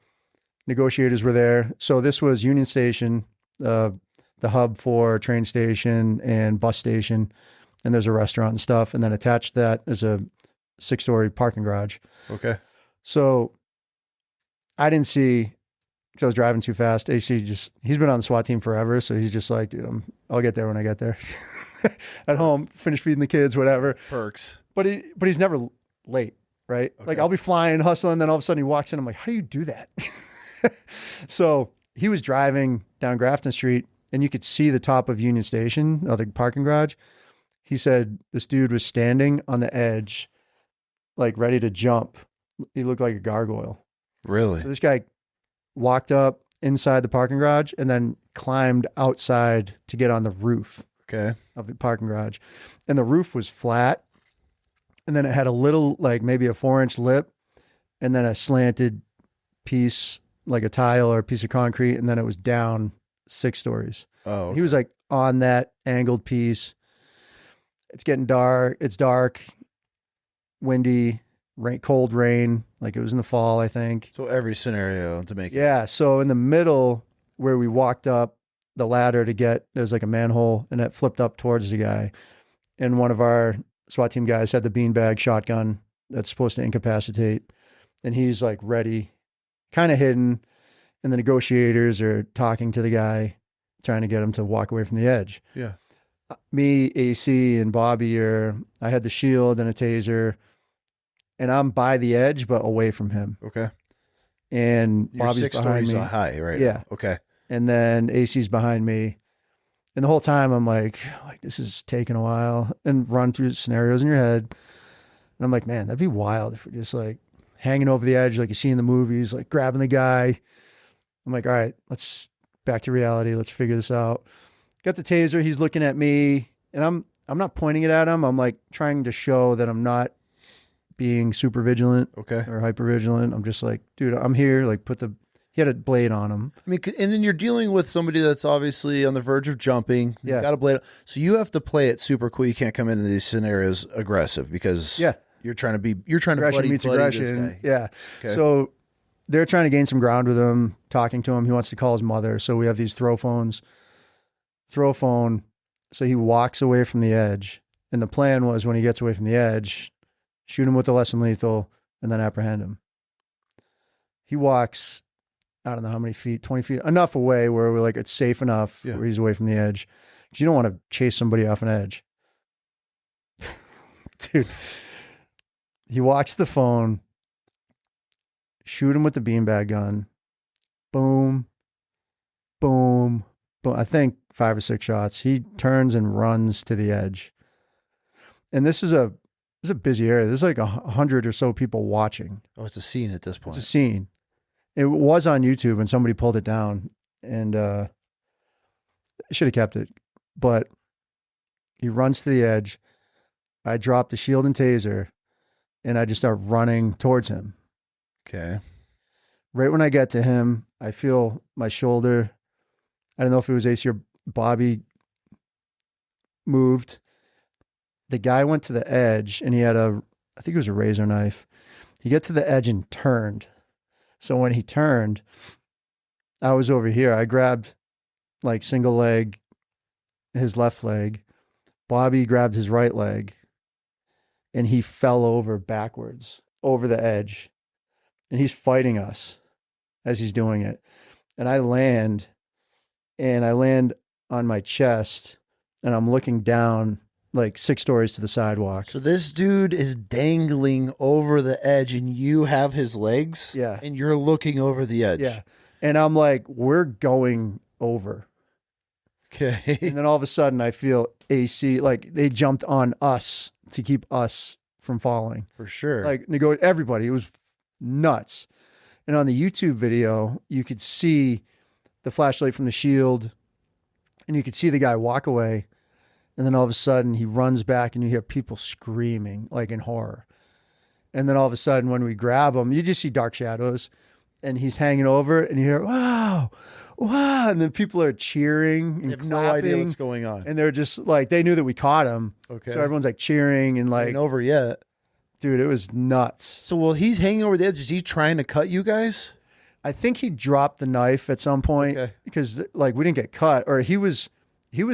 Negotiators were there. So this was Union Station, the hub for train station and bus station. And there's a restaurant and stuff. And then attached to that is a 6-story parking garage.
Okay.
So I didn't see, because I was driving too fast. AC he's been on the SWAT team forever. So he's just like, dude, I'll get there when I get there. At home, finish feeding the kids, whatever.
Perks.
But he's never late, right?
Okay.
Like I'll be flying, hustling, then all of a sudden he walks in. I'm like, how do you do that? So he was driving down Grafton Street and you could see the top of Union Station, the parking garage. He said this dude was standing on the edge, like ready to jump. He looked like a gargoyle.
Really?
So this guy walked up inside the parking garage and then climbed outside to get on the roof of the parking garage. And the roof was flat. And then it had a little, like maybe a 4-inch lip and then a slanted piece, like a tile or a piece of concrete. And then it was down 6 stories.
Oh, okay.
He was like on that angled piece. It's getting dark. It's dark, windy, cold rain. Like it was in the fall, I think.
So every scenario to make it.
Yeah. So in the middle where we walked up the ladder to get, there's like a manhole and it flipped up towards the guy. And one of our SWAT team guys had the beanbag shotgun that's supposed to incapacitate. And he's like ready, kind of hidden. And the negotiators are talking to the guy, trying to get him to walk away from the edge.
Yeah.
Me, AC, and Bobby I had the shield and a taser, and I'm by the edge, but away from him.
Okay.
And
You're
Bobby's
6
behind
stories
me.
high, right?
Yeah.
Okay.
And then AC's behind me. And the whole time I'm like, this is taking a while, and run through scenarios in your head. And I'm like, man, that'd be wild if we're just like hanging over the edge, like you see in the movies, like grabbing the guy. I'm like, all right, let's back to reality. Let's figure this out. Got the taser. He's looking at me and I'm not pointing it at him. I'm like trying to show that I'm not being super vigilant or hyper vigilant. I'm just like, dude, I'm here. Like he had a blade on him.
I mean, and then you're dealing with somebody that's obviously on the verge of jumping. He's got a blade. So you have to play it super cool. You can't come into these scenarios aggressive because you're trying to
aggression meets aggression.
This guy.
Yeah.
Okay.
So they're trying to gain some ground with him, talking to him. He wants to call his mother. So we have these throw phone. So he walks away from the edge. And the plan was when he gets away from the edge, shoot him with the less than lethal and then apprehend him. He walks, I don't know how many feet, 20 feet, enough away where we're like, it's safe enough where he's away from the edge. Because you don't want to chase somebody off an edge. Dude, he walks the phone, shoot him with the beanbag gun. Boom, boom, boom. I think 5 or 6 shots. He turns and runs to the edge. And this is a busy area. There's like 100 or so people watching.
Oh, it's a scene at this point.
It's a scene. It was on YouTube and somebody pulled it down and should have kept it. But he runs to the edge. I drop the shield and taser and I just start running towards him.
Okay.
Right when I get to him, I feel my shoulder. I don't know if it was AC or Bobby moved. The guy went to the edge and he had I think it was a razor knife. He got to the edge and turned. So when he turned, I was over here. I grabbed like single leg, his left leg. Bobby grabbed his right leg and he fell over backwards over the edge. And he's fighting us as he's doing it. And I land on my chest and I'm looking down like 6 stories to the sidewalk.
So this dude is dangling over the edge and you have his legs?
Yeah.
And you're looking over the edge?
Yeah. And I'm like, we're going over.
Okay.
And then all of a sudden I feel AC, like they jumped on us to keep us from falling.
For sure.
Like everybody, it was nuts. And on the YouTube video, you could see the flashlight from the shield and you could see the guy walk away. And then all of a sudden he runs back and you hear people screaming like in horror. And then all of a sudden when we grab him, you just see dark shadows and he's hanging over and you hear, wow, wow. And then people are cheering and
you have no idea
clapping.
what's going on.
And they're just like, they knew that we caught him.
Okay.
So everyone's like cheering and like,
Ain't over yet.
dude, it was nuts.
So while he's hanging over the edge, is he trying to cut you guys?
I think he dropped the knife at some point because like we didn't get cut, or he was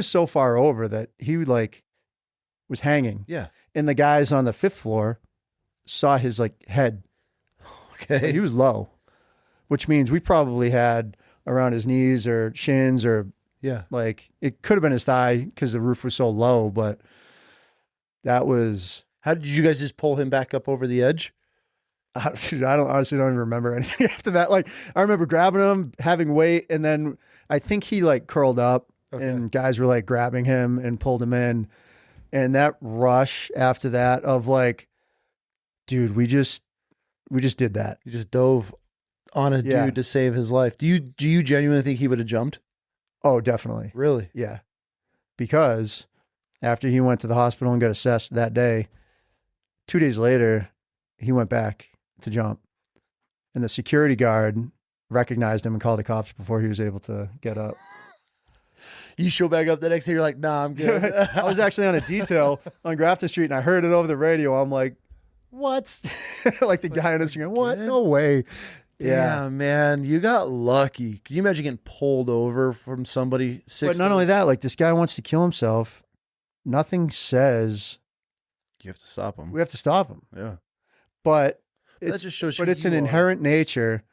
so far over that he like was hanging.
Yeah.
And the guys on the 5th floor saw his like head.
Okay.
Like, he was low, which means we probably had around his knees or shins or like it could have been his thigh because the roof was so low, but that was.
How did you guys just pull him back up over the edge?
I honestly don't even remember anything after that. Like I remember grabbing him, having weight, and then I think he like curled up and guys were like grabbing him and pulled him in. And that rush after that of like, dude, we just did that.
You just dove on a dude to save his life. Do you genuinely think he would have jumped?
Oh, definitely.
Really?
Yeah. Because after he went to the hospital and got assessed that day, 2 days later, he went back to jump. And the security guard recognized him and called the cops before he was able to get up.
You show back up the next day, you're like, nah, I'm good.
I was actually on a detail on Grafton Street and I heard it over the radio. I'm like, what? Like the guy on Instagram, what? No way.
Yeah, man, you got lucky. Can you imagine getting pulled over from somebody?
But not only that, like this guy wants to kill himself. Nothing says
you have to stop him.
We have to stop him.
Yeah.
But
that just shows
but it's an inherent nature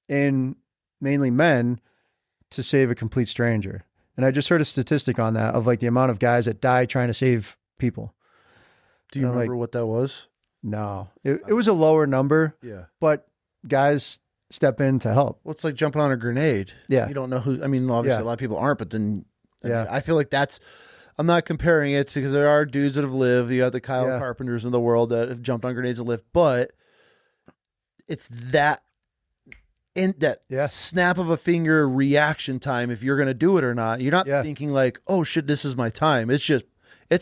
in mainly men to save a complete stranger. And I just heard a statistic on that of like the amount of guys that die trying to save people.
Do you remember what that was?
No, it was a lower number.
Yeah.
But guys step in to help.
Well, it's like jumping on a grenade.
Yeah.
You don't know who, I mean, obviously a lot of people aren't, but then I feel like I'm not comparing it because there are dudes that have lived. You got the Kyle Carpenters in the world that have jumped on grenades and lived, but it's that snap of a finger reaction time if you're going to do it or not. You're not thinking like, oh shit, this is my time. It's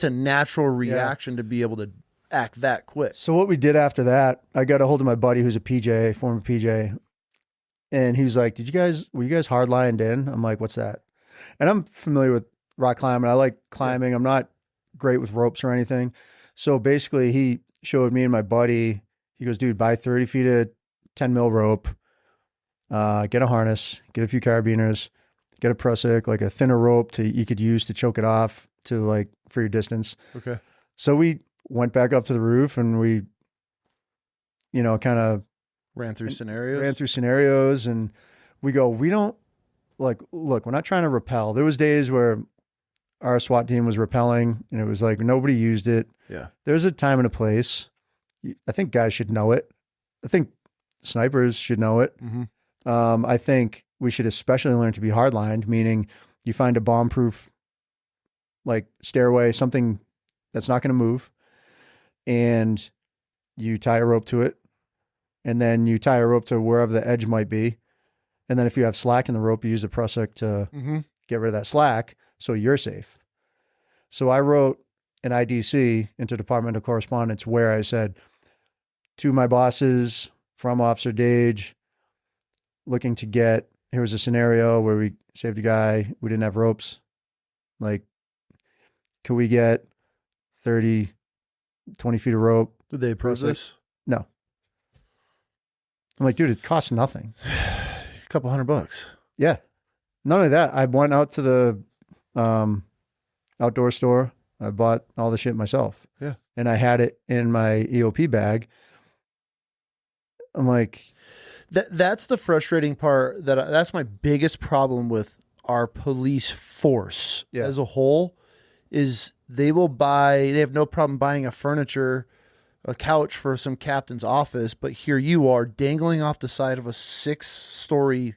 a natural reaction to be able to act that quick.
So what we did after that, I got a hold of my buddy who's a PJ, former PJ, and he was like, were you guys hard-lined in? I'm like, what's that? And I'm familiar with rock climbing. I like climbing. I'm not great with ropes or anything. So basically he showed me and my buddy, he goes, dude, buy 30 feet of 10 mil rope, get a harness, get a few carabiners, get a prusik, like a thinner rope you could use to choke it off to like for your distance.
Okay.
So we went back up to the roof and we, kind of
ran through
scenarios and we go, we don't like, look, we're not trying to rappel. There was days where our SWAT team was rappelling and it was like, nobody used it.
Yeah.
There's a time and a place. I think guys should know it. I think snipers should know it.
Mm-hmm.
I think we should especially learn to be hardlined, meaning you find a bomb-proof like stairway, something that's not going to move, and you tie a rope to it, and then you tie a rope to wherever the edge might be, and then if you have slack in the rope, you use the prusik to get rid of that slack so you're safe. So I wrote an IDC, Interdepartmental Correspondence, where I said to my bosses from Officer Dage, looking to get, here was a scenario where we saved a guy, we didn't have ropes. Like, could we get 30, 20 feet of rope?
Did they approve this?
No. I'm like, dude, it costs nothing.
A couple $100.
Yeah. Not only that, I went out to the um, outdoor store. I bought all the shit myself.
Yeah.
And I had it in my EOP bag. I'm like,
That's the frustrating part. That's my biggest problem with our police force as a whole. Is they have no problem buying a couch for some captain's office, but here you are dangling off the side of a 6-story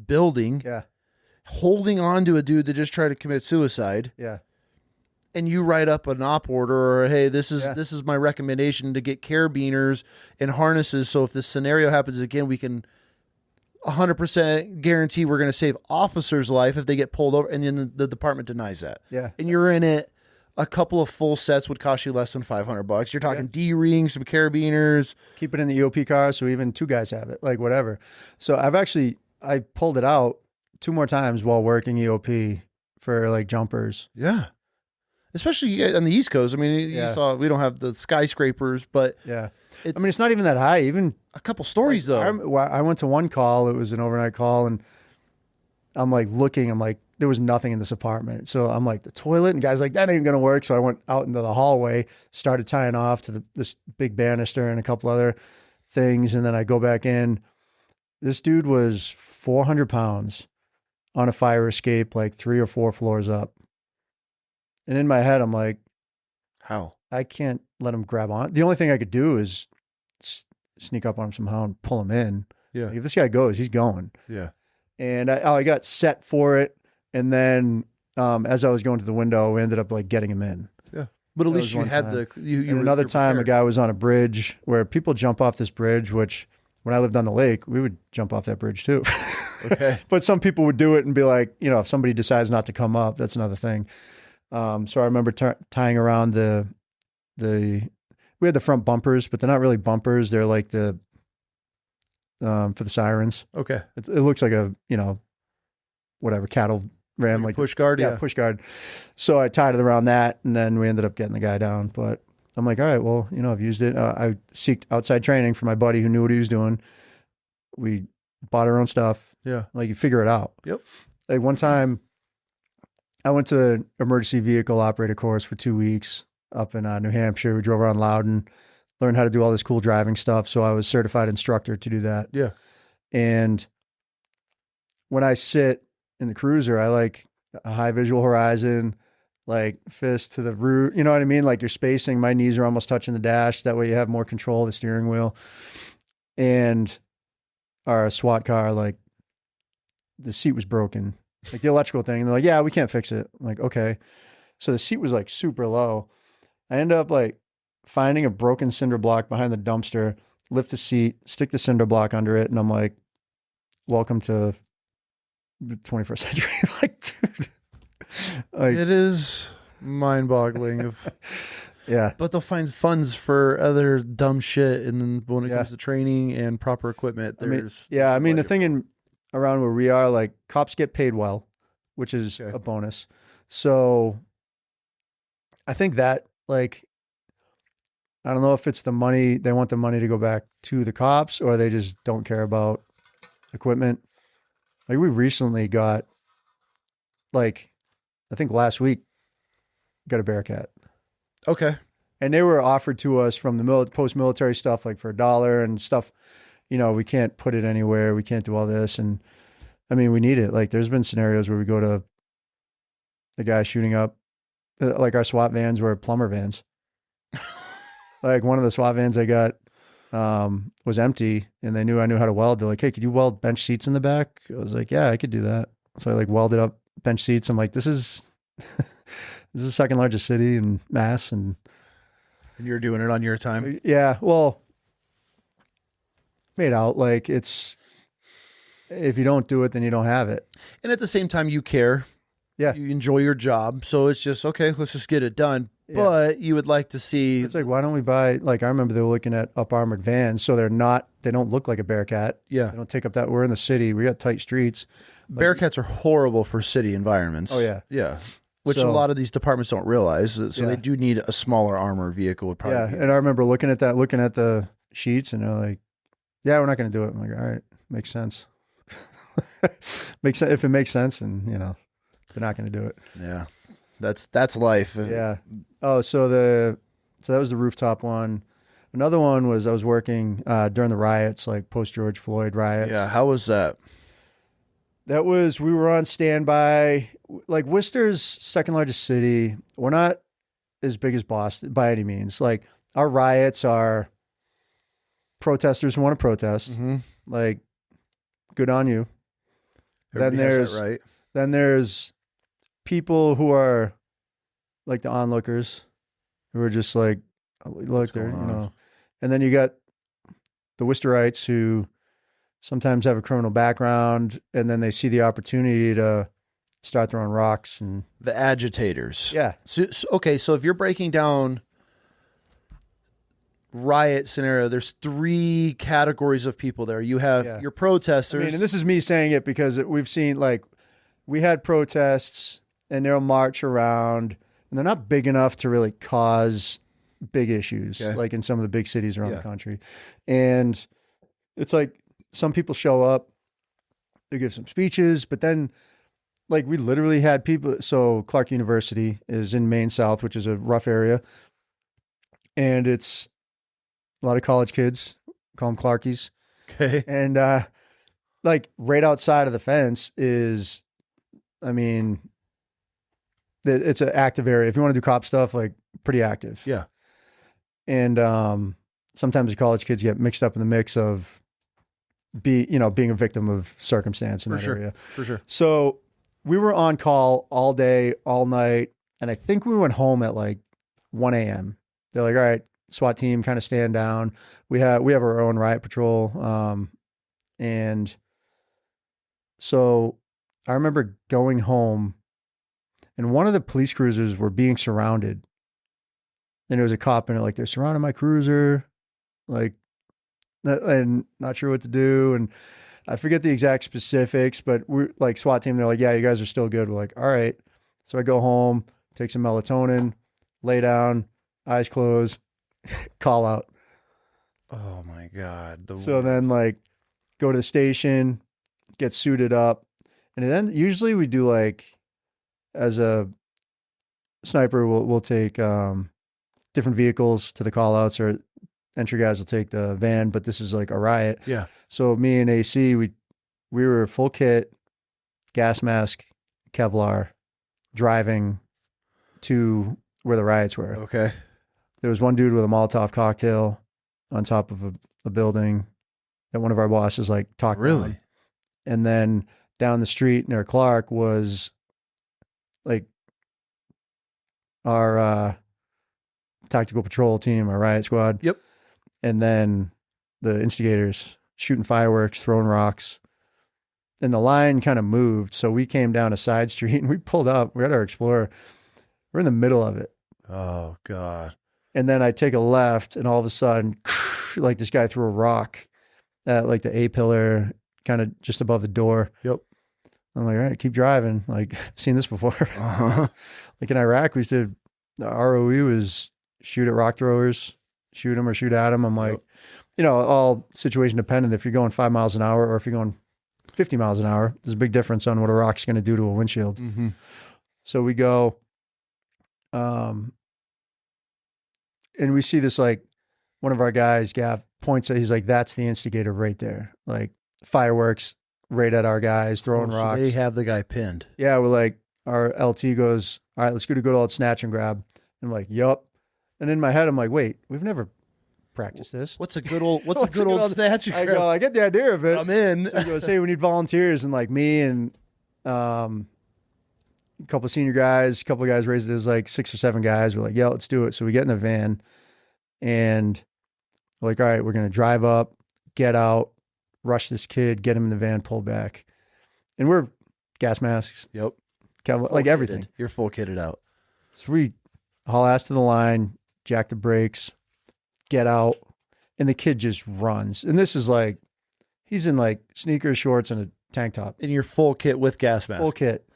building, holding on to a dude that just tried to commit suicide.
Yeah.
And you write up an op order, or hey, this is my recommendation to get carabiners and harnesses. So if this scenario happens again, we can 100% guarantee we're going to save officers' life if they get pulled over. And then the department denies that.
Yeah.
And you're in it. A couple of full sets would cost you less than $500. You're talking D-rings, some carabiners.
Keep it in the EOP car, so even 2 guys have it, like whatever. So I pulled it out 2 more times while working EOP for like jumpers.
Yeah. Especially on the East Coast. I mean, you saw we don't have the skyscrapers, but
it's not even that high. Even
a couple stories though.
I went to one call. It was an overnight call, and I'm like looking. I'm like, there was nothing in this apartment. So I'm like, the toilet, and guys like, that ain't gonna work. So I went out into the hallway, started tying off to this big banister and a couple other things, and then I go back in. This dude was 400 pounds on a fire escape, like 3 or 4 floors up. And in my head, I'm like,
how? I
can't let him grab on. The only thing I could do is sneak up on him somehow and pull him in.
Yeah.
Like, if this guy goes, he's going.
Yeah.
And I got set for it. And then as I was going to the window, we ended up like getting him in.
Yeah. But at least you had
another time, a guy was on a bridge where people jump off this bridge, which when I lived on the lake, we would jump off that bridge too.
Okay.
But some people would do it and be like, if somebody decides not to come up, that's another thing. So I remember tying around we had the front bumpers, but they're not really bumpers. They're like for the sirens.
Okay.
It looks like a, whatever, cattle ram, like
push guard. Yeah.
Push guard. So I tied it around that, and then we ended up getting the guy down. But I'm like, all right, well, I've used it. I seeked outside training for my buddy who knew what he was doing. We bought our own stuff.
Yeah.
Like, you figure it out.
Yep.
Like, one time I went to the emergency vehicle operator course for 2 weeks up in New Hampshire. We drove around Loudon, learned how to do all this cool driving stuff. So I was certified instructor to do that.
Yeah.
And when I sit in the cruiser, I like a high visual horizon, like fist to the root. You know what I mean? Like, you're spacing. My knees are almost touching the dash. That way you have more control of the steering wheel. And our SWAT car, like, the seat was broken. Like, the electrical thing. And they're like, yeah, we can't fix it. I'm like, okay. So the seat was like super low. I ended up like finding a broken cinder block behind the dumpster, lift the seat, stick the cinder block under it. And I'm like, welcome to the 21st century. Like, dude. Like,
it is mind-boggling.
Yeah.
But they'll find funds for other dumb shit. And then when it comes to training and proper equipment, there's...
the thing around where we are, like, cops get paid well, which is a bonus. So I think that, like, I don't know if it's the money, they want the money to go back to the cops, or they just don't care about equipment. Like, we recently got, like, I think last week, got a Bearcat.
Okay.
And they were offered to us from the post-military stuff, like for $1 and stuff. We can't put it anywhere. We can't do all this. And I mean, we need it. Like, there's been scenarios where we go to the guy shooting up, like, our SWAT vans were plumber vans. Like, one of the SWAT vans I got was empty, and they knew I knew how to weld. They're like, hey, could you weld bench seats in the back? I was like, yeah, I could do that. So I like welded up bench seats. I'm like, this is the second largest city in Mass. And
you're doing it on your time.
Yeah. Well, made out like it's, if you don't do it, then you don't have it.
And at the same time, you care.
Yeah.
You enjoy your job. So it's just, okay, let's just get it done. Yeah. But you would like to see...
It's like, why don't we buy... Like, I remember they were looking at up-armored vans, so they don't look like a Bearcat.
Yeah.
They don't take up that... We're in the city. We got tight streets.
Bearcats are horrible for city environments.
Oh, yeah.
Yeah. Which a lot of these departments don't realize. So they do need a smaller armored vehicle. Would probably
and I remember looking at the sheets, and they're like, yeah, we're not going to do it. I'm like, all right, makes sense. makes sense if it makes sense, and you know, they're not going to do it.
Yeah. That's life.
Yeah. Oh, so that was the rooftop one. Another one was I was working during the riots, like post George Floyd riots.
Yeah. How was that?
That was, we were on standby. Like Worcester's second largest city. We're not as big as Boston by any means. Like our riots are protesters who want to protest.
Mm-hmm.
Like, good on you.
Everybody has that right.
Then there's people who are like the onlookers who are just like, look, they're, you know, and then you got the Worcesterites who sometimes have a criminal background and then they see the opportunity to start throwing rocks and
the agitators.
Yeah.
So if you're breaking down riot scenario, there's 3 categories of people there. You have your protesters.
I mean, and this is me saying it because we've seen, like, we had protests and they'll march around and they're not big enough to really cause big issues, like in some of the big cities around the country. And it's like some people show up, they give some speeches, but then like we literally had people. So Clark University is in Maine South, which is a rough area. And it's a lot of college kids, call them Clarkies.
Okay.
And like right outside of the fence is, I mean, it's an active area. If you want to do cop stuff, like pretty active.
Yeah.
And sometimes the college kids get mixed up in the mix of being a victim of circumstance in that area.
For sure.
So we were on call all day, all night. And I think we went home at like 1 a.m. They're like, all right, SWAT team, kind of stand down. We have our own riot patrol. And so I remember going home and one of the police cruisers were being surrounded. And there was a cop in it, like, they're surrounding my cruiser, like, and not sure what to do. And I forget the exact specifics, but we're like SWAT team. They're like, yeah, you guys are still good. We're like, all right. So I go home, take some melatonin, lay down, eyes closed, call out.
Oh my God.
Then like go to the station, get suited up. And then usually we do like, as a sniper, we'll take different vehicles to the call outs, or entry guys will take the van, but this is like a riot.
Yeah.
So me and AC, we were full kit, gas mask, Kevlar, driving to where the riots were.
Okay.
There was one dude with a Molotov cocktail on top of a building that one of our bosses like talked
Really?
down. And then down the street near Clark was like our tactical patrol team, our riot squad.
Yep.
And then the instigators shooting fireworks, throwing rocks. And the line kind of moved. So we came down a side street and we pulled up. We had our Explorer. We're in the middle of it.
Oh, God.
And then I take a left and all of a sudden, like this guy threw a rock at like the A-pillar, kind of just above the door.
Yep.
I'm like, all right, keep driving. Like, seen this before.
Uh-huh.
Like in Iraq, we used to, the ROE was shoot at rock throwers, shoot them or shoot at them. I'm like, all situation dependent. If you're going 5 miles an hour or if you're going 50 miles an hour, there's a big difference on what a rock's going to do to a windshield.
Mm-hmm.
So we go, and we see this, like, one of our guys, Gav, points at, he's like, that's the instigator right there. Like fireworks right at our guys, throwing rocks.
So they have the guy pinned.
Yeah, we're like, our LT goes, all right, let's go to good old snatch and grab. And I'm like, yup. And in my head, I'm like, wait, we've never practiced this.
What's a good old snatch and
I
grab?
go, I get the idea of it.
I'm in.
So he goes, hey, we need volunteers. And like me and a couple of senior guys, a couple of guys raised, there's like 6 or 7 guys. We're like, yeah, let's do it. So we get in the van and we're like, all right, we're going to drive up, get out, rush this kid, get him in the van, pull back. And we're gas masks.
Yep.
Like everything.
You're full kitted out.
So we haul ass to the line, jack the brakes, get out, and the kid just runs. And this is like, he's in like sneakers, shorts, and a tank top.
In your full kit with gas mask.
Full kit.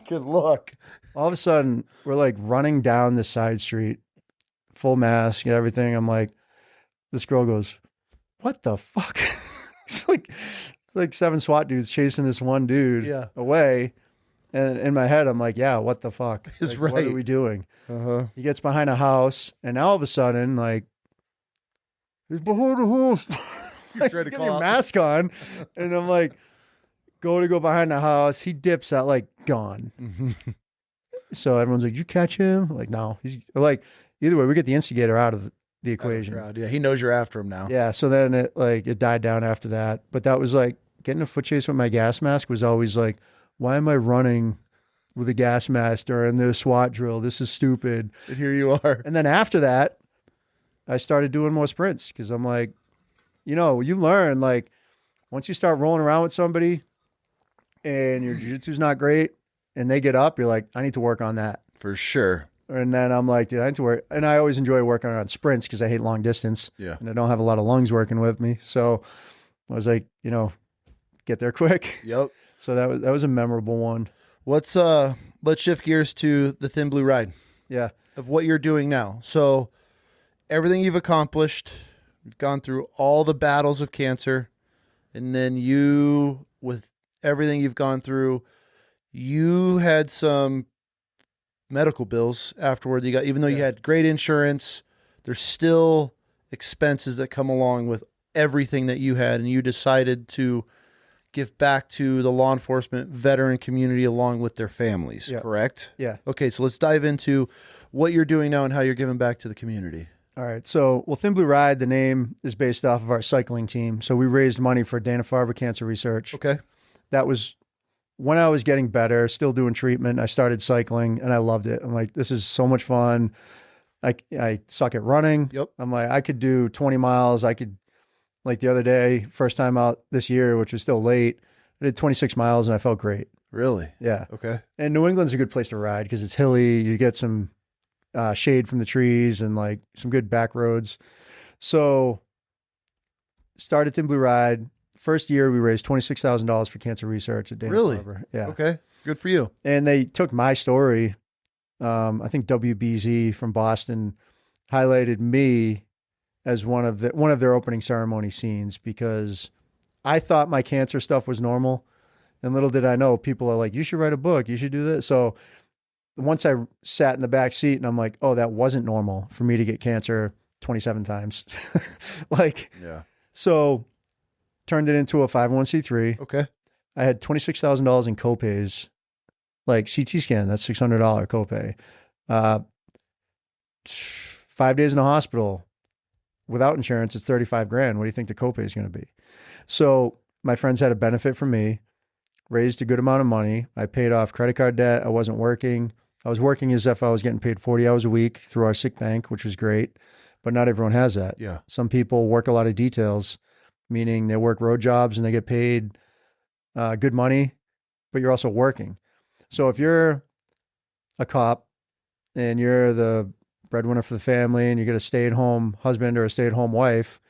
Good luck.
All of a sudden, we're like running down the side street, full mask and everything. I'm like, this girl goes, what the fuck? It's like, like 7 SWAT dudes chasing this one dude
Yeah.
away. And in my head, I'm like, yeah, what the fuck?
He's
Like, what are
right.
we doing?
Uh-huh.
He gets behind a house, and now all of a sudden, like, he's behind a house. Like,
trying to
get
call
your
out.
mask on. And I'm like, go behind the house. He dips out, like, gone. So everyone's like, you catch him? I'm like, no. He's like, either way, we get the instigator out of the equation.
Crowd. Yeah, he knows you're after him now.
Yeah. So then it died down after that. But that was like, getting a foot chase with my gas mask was always like, why am I running with a gas mask during the SWAT drill? This is stupid.
And here you are.
And then after that, I started doing more sprints because I'm like, you learn, like, once you start rolling around with somebody and your jiu-jitsu's not great and they get up, you're like, I need to work on that.
For sure.
And then I'm like, dude, I need to work. And I always enjoy working on sprints because I hate long distance.
Yeah.
And I don't have a lot of lungs working with me. So I was like, get there quick.
Yep.
So that was a memorable one.
Let's shift gears to the Thin Blue Ride
Yeah.
of what you're doing now. So everything you've accomplished, you've gone through all the battles of cancer, and then you, with everything you've gone through, you had some medical bills afterward. Even though you had great insurance, there's still expenses that come along with everything that you had, and you decided to give back to the law enforcement veteran community along with their families, correct?
Yeah.
Okay, so let's dive into what you're doing now and how you're giving back to the community.
All right. So, Thin Blue Ride, the name is based off of our cycling team. So we raised money for Dana-Farber cancer research.
Okay.
That was when I was getting better, still doing treatment. I started cycling and I loved it. I'm like, this is so much fun. I suck at running.
Yep.
I'm like, I could do 20 miles. I could, like the other day, first time out this year, which was still late, I did 26 miles and I felt great.
Really?
Yeah.
Okay.
And New England's a good place to ride because it's hilly. You get some shade from the trees and like some good back roads. So started Thin Blue Ride. First year we raised $26,000 for cancer research at Dana-Farber.
Really?
Yeah.
Okay. Good for you.
And they took my story. I think WBZ from Boston highlighted me as one of their opening ceremony scenes because I thought my cancer stuff was normal. And little did I know, people are like, you should write a book. You should do this. So once I sat in the back seat and I'm like, oh, that wasn't normal for me to get cancer 27 times. So turned it into a 501c3.
Okay.
I had $26,000 in copays, like CT scan, that's $600 copay. 5 days in the hospital without insurance, it's 35 grand. What do you think the copay is going to be? So my friends had a benefit from me, raised a good amount of money. I paid off credit card debt. I wasn't working. I was working as if I was getting paid 40 hours a week through our sick bank, which was great, but not everyone has that.
Yeah.
Some people work a lot of details, meaning they work road jobs and they get paid good money, but you're also working. So if you're a cop and you're the breadwinner for the family and you get a stay-at-home husband or a stay-at-home wife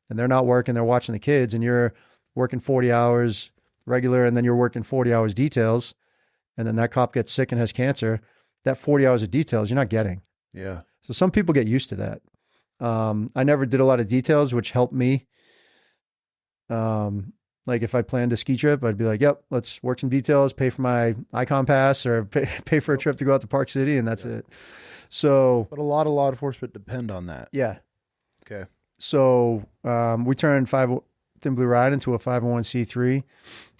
and they're not working, they're watching the kids, and you're working 40 hours regular and then you're working 40 hours details, and then that cop gets sick and has cancer, that 40 hours of details you're not getting.
Yeah.
So some people get used to that. I never did a lot of details, which helped me. Like if I planned a ski trip, I'd be like, yep, let's work some details, pay for my Icon pass or pay for a trip to go out to Park City, and that's it. So,
But a lot of law enforcement depend on that.
yeah.
Okay.
So we turned Thin Blue Ride into a 501c3.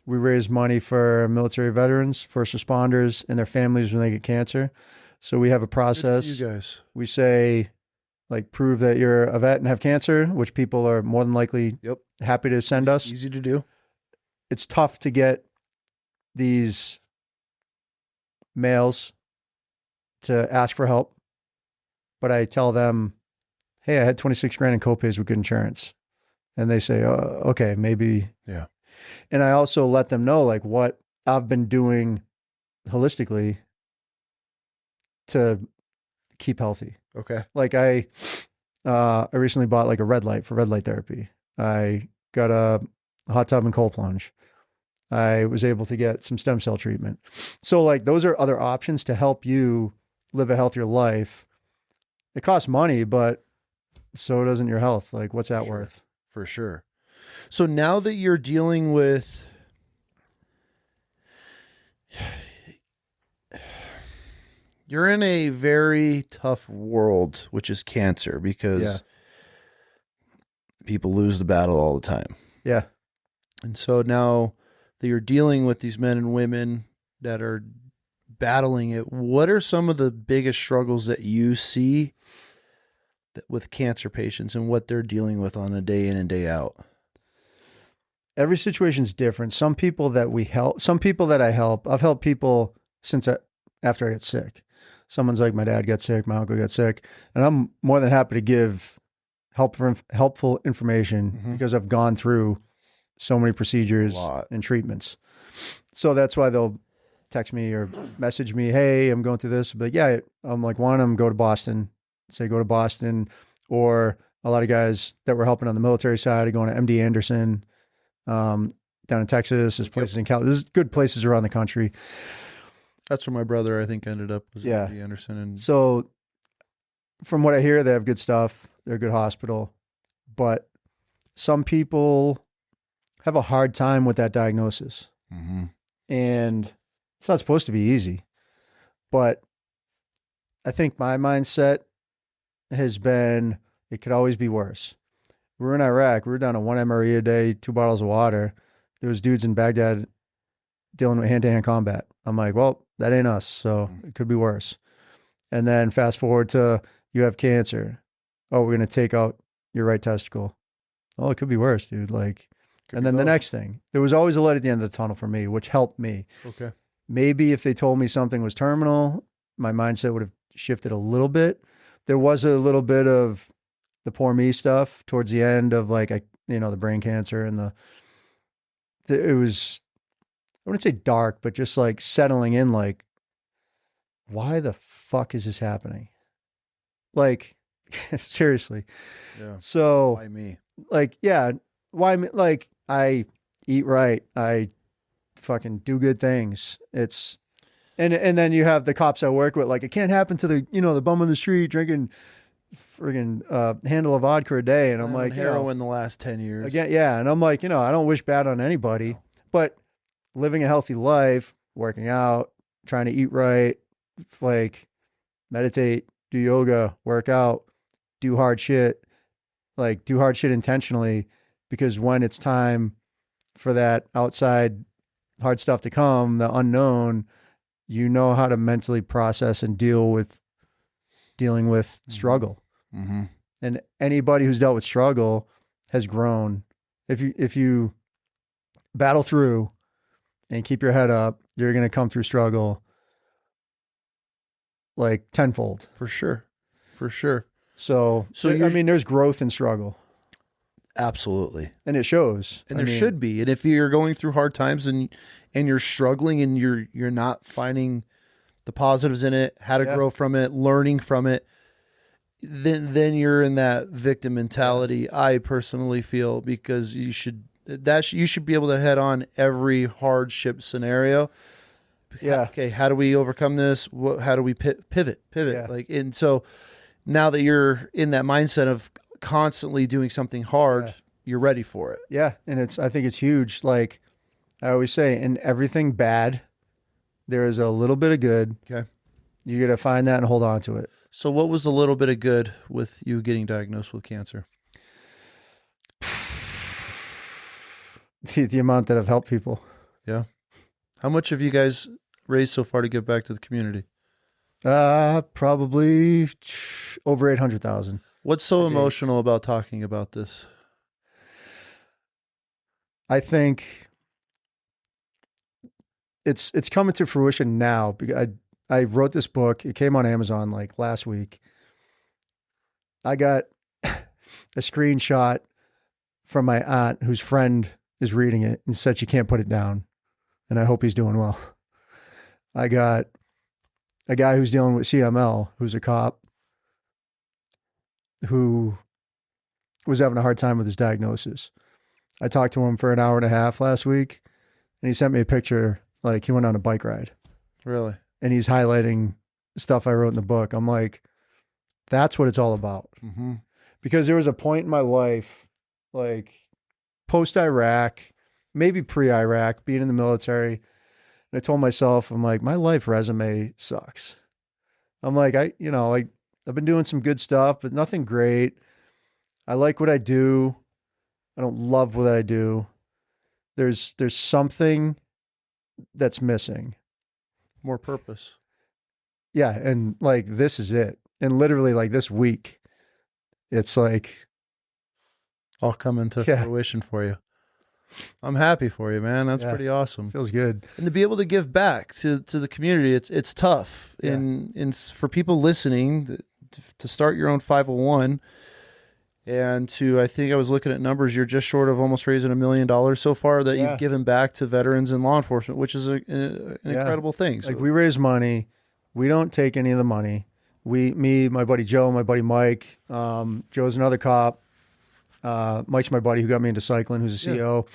We raise money for military veterans, first responders, and their families when they get cancer. So we have a process.
Good for you guys.
We say, like, prove that you're a vet and have cancer, which people are more than likely happy to send us.
Easy to do.
It's tough to get these males to ask for help, but I tell them, hey, I had 26 grand in copays with good insurance. And they say, oh, okay, maybe.
Yeah.
And I also let them know like what I've been doing holistically to keep healthy.
Okay.
Like I recently bought like a red light for red light therapy. I got a hot tub and cold plunge. I was able to get some stem cell treatment. So like those are other options to help you live a healthier life. It costs money, but so doesn't your health. Like what's that worth?
For sure. So now that you're dealing with, you're in a very tough world, which is cancer, because people lose the battle all the time.
Yeah.
And so now that you're dealing with these men and women that are battling it, what are some of the biggest struggles that you see with cancer patients and what they're dealing with on a day in and day out?
Every situation's different. Some people that we help, some people that I help, I've helped people since after I got sick. Someone's like, my dad got sick, my uncle got sick, and I'm more than happy to give helpful information because I've gone through so many procedures and treatments. So that's why they'll text me or message me, hey, I'm going through this. But yeah, I'm like, one of them, go to Boston, say go to Boston. Or a lot of guys that were helping on the military side are going to MD Anderson, down in Texas. There's places in California. There's good places around the country.
That's where my brother, I think, ended up, was MD Anderson. And
so from what I hear, they have good stuff. They're a good hospital. But some people have a hard time with that diagnosis. And it's not supposed to be easy. But I think my mindset has been, it could always be worse. We were in Iraq. We were down to 1 MRE a day, 2 bottles of water. There was dudes in Baghdad dealing with hand-to-hand combat. I'm like, well, that ain't us, so it could be worse. And then fast forward to, you have cancer. Oh, we're going to take out your right testicle. Oh, it could be worse, dude. Like, and then the next thing, there was always a light at the end of the tunnel for me, which helped me.
Okay.
Maybe if they told me something was terminal, my mindset would have shifted a little bit. There was a little bit of the poor me stuff towards the end of like, the brain cancer and it was, I wouldn't say dark, but just like settling in, like, why the fuck is this happening? Like, seriously.
Yeah.
So
Why me?
Like, yeah, why me? Like, I eat right. I fucking do good things. It's, and then you have the cops I work with, like, it can't happen to the bum on the street drinking friggin' handle of vodka a day. And I'm like,
heroin the last 10 years.
Again, yeah. And I'm like, I don't wish bad on anybody, but living a healthy life, working out, trying to eat right, like meditate, do yoga, work out, do hard shit, like do hard shit intentionally, because when it's time for that outside hard stuff to come, the unknown, you know how to mentally process and dealing with struggle. And anybody who's dealt with struggle has grown. If you battle through and keep your head up, you're going to come through struggle like tenfold.
For sure. For sure.
So I mean, there's growth in struggle.
Absolutely.
And it shows.
And there should be. And if you're going through hard times and you're struggling and you're not finding the positives in it, how to grow from it, learning from it, then you're in that victim mentality. I personally feel, because you should be able to head on every hardship scenario.
Yeah.
Okay. How do we overcome this? How do we pivot?
Yeah.
Like, and so now that you're in that mindset of constantly doing something hard, you're ready for it.
Yeah. And I think it's huge. Like I always say, in everything bad, there is a little bit of good.
Okay.
You got to find that and hold on to it.
So what was the little bit of good with you getting diagnosed with cancer?
The amount that I've helped people.
Yeah. How much have you guys raised so far to give back to the community?
Probably over 800,000.
What's so emotional about talking about this?
I think it's coming to fruition now, because I wrote this book. It came on Amazon like last week. I got a screenshot from my aunt whose friend is reading it and said she can't put it down. And I hope he's doing well. I got a guy who's dealing with CML, who's a cop, who was having a hard time with his diagnosis. I talked to him for an hour and a half last week, and he sent me a picture, like he went on a bike ride.
Really?
And he's highlighting stuff I wrote in the book. I'm like, that's what it's all about. Because there was a point in my life, like post-Iraq, maybe pre-Iraq, being in the military. And I told myself, I'm like, my life resume sucks. I'm like, I've been doing some good stuff, but nothing great. I like what I do. I don't love what I do. There's something that's missing.
More purpose.
Yeah. And like, this is it. And literally like this week, it's like
all coming to fruition for you. I'm happy for you, man. That's pretty awesome.
Feels good.
And to be able to give back to the community, it's tough.
Yeah.
And for people listening, to start your own 501, and I think I was looking at numbers, you're just short of almost raising $1 million so far that you've given back to veterans and law enforcement, which is an incredible thing. So,
like, we raise money. We don't take any of the money. Me, my buddy Joe, my buddy Mike, Joe's another cop. Mike's my buddy who got me into cycling, who's a CEO.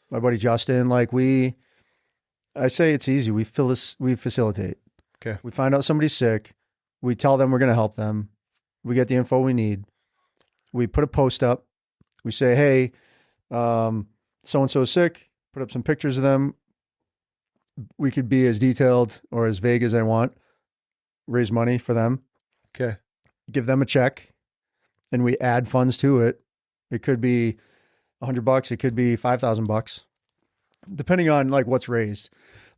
My buddy Justin, like I say it's easy. We facilitate.
Okay.
We find out somebody's sick. We tell them we're going to help them. We get the info we need. We put a post up. We say, hey, so-and-so is sick. Put up some pictures of them. We could be as detailed or as vague as I want. Raise money for them.
Okay.
Give them a check. And we add funds to it. It could be $100. It could be $5,000, depending on like what's raised.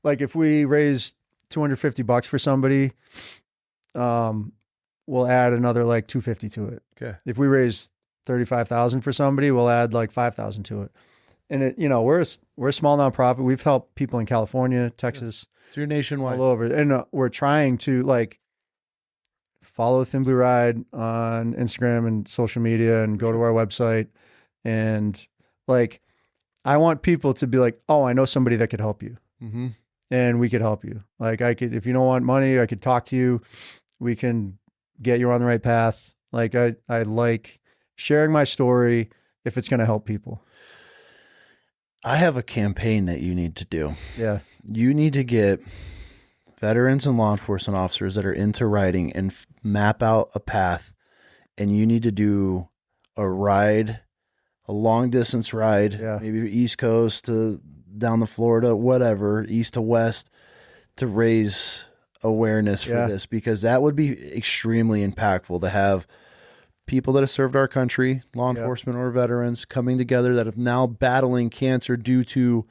Like if we raise $250 for somebody, we'll add another like $250 to it.
Okay.
If we raise $35,000 for somebody, we'll add like $5,000 to it. And we're a small nonprofit. We've helped people in California, Texas,
so you're nationwide,
all over, and we're trying to like follow Thin Blue Ride on Instagram and social media and go to our website. And like, I want people to be like, oh, I know somebody that could help you.
Mm-hmm.
And we could help you. Like if you don't want money, I could talk to you. We can get you on the right path. Like I like sharing my story if it's going to help people.
I have a campaign that you need to do.
Yeah.
You need to get veterans and law enforcement officers that are into riding and map out a path. And you need to do a ride, a long distance ride, maybe East Coast to down to Florida, whatever, east to west, to raise awareness for this, because that would be extremely impactful to have people that have served our country, law enforcement or veterans, coming together that have now battling cancer due to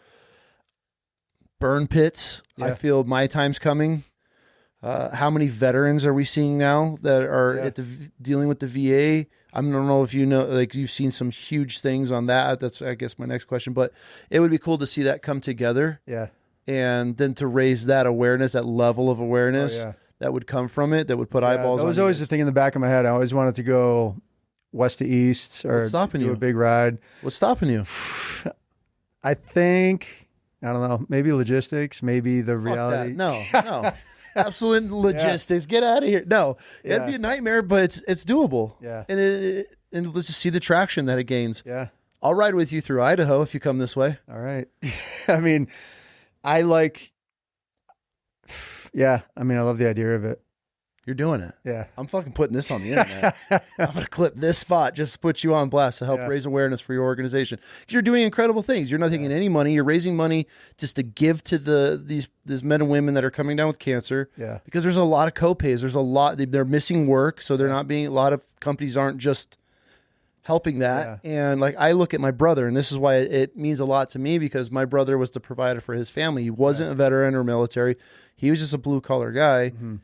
burn pits. I feel my time's coming. How many veterans are we seeing now that are dealing with the VA? I don't know if you know, like you've seen some huge things on that. That's, I guess, my next question. But it would be cool to see that come together.
Yeah.
And then to raise that awareness, that level of awareness that would come from it, that would put eyeballs on it.
That was always the thing in the back of my head. I always wanted to go west to east or do a big ride.
What's stopping you?
I think, I don't know, maybe logistics, maybe the reality.
No. Absolute logistics. Get out of here. No, it'd be a nightmare, but it's doable.
Yeah.
And let's just see the traction that it gains.
Yeah.
I'll ride with you through Idaho if you come this way.
All right. I mean, I love the idea of it.
You're doing it.
Yeah.
I'm fucking putting this on the internet. I'm going to clip this spot just to put you on blast to help raise awareness for your organization. Because you're doing incredible things. You're not taking any money. You're raising money just to give to these men and women that are coming down with cancer.
Yeah.
Because there's a lot of co-pays. There's a lot. They're missing work. So they're not being, a lot of companies aren't just helping that. Yeah. And like, I look at my brother, and this is why it means a lot to me, because my brother was the provider for his family. He wasn't a veteran or military. He was just a blue collar guy. Mm-hmm.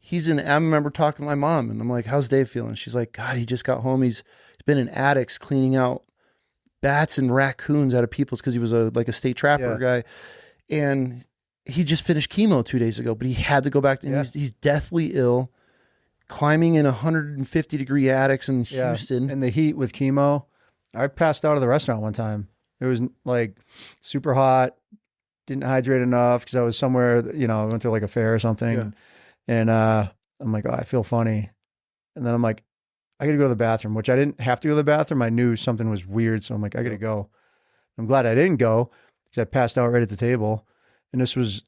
I remember talking to my mom, and I'm like, how's Dave feeling? She's like, God, he just got home. He's been in attics cleaning out bats and raccoons out of people's, because he was a state trapper guy. And he just finished chemo 2 days ago, but he had to go back. And he's deathly ill, climbing in 150-degree attics in Houston.
In the heat with chemo. I passed out of the restaurant one time. It was like super hot, didn't hydrate enough because I was somewhere, I went to like a fair or something.
Yeah.
And I'm like, oh, I feel funny. And then I'm like, I got to go to the bathroom, which I didn't have to go to the bathroom. I knew something was weird. So I'm like, I got to go. I'm glad I didn't go because I passed out right at the table. And this was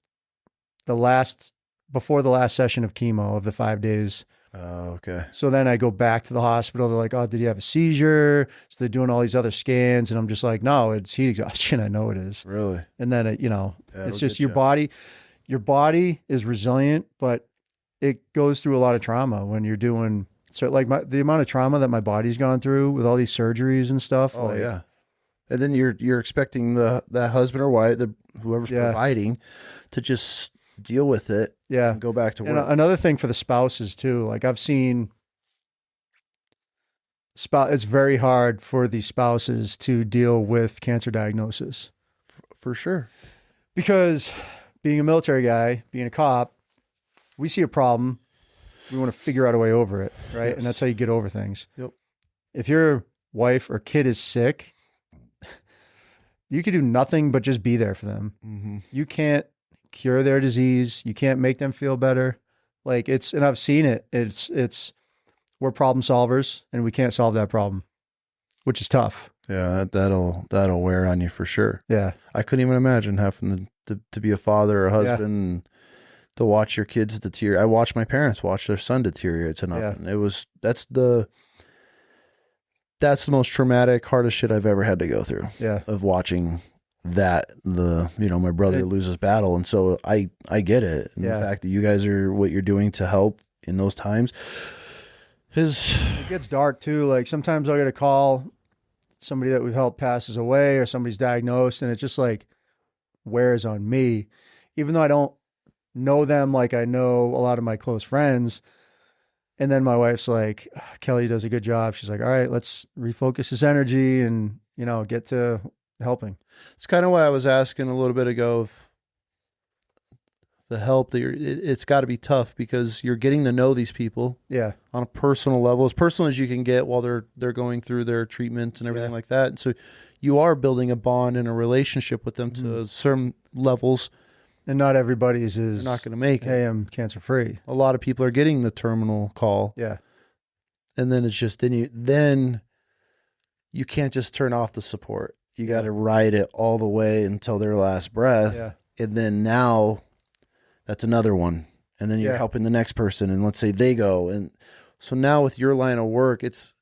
before the last session of chemo of the 5 days.
Oh, okay.
So then I go back to the hospital. They're like, "Oh, did you have a seizure?" So they're doing all these other scans, and I'm just like, "No, it's heat exhaustion. I know it is."
Really?
And then it,
Yeah,
it's
it'll
just
get
your
you.
body. Your body is resilient, but it goes through a lot of trauma when you're doing. So like the amount of trauma that my body's gone through with all these surgeries and stuff.
Oh
Like,
yeah. And then you're expecting that husband or wife, whoever's
yeah,
providing, to just deal with it
yeah.
and go back to
And
work.
another thing for the spouses too. Like I've seen it's very hard for the spouses to deal with cancer diagnosis
For sure.
because being a military guy, being a cop, we see a problem, we want to figure out a way over it, right?
Yes.
And that's how you get over things.
Yep.
If your wife or kid is sick, you can do nothing but just be there for them.
Mm-hmm.
You can't cure their disease. You can't make them feel better. Like and I've seen it. We're problem solvers and we can't solve that problem, which is tough.
Yeah, that'll wear on you for sure.
Yeah.
I couldn't even imagine having to be a father or a husband and to watch your kids deteriorate. I watched my parents watch their son deteriorate to nothing.
Yeah.
That's the most traumatic, hardest shit I've ever had to go through.
Yeah.
Of watching my brother lose his battle. And so I get it. And the fact that you guys are what you're doing to help in those times it
gets dark too. Like sometimes I'll get a call, somebody that we've helped passes away or somebody's diagnosed, and it just like wears on me. Even though I don't know them like I know a lot of my close friends. And then my wife's like, Kelly does a good job. She's like, all right, let's refocus his energy and, get to helping.
It's kind of why I was asking a little bit ago if the help that it's got to be tough because you're getting to know these people
on
a personal level, as personal as you can get while they're going through their treatment and everything like that. And so you are building a bond and a relationship with them to certain levels.
And not everybody's is
not going to make it.
Hey, I'm cancer free.
A lot of people are getting the terminal call.
Yeah.
And then it's just, then you can't just turn off the support. You got to ride it all the way until their last breath.
Yeah.
And then now that's another one. And then you're helping the next person. And let's say they go. And so now with your line of work, it's,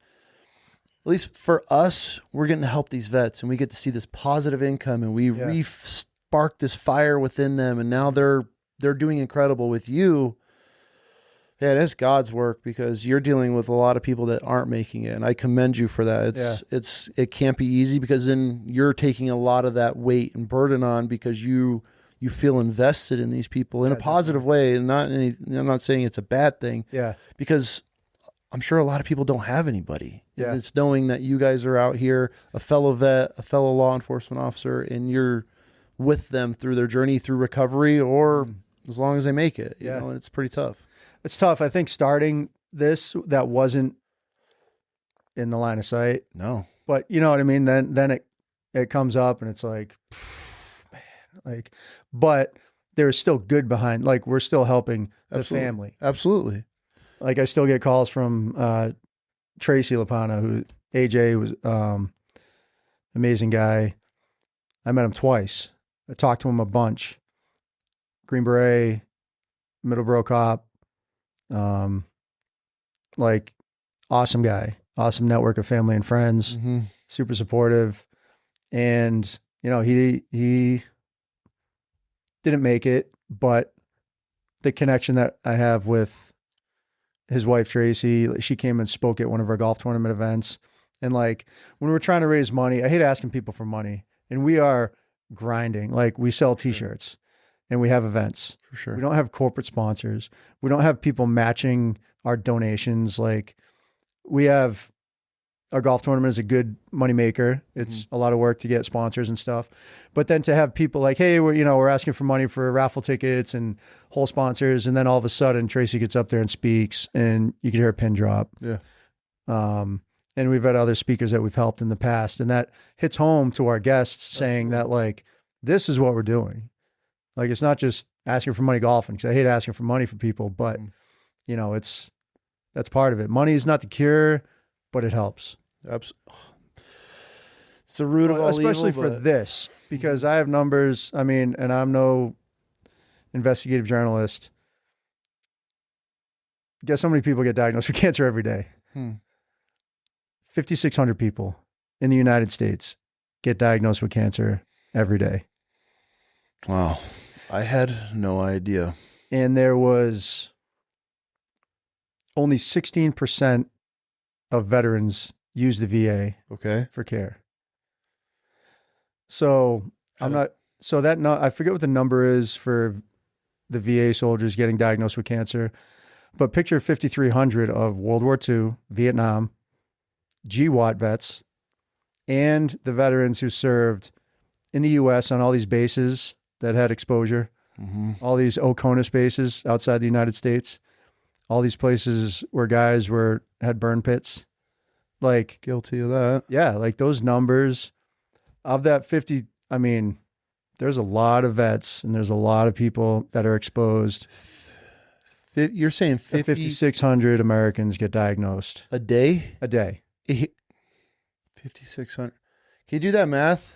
at least for us, we're getting to help these vets and we get to see this positive income and we spark this fire within them. And now they're doing incredible with you. Yeah, it is God's work because you're dealing with a lot of people that aren't making it. And I commend you for that. It can't be easy because then you're taking a lot of that weight and burden on because you feel invested in these people in a positive way. And I'm not saying it's a bad thing.
Yeah.
Because I'm sure a lot of people don't have anybody.
Yeah.
It's knowing that you guys are out here, a fellow vet, a fellow law enforcement officer, and you're with them through their journey through recovery or as long as they make it. You know, and it's pretty tough.
It's tough. I think starting this, that wasn't in the line of sight.
No.
But you know what I mean? Then it comes up and it's like, man, like, but there's still good behind, like we're still helping the family.
Absolutely.
Like I still get calls from Tracy Lapana, who AJ was amazing guy. I met him twice. I talked to him a bunch. Green Beret, Middleborough cop, like awesome guy, awesome network of family and friends, super supportive. And, he didn't make it, but the connection that I have with his wife, Tracy, she came and spoke at one of our golf tournament events. And like, when we're trying to raise money, I hate asking people for money and we are grinding. Like we sell t-shirts and we have events.
For sure.
We don't have corporate sponsors. We don't have people matching our donations. Like we have our golf tournament is a good moneymaker. It's a lot of work to get sponsors and stuff. But then to have people like, hey, we're asking for money for raffle tickets and whole sponsors. And then all of a sudden Tracy gets up there and speaks and you can hear a pin drop.
Yeah.
And we've had other speakers that we've helped in the past. And that hits home to our guests saying that like, this is what we're doing. Like, it's not just asking for money golfing. Cause I hate asking for money for people, but that's part of it. Money is not the cure, but it helps.
Absolutely. It's the root of all
especially
evil,
for this, because I have numbers. I mean, and I'm no investigative journalist. Guess how many people get diagnosed with cancer every day? 5,600 people in the United States get diagnosed with cancer every day.
Wow. I had no idea.
And there was only 16% of veterans use the VA for care. So I forget what the number is for the VA soldiers getting diagnosed with cancer, but picture 5,300 of World War II, Vietnam, GWAT vets, and the veterans who served in the U.S. on all these bases that had exposure, all these OCONUS bases outside the United States, all these places where guys had burn pits. Like,
guilty of that.
Yeah, like those numbers of that 50, I mean, there's a lot of vets and there's a lot of people that are exposed.
You're saying
5,600 Americans get diagnosed.
A day?
A day.
5,600. Can you do that math?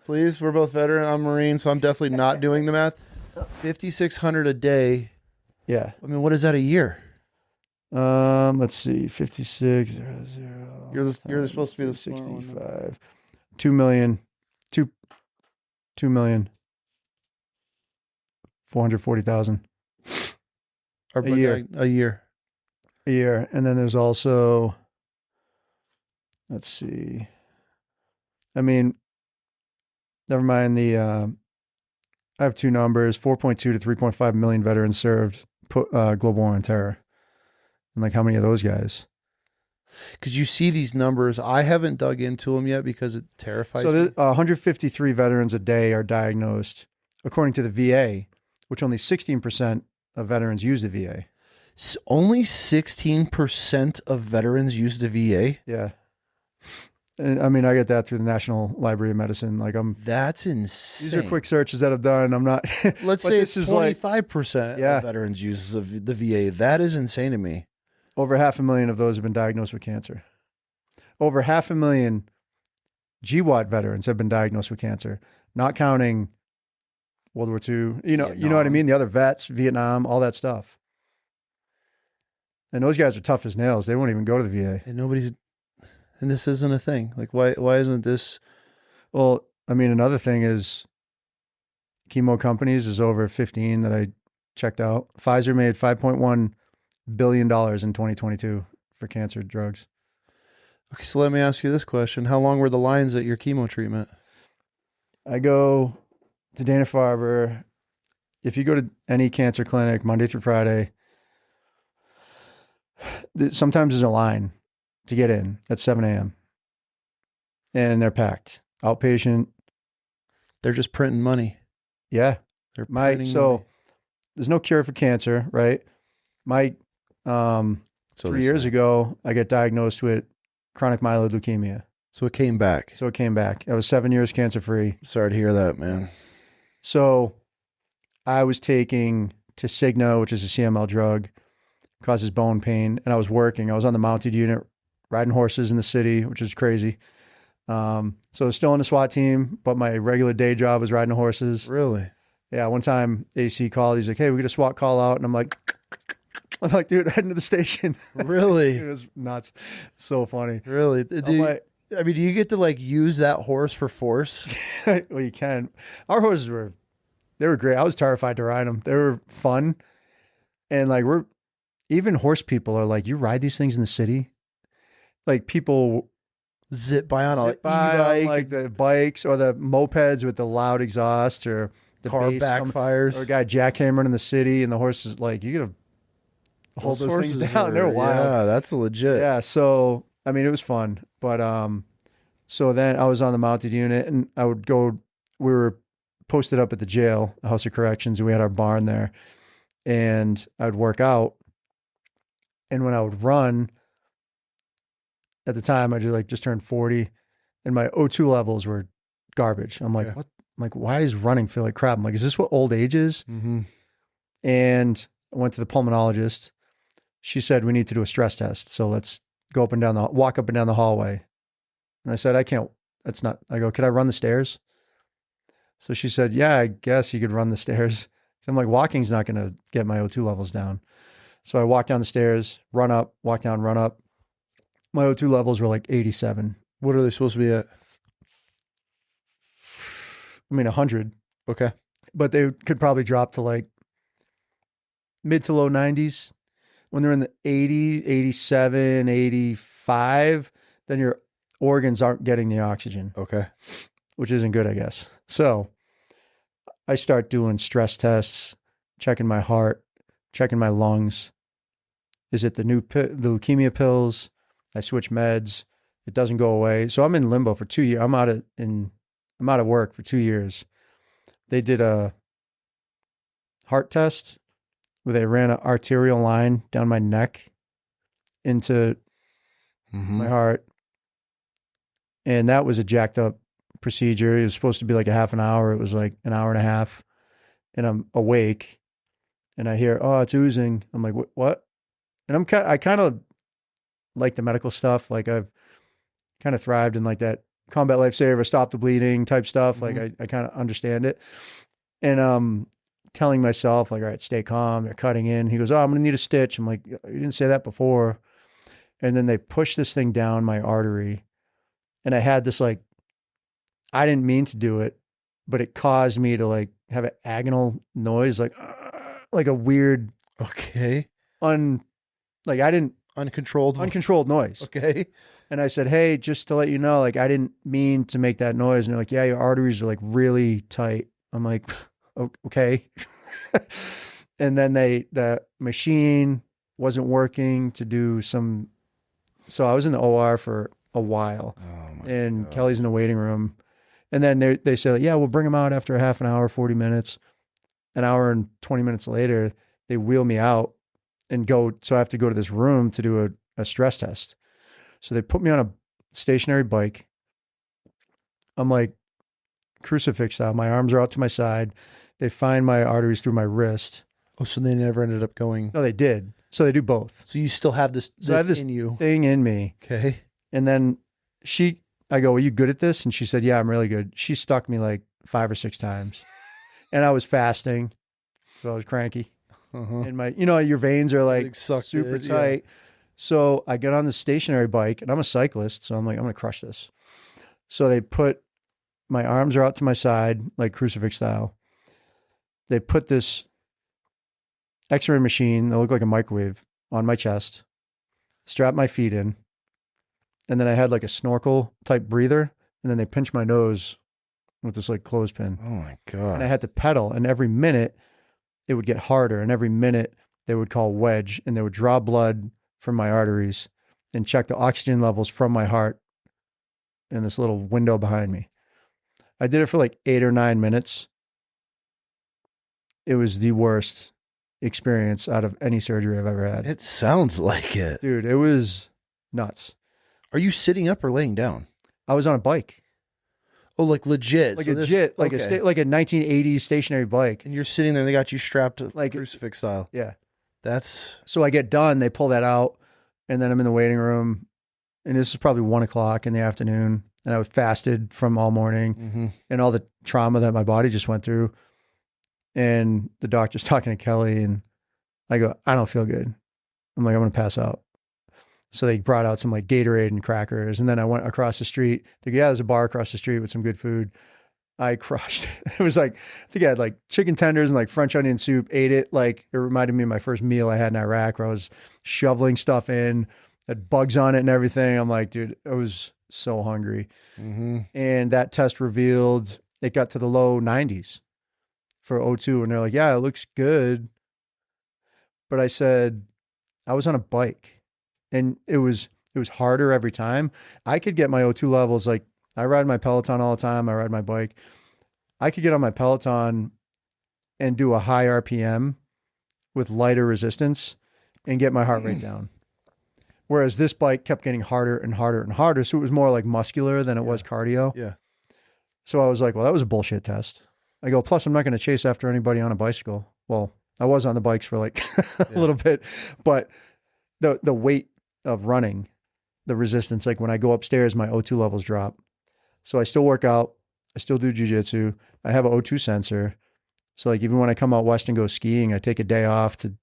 Please, we're both veteran. I'm Marine, so I'm definitely not doing the math. 5,600 a day.
Yeah.
I mean, what is that a year?
Let's see. 56.
You're supposed to be the
65. 2 million. 2 million. 440,000. A year. And then there's also, let's see. I mean, never mind I have two numbers, 4.2 to 3.5 million veterans served global war on terror. And like, how many of those guys?
Because you see these numbers. I haven't dug into them yet because it terrifies me.
So 153 veterans a day are diagnosed, according to the VA, which only 16% of veterans use the VA.
Only 16% of veterans use the VA?
Yeah. And I mean, I get that through the National Library of Medicine.
That's insane.
These are quick searches that I've done. I'm not.
Let's say it's 25% of veterans use the VA. That is insane to me.
Over 500,000 of those have been diagnosed with cancer. Over 500,000 GWAT veterans have been diagnosed with cancer, not counting World War II. You know what I mean? The other vets, Vietnam, all that stuff. And those guys are tough as nails. They won't even go to the VA.
And this isn't a thing. Like, why isn't this?
Well, I mean, another thing is chemo companies is over 15 that I checked out. Pfizer made $5.1 billion in 2022 for cancer drugs.
Okay, so let me ask you this question. How long were the lines at your chemo treatment?
I go to Dana-Farber. If you go to any cancer clinic Monday through Friday, sometimes there's a line to get in at 7 a.m. and they're packed. Outpatient.
They're just printing money.
Yeah.
They're printing money.
There's no cure for cancer, right? 3 years ago, I got diagnosed with chronic myeloid leukemia.
So it came back.
I was 7 years cancer-free.
Sorry to hear that, man.
So I was taking Tasigna, which is a CML drug, causes bone pain, and I was working. I was on the mounted unit, riding horses in the city, which is crazy. So I was still on the SWAT team, but my regular day job was riding horses.
Really?
Yeah. One time AC called. He's like, "Hey, we get a SWAT call out," and I'm like, "Dude, heading to the station."
Really?
It was nuts. So funny.
Really? Do you get to use that horse for force?
Well, you can. Our horses were great. I was terrified to ride them. They were fun. And even horse people are like, you ride these things in the city? Like, people
zip by on
like the bikes or the mopeds with the loud exhaust, or the
car backfires,
or a guy jackhammering in the city, and the horse is like, you gotta hold those things down. They're wild.
Yeah, that's legit.
Yeah. So I mean, it was fun, but so then I was on the mounted unit, and I would go. We were posted up at the jail, House of Corrections, and we had our barn there, and I'd work out, and when I would run. At the time, I just turned 40, and my O2 levels were garbage. I'm like, what? I'm like, why does running feel like crap? I'm like, is this what old age is?
Mm-hmm.
And I went to the pulmonologist. She said, we need to do a stress test. So let's walk up and down the hallway. And I said, I can't, I go, could I run the stairs? So she said, yeah, I guess you could run the stairs. So I'm like, walking's not going to get my O2 levels down. So I walked down the stairs, run up, walk down, run up. My O2 levels were like 87.
What are they supposed to be at?
I mean, 100,
Okay.
but they could probably drop to like mid to low 90s. When they're in the 80s, 87, 85, then your organs aren't getting the oxygen,
Okay.
which isn't good, I guess. So I start doing stress tests, checking my heart, checking my lungs. Is it the the leukemia pills? I switch meds. It doesn't go away. So I'm in limbo for 2 years. I'm out of work for 2 years. They did a heart test where they ran an arterial line down my neck into my heart. And that was a jacked up procedure. It was supposed to be like a half an hour. It was like an hour and a half. And I'm awake and I hear, oh, it's oozing. I'm like, what? And I kind of like the medical stuff. Like I've kind of thrived in like that combat lifesaver, stop the bleeding type stuff. Like I kind of understand it. And telling myself like, all right, stay calm. They're cutting in. He goes, oh, I'm going to need a stitch. I'm like, you didn't say that before. And then they push this thing down my artery. And I had this like, I didn't mean to do it, but it caused me to like have an agonal noise, like a weird,
Okay.
uncontrolled noise.
Okay.
And I said, hey, just to let you know, like, I didn't mean to make that noise. And they're like, yeah, your arteries are like really tight. I'm like, okay. And then the machine wasn't working to do some. So I was in the OR for a while and Kelly's in the waiting room. And then they said, yeah, we'll bring him out after a half an hour, 40 minutes, an hour and 20 minutes later, they wheel me out and go. So I have to go to this room to do a stress test. So they put me on a stationary bike. I'm like crucifix style. My arms are out to my side. They find my arteries through my wrist.
Oh, so they never ended up going.
No, they did. So they do both.
So you still have this
So I have this
in you.
thing in me.
Okay.
And then I go, are you good at this? And she said, yeah, I'm really good. She stuck me like 5 or 6 times. And I was fasting. So I was cranky. And your veins are like super tight. Yeah. So I get on the stationary bike and I'm a cyclist. So I'm like, I'm going to crush this. So they put my arms are out to my side, like crucifix style. They put this X-ray machine that looked like a microwave on my chest, strap my feet in. And then I had like a snorkel type breather. And then they pinched my nose with this like clothespin.
Oh my God.
And I had to pedal. And every minute it would get harder. And every minute they would call wedge and they would draw blood from my arteries and check the oxygen levels from my heart in this little window behind me. I did it for like 8 or 9 minutes. It was the worst experience out of any surgery I've ever had.
It sounds like it.
Dude, it was nuts.
Are you sitting up or laying down?
I was on a bike.
Oh, like legit.
Like so like a 1980s stationary bike.
And you're sitting there and they got you strapped to
like
crucifix style.
Yeah.
So
I get done, they pull that out, and then I'm in the waiting room, and this is probably 1:00 in the afternoon, and I was fasted from all morning and all the trauma that my body just went through. And the doctor's talking to Kelly, and I go, I don't feel good. I'm like, I'm going to pass out. So they brought out some like Gatorade and crackers. And then I went across the street. They go, yeah, there's a bar across the street with some good food. I crushed. It was like, I think I had like chicken tenders and like French onion soup, ate it. Like it reminded me of my first meal I had in Iraq where I was shoveling stuff in, had bugs on it and everything. I'm like, dude, I was so hungry. And that test revealed it got to the low 90s for O2. And they're like, yeah, it looks good. But I said, I was on a bike and it was harder every time. I could get my O2 levels. Like I ride my Peloton all the time. I ride my bike. I could get on my Peloton and do a high RPM with lighter resistance and get my heart rate down. Whereas this bike kept getting harder and harder and harder. So it was more like muscular than it was cardio.
Yeah.
So I was like, well, that was a bullshit test. I go, plus I'm not going to chase after anybody on a bicycle. Well, I was on the bikes for like a little bit, but the weight of running, the resistance, like when I go upstairs, my O2 levels drop. So I still work out. I still do jujitsu. I have an O2 sensor. So like even when I come out west and go skiing, I take a day off to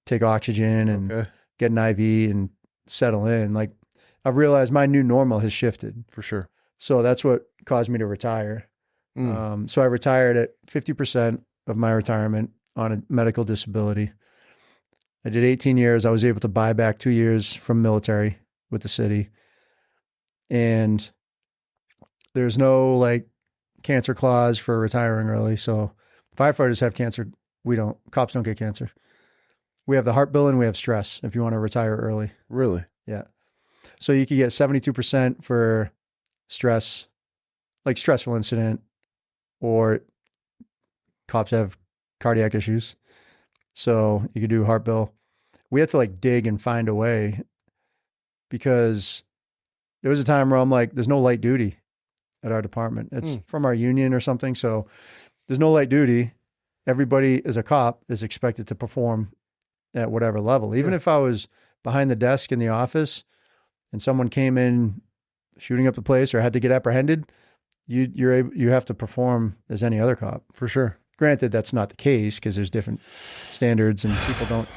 take oxygen and
Okay.
get an IV and settle in. Like I've realized my new normal has shifted.
For sure.
So that's what caused me to retire.
Mm.
So I retired at 50% of my retirement on a medical disability. I did 18 years. I was able to buy back 2 years from military with the city. And there's no like cancer clause for retiring early. So firefighters have cancer. We don't. Cops don't get cancer. We have the heart bill and we have stress if you want to retire early.
Really?
Yeah. So you could get 72% for stress, like stressful incident, or cops have cardiac issues. So you could do heart bill. We had to like dig and find a way because there was a time where I'm like, there's no light duty at our department. It's from our union or something. So there's no light duty. Everybody as a cop is expected to perform at whatever level. Even if I was behind the desk in the office and someone came in shooting up the place or had to get apprehended, you have to perform as any other cop.
For sure.
Granted, that's not the case because there's different standards and people don't,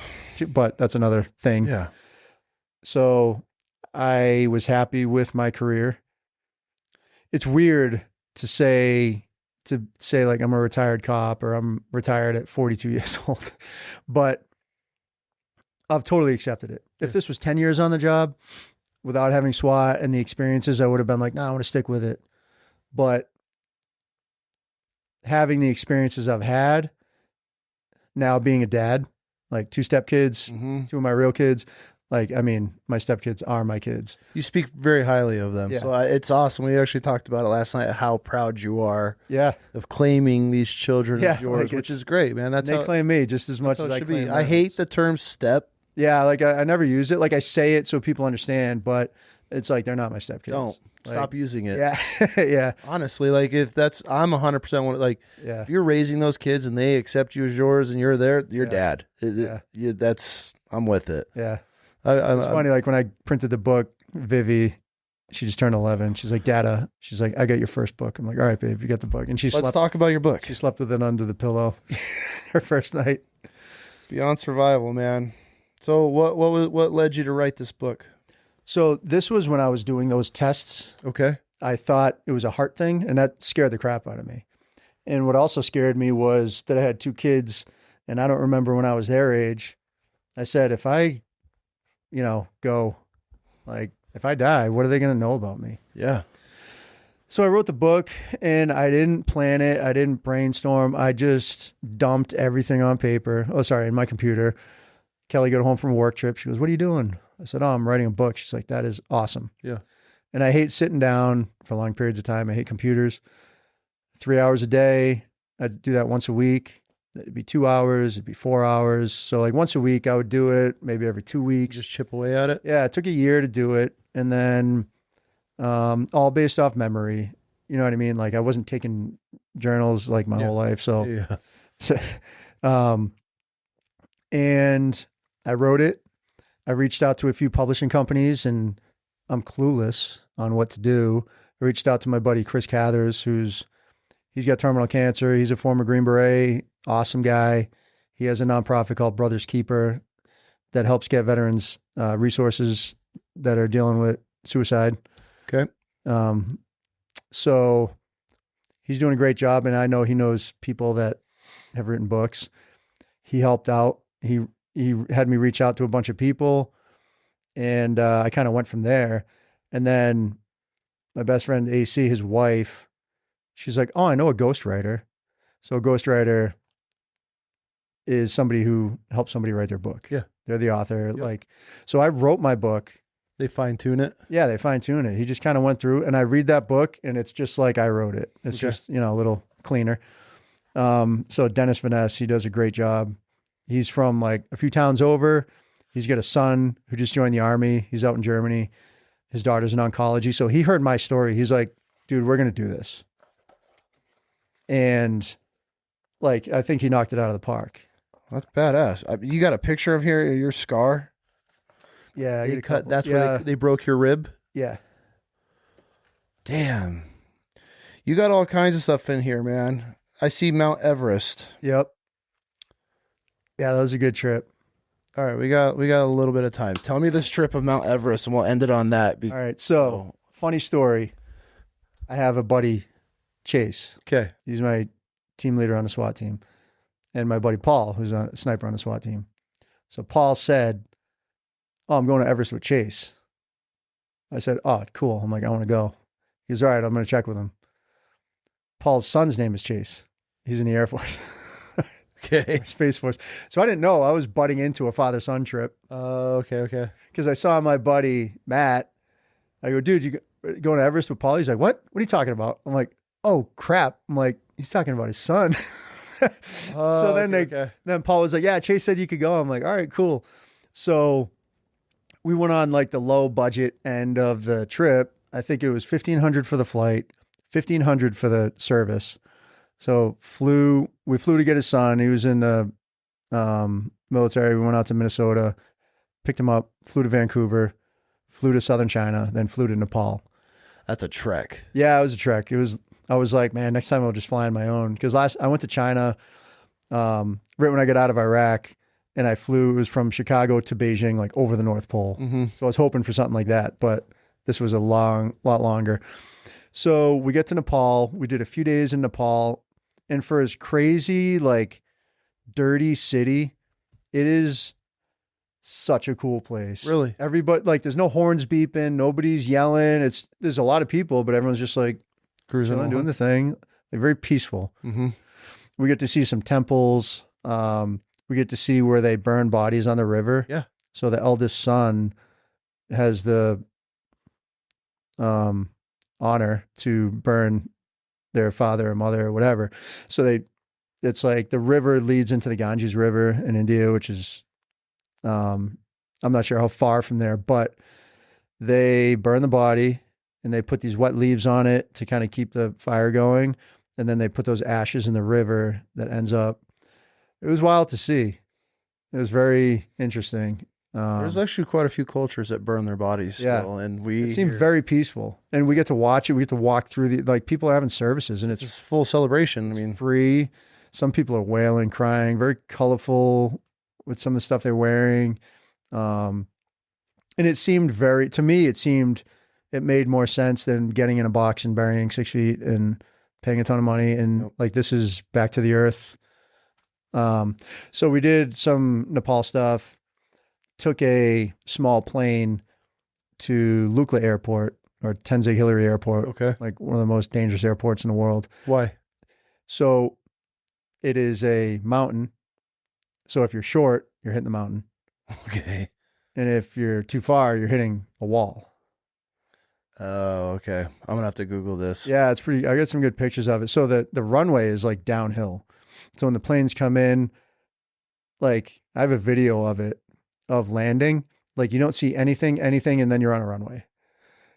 but that's another thing.
Yeah.
So I was happy with my career. It's weird to say like I'm a retired cop or I'm retired at 42 years old, but I've totally accepted it. If this was 10 years on the job without having SWAT and the experiences, I would have been like, no, I want to stick with it. But having the experiences I've had, now being a dad, like 2 stepkids, 2 of my real kids, like, I mean, my stepkids are my kids.
You speak very highly of them.
Yeah.
So it's awesome. We actually talked about it last night, how proud you are
Yeah.
of claiming these children
Yeah,
of yours,
like
which is great, man. That's
They
how,
claim me just as much
that's
as
how it
I
should
claim
be. I
theirs.
hate the term step.
Yeah, like I never use it. Like I say it so people understand, but it's like they're not my stepkids.
Don't.
Like,
Stop using it.
Yeah. Yeah.
Honestly, like if that's, I'm 100% one, like
Yeah.
if you're raising those kids and they accept you as yours and you're their dad, that's, I'm with it.
Yeah.
It's
It's funny, like when I printed the book, Vivi, she just turned 11. She's like, Dada, she's like, I got your first book. I'm like, all right, babe, you got the book. And
Let's talk about your book.
She slept with it under the pillow her first night.
Beyond Survival, man. So what led you to write this book?
So this was when I was doing those tests.
Okay.
I thought it was a heart thing, and that scared the crap out of me. And what also scared me was that I had 2 kids, and I don't remember when I was their age. I said, if I, go, like, if I die, what are they going to know about me?
Yeah.
So I wrote the book, and I didn't plan it. I didn't brainstorm. I just dumped everything on paper. Oh, sorry, in my computer. Kelly got home from a work trip. She goes, what are you doing? I said, oh, I'm writing a book. She's like, that is awesome.
Yeah.
And I hate sitting down for long periods of time. I hate computers. 3 hours a day. I'd do that once a week. It'd be 2 hours. It'd be 4 hours. So like once a week I would do it, maybe every 2 weeks.
Just chip away at it.
Yeah. It took a year to do it. And then all based off memory. You know what I mean? Like I wasn't taking journals like my whole life. So, and I wrote it. I reached out to a few publishing companies and I'm clueless on what to do. I reached out to my buddy, Chris Cathers, he's got terminal cancer. He's a former Green Beret, awesome guy. He has a nonprofit called Brothers Keeper that helps get veterans resources that are dealing with suicide.
Okay.
So he's doing a great job, and I know he knows people that have written books. He helped out. He had me reach out to a bunch of people, and I kind of went from there. And then my best friend AC, his wife, she's like, oh, I know a ghostwriter. So a ghostwriter is somebody who helps somebody write their book.
Yeah.
They're the author. Yep. So I wrote my book.
They fine tune it.
Yeah, they fine tune it. He just kind of went through, and I read that book, and it's just like I wrote it. It's just, a little cleaner. So Dennis Vaness, he does a great job. He's from like a few towns over. He's got a son who just joined the army. He's out in Germany. His daughter's in oncology. So he heard my story. He's like, dude, we're going to do this. And like, I think he knocked it out of the park.
That's badass. You got a picture of your scar?
Yeah.
They cut. That's where they broke your rib?
Yeah.
Damn. You got all kinds of stuff in here, man. I see Mount Everest.
Yep. Yeah, that was a good trip.
All right, we got a little bit of time. Tell me this trip of Mount Everest, and we'll end it on that.
All right. So funny story. I have a buddy, Chase.
Okay.
He's my team leader on the SWAT team, and my buddy Paul, who's a sniper on the SWAT team. So Paul said, "Oh, I'm going to Everest with Chase." I said, "Oh, cool." I'm like, "I want to go." He goes, "All right, I'm going to check with him." Paul's son's name is Chase. He's in the Air Force.
Okay.
Space Force. So I didn't know I was butting into a father-son trip.
Okay.
Because I saw my buddy, Matt. I go, "Dude, you going to Everest with Paul?" He's like, "What? What are you talking about?" I'm like, "Oh, crap." I'm like, he's talking about his son. So then Paul was like, "Yeah, Chase said you could go." I'm like, "All right, cool." So we went on like the low budget end of the trip. I think it was $1,500 for the flight, $1,500 for the service. So we flew to get his son. He was in the military. We went out to Minnesota, picked him up, flew to Vancouver, flew to southern China, then flew to Nepal.
That's a trek.
Yeah, it was a trek. I was like, man, next time I'll just fly on my own. Because I went to China right when I got out of Iraq, and it was from Chicago to Beijing, like over the North Pole.
Mm-hmm.
So I was hoping for something like that, but this was a lot longer. So we get to Nepal. We did a few days in Nepal. And for as crazy, like dirty city, it is such a cool place.
Really?
Everybody, like, there's no horns beeping. Nobody's yelling. There's a lot of people, but everyone's just like cruising on, doing the thing. They're very peaceful.
Mm-hmm.
We get to see some temples. We get to see where they burn bodies on the river.
Yeah.
So the eldest son has the honor to burn their father or mother or whatever. So it's like the river leads into the Ganges River in India, which is, I'm not sure how far from there, but they burn the body and they put these wet leaves on it to kind of keep the fire going. And then they put those ashes in the river that ends up, it was wild to see. It was very interesting.
There's actually quite a few cultures that burn their bodies still, and
it seemed very peaceful. And we get to watch it. We get to walk through people are having services, and it's
full celebration. I mean,
free. Some people are wailing, crying, very colorful with some of the stuff they're wearing. And it seemed to me, it made more sense than getting in a box and burying 6 feet and paying a ton of money. And like, this is back to the earth. So we did some Nepal stuff. Took a small plane to Lukla Airport or Tenzing Hillary Airport.
Okay.
Like one of the most dangerous airports in the world.
Why?
So it is a mountain. So if you're short, you're hitting the mountain.
Okay.
And if you're too far, you're hitting a wall.
Oh, okay. I'm going to have to Google this.
Yeah, it's pretty, I got some good pictures of it. So the runway is like downhill. So when the planes come in, like I have a video of it, of landing, like you don't see anything, and then you're on a runway.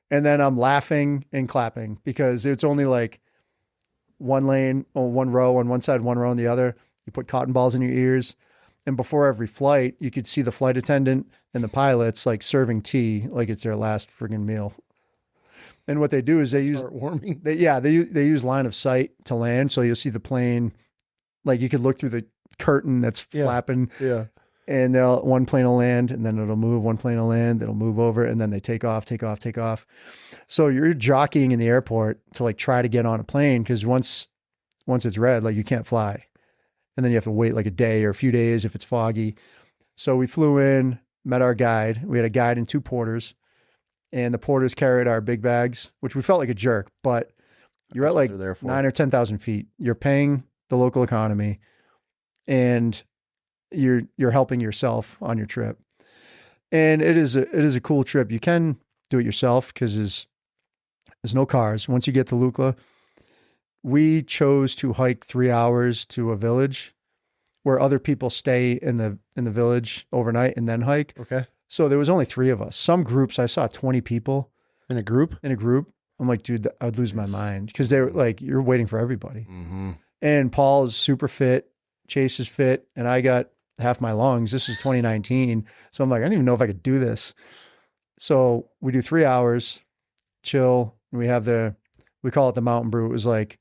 And then I'm laughing and clapping because it's only like one lane or one row on one side, one row on the other. You put cotton balls in your ears. And before every flight, you could see the flight attendant and the pilots like serving tea like it's their last friggin' meal. And what they do is they use
warming.
They use line of sight to land. So you'll see the plane, like you could look through the curtain that's flapping.
Yeah.
And one plane will land, and then it'll move. One plane will land, it'll move over, and then they take off. So you're jockeying in the airport to like try to get on a plane because once it's red, like you can't fly, and then you have to wait like a day or a few days if it's foggy. So we flew in, met our guide. We had a guide and two porters, and the porters carried our big bags, which we felt like a jerk, but you're at like 9,000 or 10,000 feet. You're paying the local economy, and you're helping yourself on your trip. And it is a cool trip. You can do it yourself because there's no cars. Once you get to Lukla, we chose to hike 3 hours to a village where other people stay in the village overnight and then hike.
Okay.
So there was only 3 of us. Some groups I saw 20 people
in a group.
I'm like, dude, I'd lose my mind because they were like, you're waiting for everybody.
Mm-hmm.
And Paul is super fit. Chase is fit. And I got half my lungs. This is 2019. So I'm like, I don't even know if I could do this. So we do 3 hours, chill. And we call it the mountain brew. It was like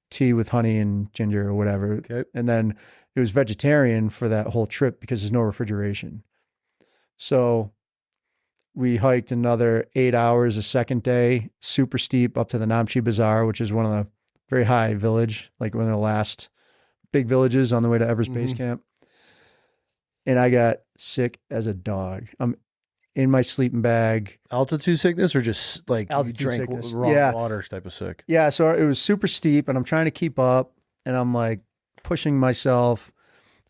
tea with honey and ginger or whatever.
Okay.
And then it was vegetarian for that whole trip because there's no refrigeration. So we hiked another 8 hours a second day, super steep up to the Namche Bazaar, which is one of the very high village, like one of the last big villages on the way to Everest Base Camp. And I got sick as a dog. I'm in my sleeping bag.
Altitude sickness or just like
Altitude
you drank
sickness.
raw water type of sick?
Yeah, so it was super steep and I'm trying to keep up and I'm like pushing myself.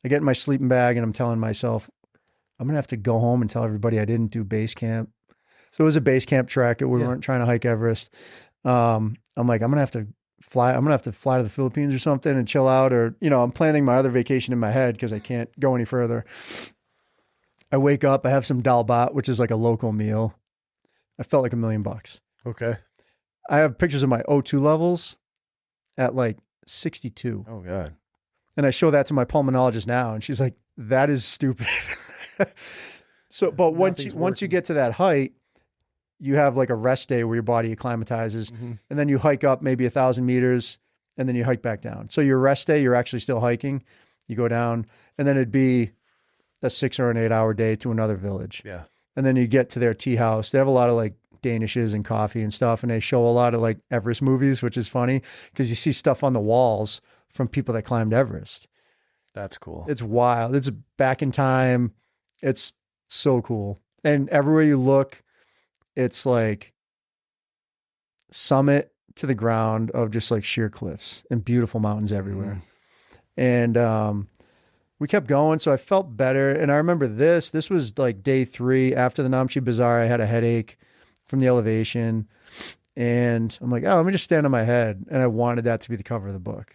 I get in my sleeping bag and I'm telling myself, I'm going to have to go home and tell everybody I didn't do base camp. So it was a base camp trek. We weren't trying to hike Everest. I'm like, I'm going to have to fly. I'm going to have to fly to the Philippines or something and chill out. Or, I'm planning my other vacation in my head because I can't go any further. I wake up, I have some dalbat, which is like a local meal. I felt like $1 million.
Okay.
I have pictures of my O2 levels at like 62.
Oh God.
And I show that to my pulmonologist now. And she's like, that is stupid. So, but once you get to that height, you have like a rest day where your body acclimatizes, and then you hike up maybe 1,000 meters, and then you hike back down. So your rest day, you're actually still hiking. You go down, and then it'd be a 6 or an 8 hour day to another village.
Yeah,
and then you get to their tea house. They have a lot of like Danishes and coffee and stuff, and they show a lot of like Everest movies, which is funny because you see stuff on the walls from people that climbed Everest.
That's cool.
It's wild. It's back in time. It's so cool. And everywhere you look, it's like summit to the ground of just like sheer cliffs and beautiful mountains everywhere. And we kept going. So I felt better. And I remember this was like day 3 after the Namche Bazaar. I had a headache from the elevation. And I'm like, oh, let me just stand on my head. And I wanted that to be the cover of the book.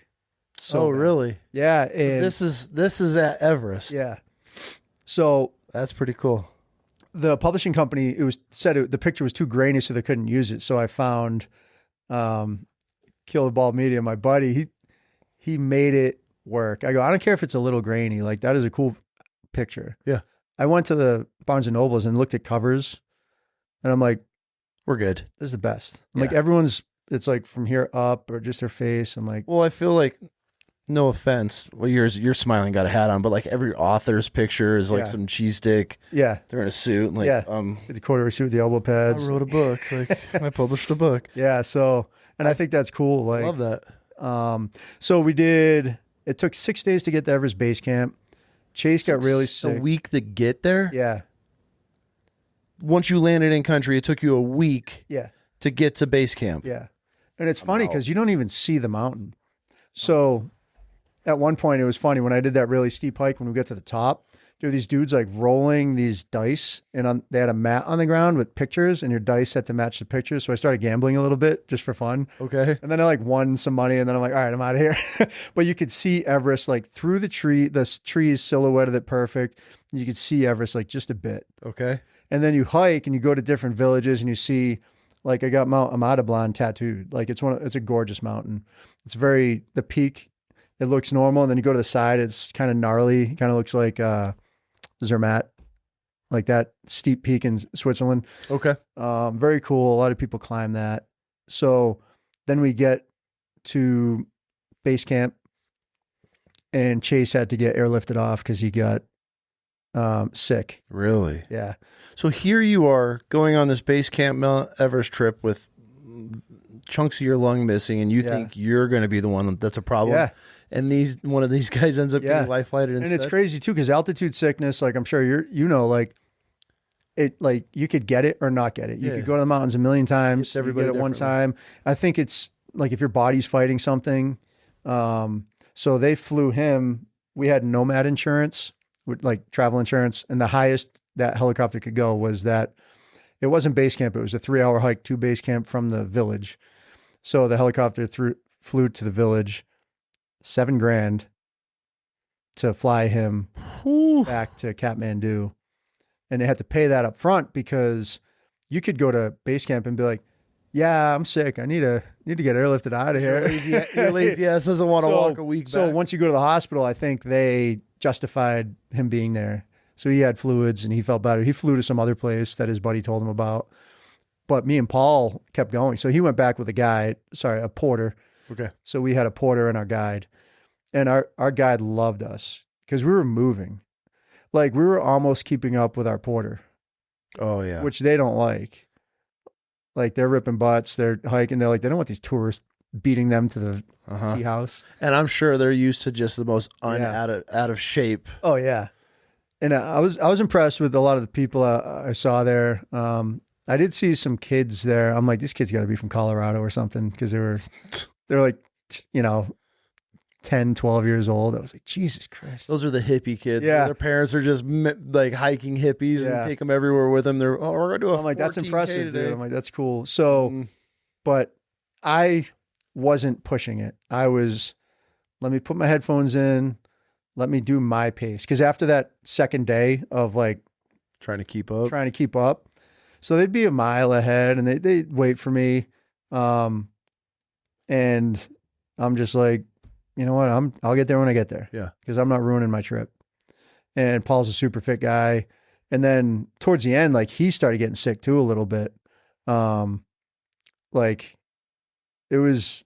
So bad.
Really?
Yeah.
And so this is at Everest.
Yeah. So
that's pretty cool.
The publishing company, the picture was too grainy, so they couldn't use it. So I found Kill the Ball Media, my buddy. He made it work. I go, I don't care if it's a little grainy. Like, that is a cool picture.
Yeah.
I went to the Barnes and Nobles and looked at covers, and I'm like,
we're good.
This is the best. I'm like, it's like from here up or just their face. I'm like,
well, I feel like, no offense, well, you're smiling, got a hat on, but like every author's picture is like some cheese stick.
Yeah.
They're in a suit. And like,
the corduroy suit with the elbow pads.
I wrote a book. Like, I published a book.
Yeah. So, and I think that's cool. Like,
I love that.
So it took 6 days to get to Everest Base Camp. Chase got really sick.
A week to get there?
Yeah.
Once you landed in country, it took you a week to get to base camp.
Yeah. And it's funny because you don't even see the mountain. So at one point, it was funny when I did that really steep hike, when we get to the top, there were these dudes like rolling these dice, and they had a mat on the ground with pictures, and your dice had to match the pictures. So I started gambling a little bit just for fun.
Okay. And
then I like won some money, and then I'm like, all right, I'm out of here. But you could see Everest like through the trees silhouetted it perfect. And you could see Everest like just a bit.
Okay.
And then you hike and you go to different villages and you see, like, I got Mount Amadablan tattooed. Like, it's a gorgeous mountain. It's the peak, it looks normal. And then you go to the side, it's kind of gnarly. It kind of looks like Zermatt, like that steep peak in Switzerland.
Okay.
Very cool. A lot of people climb that. So then we get to base camp, and Chase had to get airlifted off because he got sick.
Really?
Yeah.
So here you are going on this base camp Mount Everest trip with chunks of your lung missing, and you think you're going to be the one that's a problem.
Yeah.
And one of these guys ends up getting life flighted instead.
And it's crazy too, because altitude sickness, like I'm sure like you could get it or not get it. You could go to the mountains a million times. Everybody get it one time. I think it's like if your body's fighting something. So they flew him. We had Nomad insurance, like travel insurance, and the highest that helicopter could go was that. It wasn't base camp. It was a 3-hour hike to base camp from the village. So the helicopter flew to the village, $7,000 to fly him back to Kathmandu. And they had to pay that up front because you could go to base camp and be like, yeah, I'm sick. I need to get airlifted out of here.
Your lazy ass doesn't want to walk a week back.
So once you go to the hospital, I think they justified him being there. So he had fluids and he felt better. He flew to some other place that his buddy told him about. But me and Paul kept going. So he went back with a porter.
Okay.
So we had a porter and our guide. And our guide loved us because we were moving. like we were almost keeping up with our porter,
Oh yeah.
which they don't like. Like they're ripping butts, they're hiking. They're like, they don't want these tourists beating them to the tea house.
And I'm sure they're used to just the most
Yeah.
out of shape.
Oh yeah. And I was impressed with a lot of the people I saw there. I did see some kids there. I'm like, these kids got to be from Colorado or something because they're like, 10, 12 years old. I was like, Jesus Christ.
Those are the hippie kids.
Yeah.
Their parents are just like hiking hippies and take them everywhere with them. They're, we're going to do a
I'm like, that's
14K
impressive,
today.
dude. I'm like, that's cool. So, but I wasn't pushing it. Let me put my headphones in, let me do my pace. Because after that second day of like
trying to keep up.
So they'd be a mile ahead and they'd wait for me. And I'm just like, you know what? I'll get there when I get there.
Yeah.
Because I'm not ruining my trip. And Paul's a super fit guy. And then towards the end, like he started getting sick too a little bit. Like it's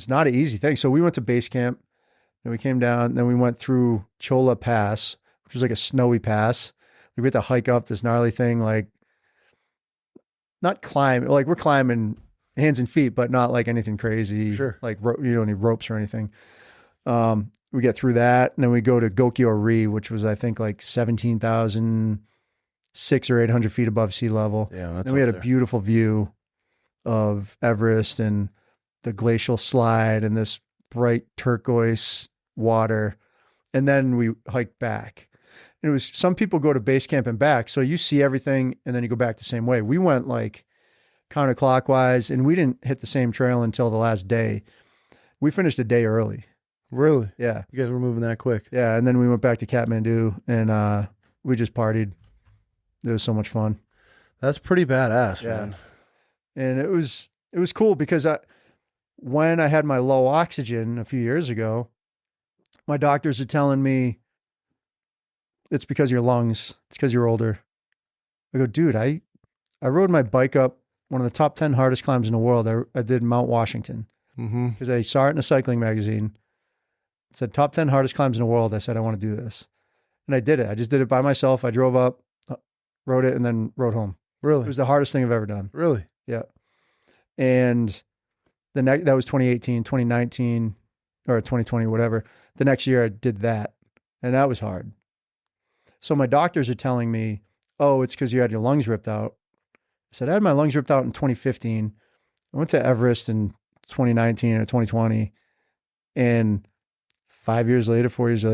not an easy thing. So we went to base camp and we came down, and then we went through Cholla Pass, which was like a snowy pass. We had to hike up this gnarly thing, like not climb, like we're climbing hands and feet, but not like anything crazy.
Sure.
Like you don't need ropes or anything. We get through that, and then we go to Gokyo-ri, which was I think like 17,600 or 800 feet above sea level.
Yeah, that's
and we had a beautiful view of Everest and the glacial slide and this bright turquoise water. And then we hiked back. And it was, some people go to base camp and back. So you see everything and then you go back the same way. We went like counterclockwise, and we didn't hit the same trail until the last day. We finished a day early.
Really?
Yeah.
You guys were moving that quick.
Yeah. And then we went back to Kathmandu and we just partied. It was so much fun.
That's pretty badass, man.
And it was cool because when I had my low oxygen a few years ago, my doctors are telling me it's because of your lungs. It's because you're older. I go, dude, I rode my bike up one of the top 10 hardest climbs in the world. I did Mount Washington because I saw it in a cycling magazine. It said top 10 hardest climbs in the world. I said, I want to do this. And I did it. I just did it by myself. I drove up, rode it, and then rode home.
Really?
It was the hardest thing I've ever done.
Really?
Yeah. And that was 2018, 2019, or 2020, whatever. The next year I did that, and that was hard. So my doctors are telling me, oh, it's because you had your lungs ripped out. I said, I had my lungs ripped out in 2015. I went to Everest in 2019 or 2020. And 4 years later,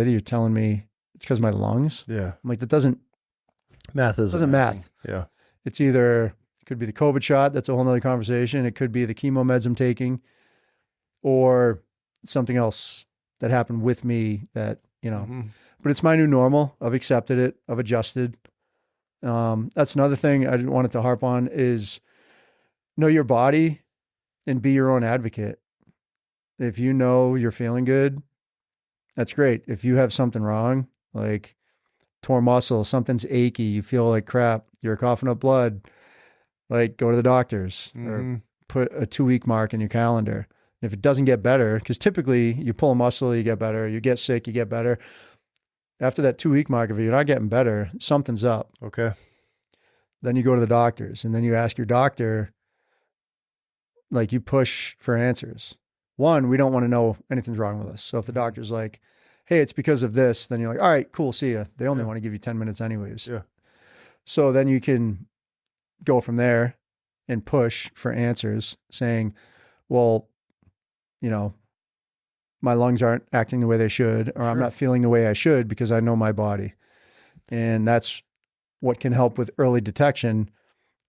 you're telling me it's because of my lungs?
Yeah.
I'm like, that doesn't math.
Yeah.
It's either, it could be the COVID shot. That's a whole nother conversation. It could be the chemo meds I'm taking, or something else that happened with me that, but it's my new normal. I've accepted it. I've adjusted. That's another thing I wanted to harp on is know your body and be your own advocate. If you know you're feeling good, that's great. If you have something wrong, like torn muscle, something's achy, you feel like crap, you're coughing up blood, like go to the doctors or put a 2-week mark in your calendar. And if it doesn't get better, because typically you pull a muscle, you get better, you get sick, you get better. After that 2-week mark, if you're not getting better, something's up.
Okay.
Then you go to the doctors, and then you ask your doctor, like you push for answers. One, we don't want to know anything's wrong with us. So if the doctor's like, hey, it's because of this, then you're like, all right, cool, see ya. They only want to give you 10 minutes anyways.
Yeah.
So then you can go from there and push for answers saying, well, my lungs aren't acting the way they should, or I'm not feeling the way I should because I know my body. And that's what can help with early detection,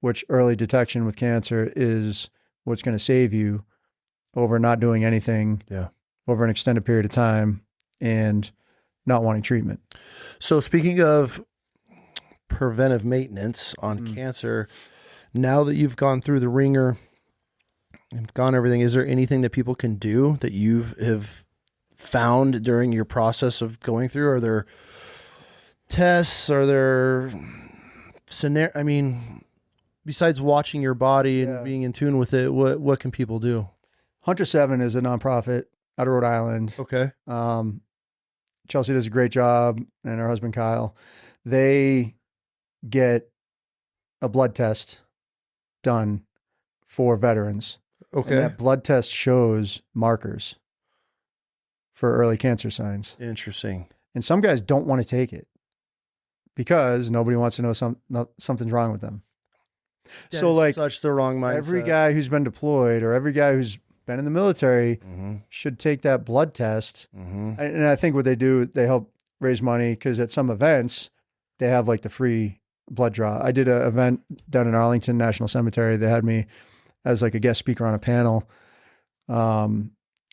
which early detection with cancer is what's going to save you over not doing anything over an extended period of time and not wanting treatment.
So speaking of preventive maintenance on cancer, now that you've gone through the ringer and gone everything, is there anything that people can do that have found during your process of going through? Are there tests? Are there besides watching your body and being in tune with it, what can people do?
Hunter 7 is a nonprofit out of Rhode Island.
Okay.
Chelsea does a great job, and her husband Kyle, they get a blood test done for veterans.
Okay.
And that blood test shows markers for early cancer signs.
Interesting.
And some guys don't want to take it because nobody wants to know something's wrong with them.
That
so
is
like
such the wrong mindset.
every guy who's been deployed or every guy who's been in the military should take that blood test. And I think what they do, they help raise money because at some events they have like the free blood draw. I did an event down in Arlington National Cemetery. They had me as like a guest speaker on a panel. And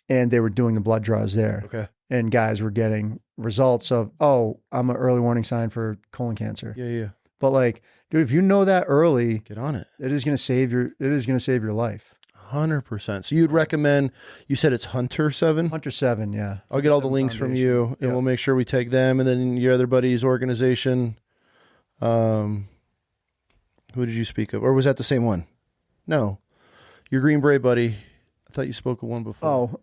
they were doing the blood draws there.
Okay.
And guys were getting results of, oh, I'm an early warning sign for colon cancer.
Yeah.
But like, dude, if you know that early,
Get on it.
it is going to save your life.
100%. So you'd recommend, you said it's Hunter 7?
Hunter 7, yeah.
I'll get all the links from you, and we'll make sure we take them, and then your other buddy's organization. Who did you speak of? Or was that the same one? No. Your Green Beret buddy. I thought you spoke of one before.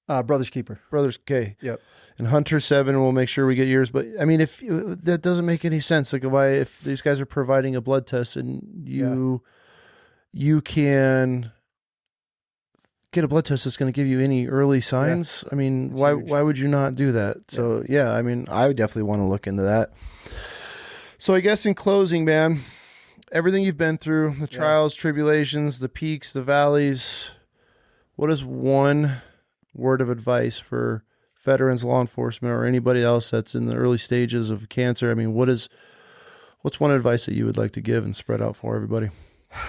Brother's Keeper.
Brothers K.
Yep.
And Hunter 7, and we'll make sure we get yours. But I mean, if that doesn't make any sense, like if these guys are providing a blood test and you can get a blood test that's going to give you any early signs. I mean, why would you not do that? So I mean, I would definitely want to look into that. So I guess in closing, man, everything you've been through, the trials, tribulations, the peaks, the valleys, what is one word of advice for veterans, law enforcement, or anybody else that's in the early stages of cancer? I mean, what's one advice that you would like to give and spread out for everybody?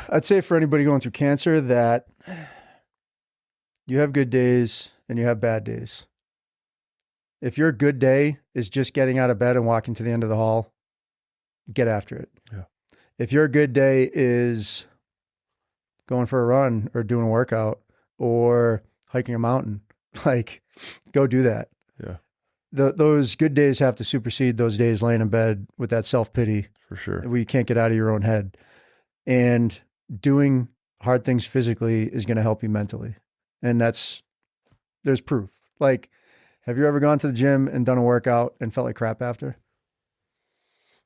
I'd say for anybody going through cancer that you have good days and you have bad days. If your good day is just getting out of bed and walking to the end of the hall, get after it.
Yeah.
If your good day is going for a run or doing a workout or hiking a mountain, like go do that.
Yeah.
Those good days have to supersede those days laying in bed with that self-pity.
For sure.
Where you can't get out of your own head. And doing hard things physically is going to help you mentally. And there's proof. Like, have you ever gone to the gym and done a workout and felt like crap after?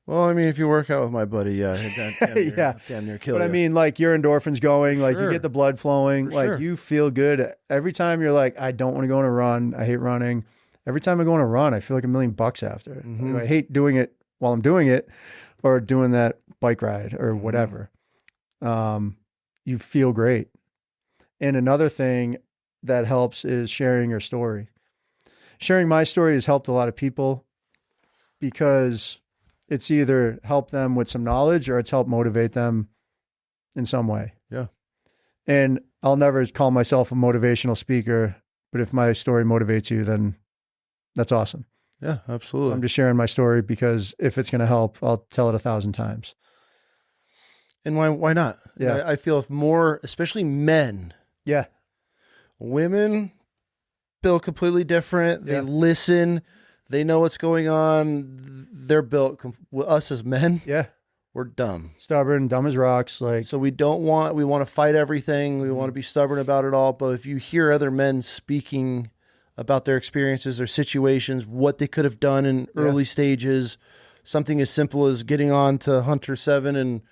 Well, I mean, if you work out with my buddy, damn near kill you.
But I mean, like your endorphins going, like
Sure.
you get the blood flowing,
For
like
sure.
you feel good. Every time you're like, I don't want to go on a run. I hate running. Every time I go on a run, I feel like $1 million after.
Mhm.
I hate doing it while I'm doing it or doing that bike ride or whatever. You feel great. And another thing that helps is sharing your story. Sharing my story has helped a lot of people because it's either helped them with some knowledge or it's helped motivate them in some way.
Yeah.
And I'll never call myself a motivational speaker, but if my story motivates you, then that's awesome.
Yeah, absolutely.
I'm just sharing my story because if it's going to help, I'll tell it 1,000 times.
And why not?
Yeah.
I feel if more, especially men,
Yeah.
women built completely different. They listen. They know what's going on. They're built. Us as men,
Yeah.
we're dumb.
Stubborn, dumb as rocks. Like,
So we want to fight everything. We want to be stubborn about it all. But if you hear other men speaking about their experiences, their situations, what they could have done in early stages, something as simple as getting on to Hunter 7 and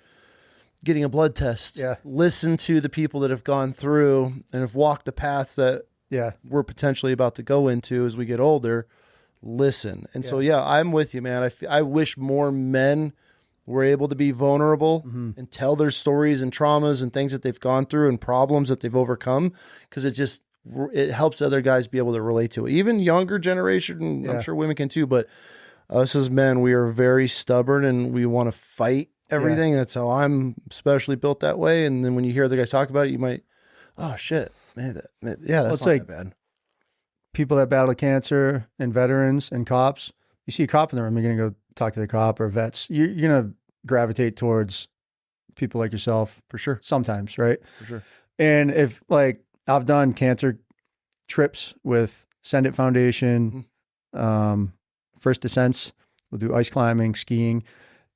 getting a blood test.
Yeah.
Listen to the people that have gone through and have walked the paths that we're potentially about to go into as we get older. Listen. And so, I'm with you, man. I wish more men were able to be vulnerable and tell their stories and traumas and things that they've gone through and problems that they've overcome, because it helps other guys be able to relate to it. Even younger generation, I'm sure women can too, but us as men, we are very stubborn and we want to fight everything. That's how I'm especially built that way. And then when you hear other guys talk about it, you might, oh shit, man, that's not
like,
that bad.
people that battle cancer and veterans and cops, you see a cop in the room, you're going to go talk to the cop, or vets. You're going to gravitate towards people like yourself.
For sure.
Sometimes, right?
For sure.
And if like I've done cancer trips with Send It Foundation, First Descents, we'll do ice climbing, skiing.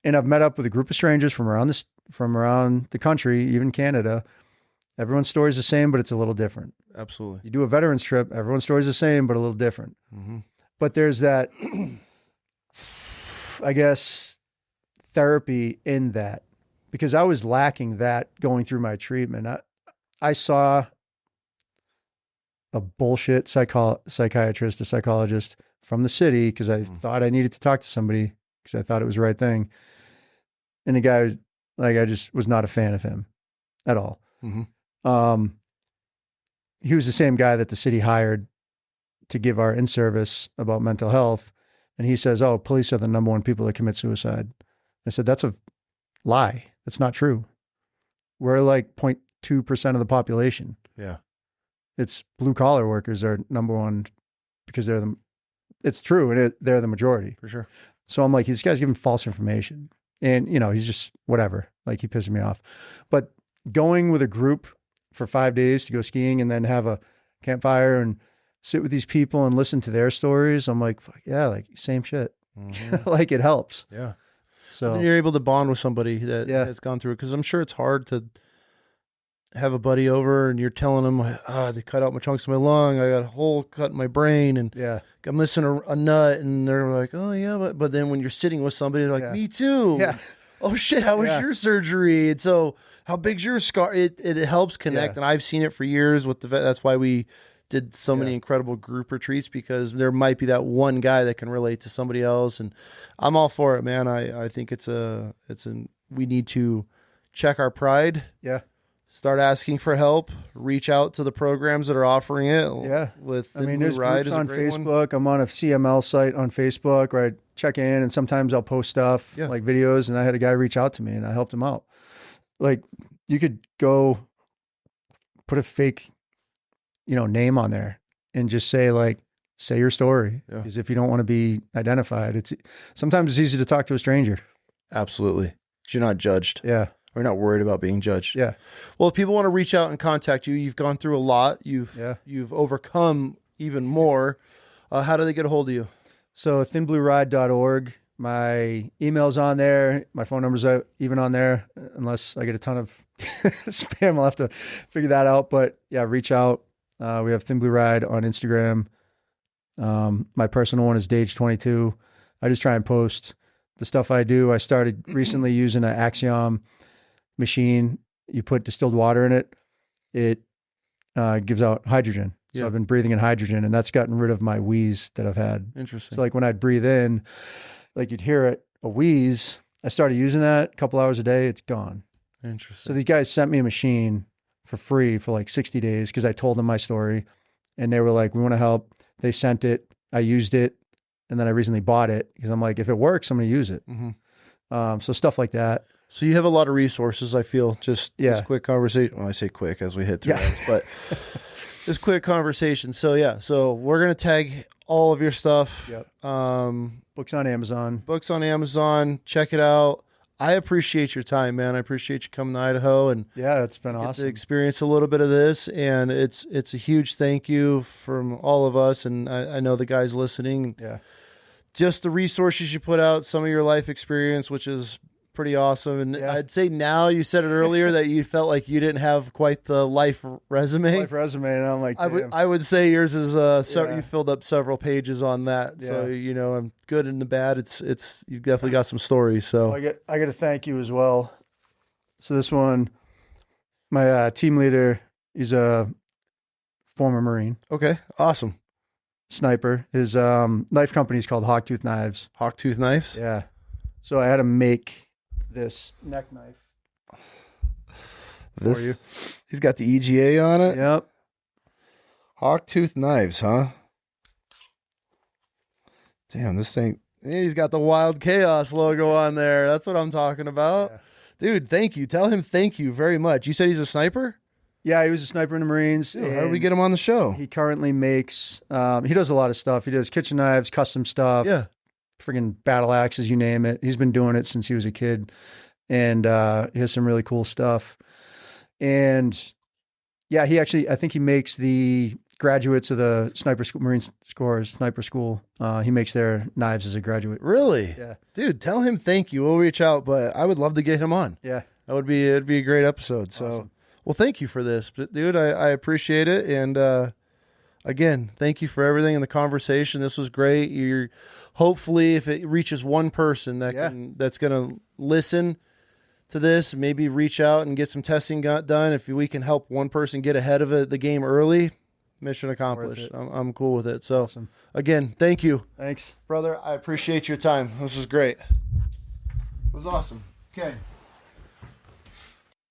And I've met up with a group of strangers from around the country, even Canada. Everyone's story is the same, but it's a little different.
Absolutely.
You do a veterans trip, everyone's story is the same, but a little different. But there's that, I guess, therapy in that, because I was lacking that going through my treatment. I saw a bullshit psychiatrist, a psychologist from the city, because I thought I needed to talk to somebody because I thought it was the right thing. And the guy was like, I just was not a fan of him at all. He was the same guy that the city hired to give our in-service about mental health. And he says, oh, police are the number one people that commit suicide. I said, that's a lie. That's not true. We're like 0.2% of the population.
Yeah.
It's blue collar workers are number one because it's true. And they're the majority.
For sure.
So I'm like, this guy's giving false information, and he's just whatever. Like, he pisses me off. But going with a group for 5 days to go skiing and then have a campfire and sit with these people and listen to their stories, I'm like, fuck yeah, like same shit. Like, it helps.
Yeah.
So
and you're able to bond with somebody that has gone through it, because I'm sure it's hard to have a buddy over and you're telling them, they cut out my chunks of my lung, I got a hole cut in my brain, and I'm missing a nut, and they're like, oh yeah, but then when you're sitting with somebody, they're like, me too.
Yeah.
Oh shit, how was your surgery? And so how big's your scar? It helps connect. And I've seen it for years with the vet. That's why we did so many incredible group retreats, because there might be that one guy that can relate to somebody else. And I'm all for it, man. I think we need to check our pride.
Yeah.
Start asking for help, reach out to the programs that are offering it.
Yeah.
There's
groups on Facebook. I'm on a CML site on Facebook where I check in, and sometimes I'll post stuff like videos, and I had a guy reach out to me and I helped him out. Like, you could go put a fake, name on there and just say your story. Because if you don't want to be identified, sometimes it's easy to talk to a stranger.
Absolutely. 'Cause you're not judged.
Yeah.
We're not worried about being judged.
Yeah.
Well, if people want to reach out and contact you, you've gone through a lot. You've overcome even more. How do they get a hold of you?
So thinblueride.org. My email's on there. My phone number's even on there, unless I get a ton of spam. I'll have to figure that out. But yeah, reach out. We have Thin Blue Ride on Instagram. My personal one is Dage22. I just try and post the stuff I do. I started recently using an Axiom machine. You put distilled water in it. It gives out hydrogen. So I've been breathing in hydrogen, and that's gotten rid of my wheeze that I've had.
Interesting.
So like when I'd breathe in, like you'd hear it, a wheeze. I started using that a couple hours a day. It's gone.
Interesting.
So these guys sent me a machine for free for like 60 days because I told them my story, and they were like, we want to help. They sent it. I used it. And then I recently bought it because I'm like, if it works, I'm going to use it. So stuff like that.
So you have a lot of resources, I feel. Just this quick conversation. Well, I say quick as we hit 3 hours, but this quick conversation. So so we're going to tag all of your stuff.
Yep. Books on Amazon.
Check it out. I appreciate your time, man. I appreciate you coming to Idaho, and
it's been awesome
to experience a little bit of this. And it's a huge thank you from all of us. And I know the guys listening.
Yeah.
Just the resources you put out, some of your life experience, which is pretty awesome. And I'd say now, you said it earlier that you felt like you didn't have quite the life resume.
And I'm like,
I would say yours is you filled up several pages on that. So I'm good and the bad. It's you've definitely got some stories. So
I got to thank you as well. So this one, my team leader, he's a former Marine.
Okay, awesome.
Sniper. His knife company is called Hawktooth Knives.
Hawktooth Knives?
Yeah. So I had to make this neck knife for you.
He's got the EGA on it?
Yep.
Hawktooth Knives, huh? Damn, this thing. He's got the Wild Chaos logo on there. That's what I'm talking about. Yeah. Dude, thank you. Tell him thank you very much. You said he's a sniper?
Yeah, he was a sniper in the Marines.
Dude, how did we get him on the show?
He currently makes, he does a lot of stuff. He does kitchen knives, custom stuff.
Yeah.
Friggin' battle axes, you name it. He's been doing it since he was a kid. And he has some really cool stuff. And yeah, I think he makes the graduates of the sniper school, Marine Corps sniper school. He makes their knives as a graduate.
Really?
Yeah.
Dude, tell him thank you. We'll reach out, but I would love to get him on.
Yeah.
It'd be a great episode. So,
awesome.
Well, thank you for this, dude. I appreciate it. And, again, thank you for everything in the conversation. This was great. You're hopefully, if it reaches one person that's going to listen to this, maybe reach out and get some testing done. If we can help one person get ahead of the game early, mission accomplished. I'm cool with it. So
Awesome.
Again, thank you.
Thanks.
Brother, I appreciate your time. This was great. It was awesome. Okay.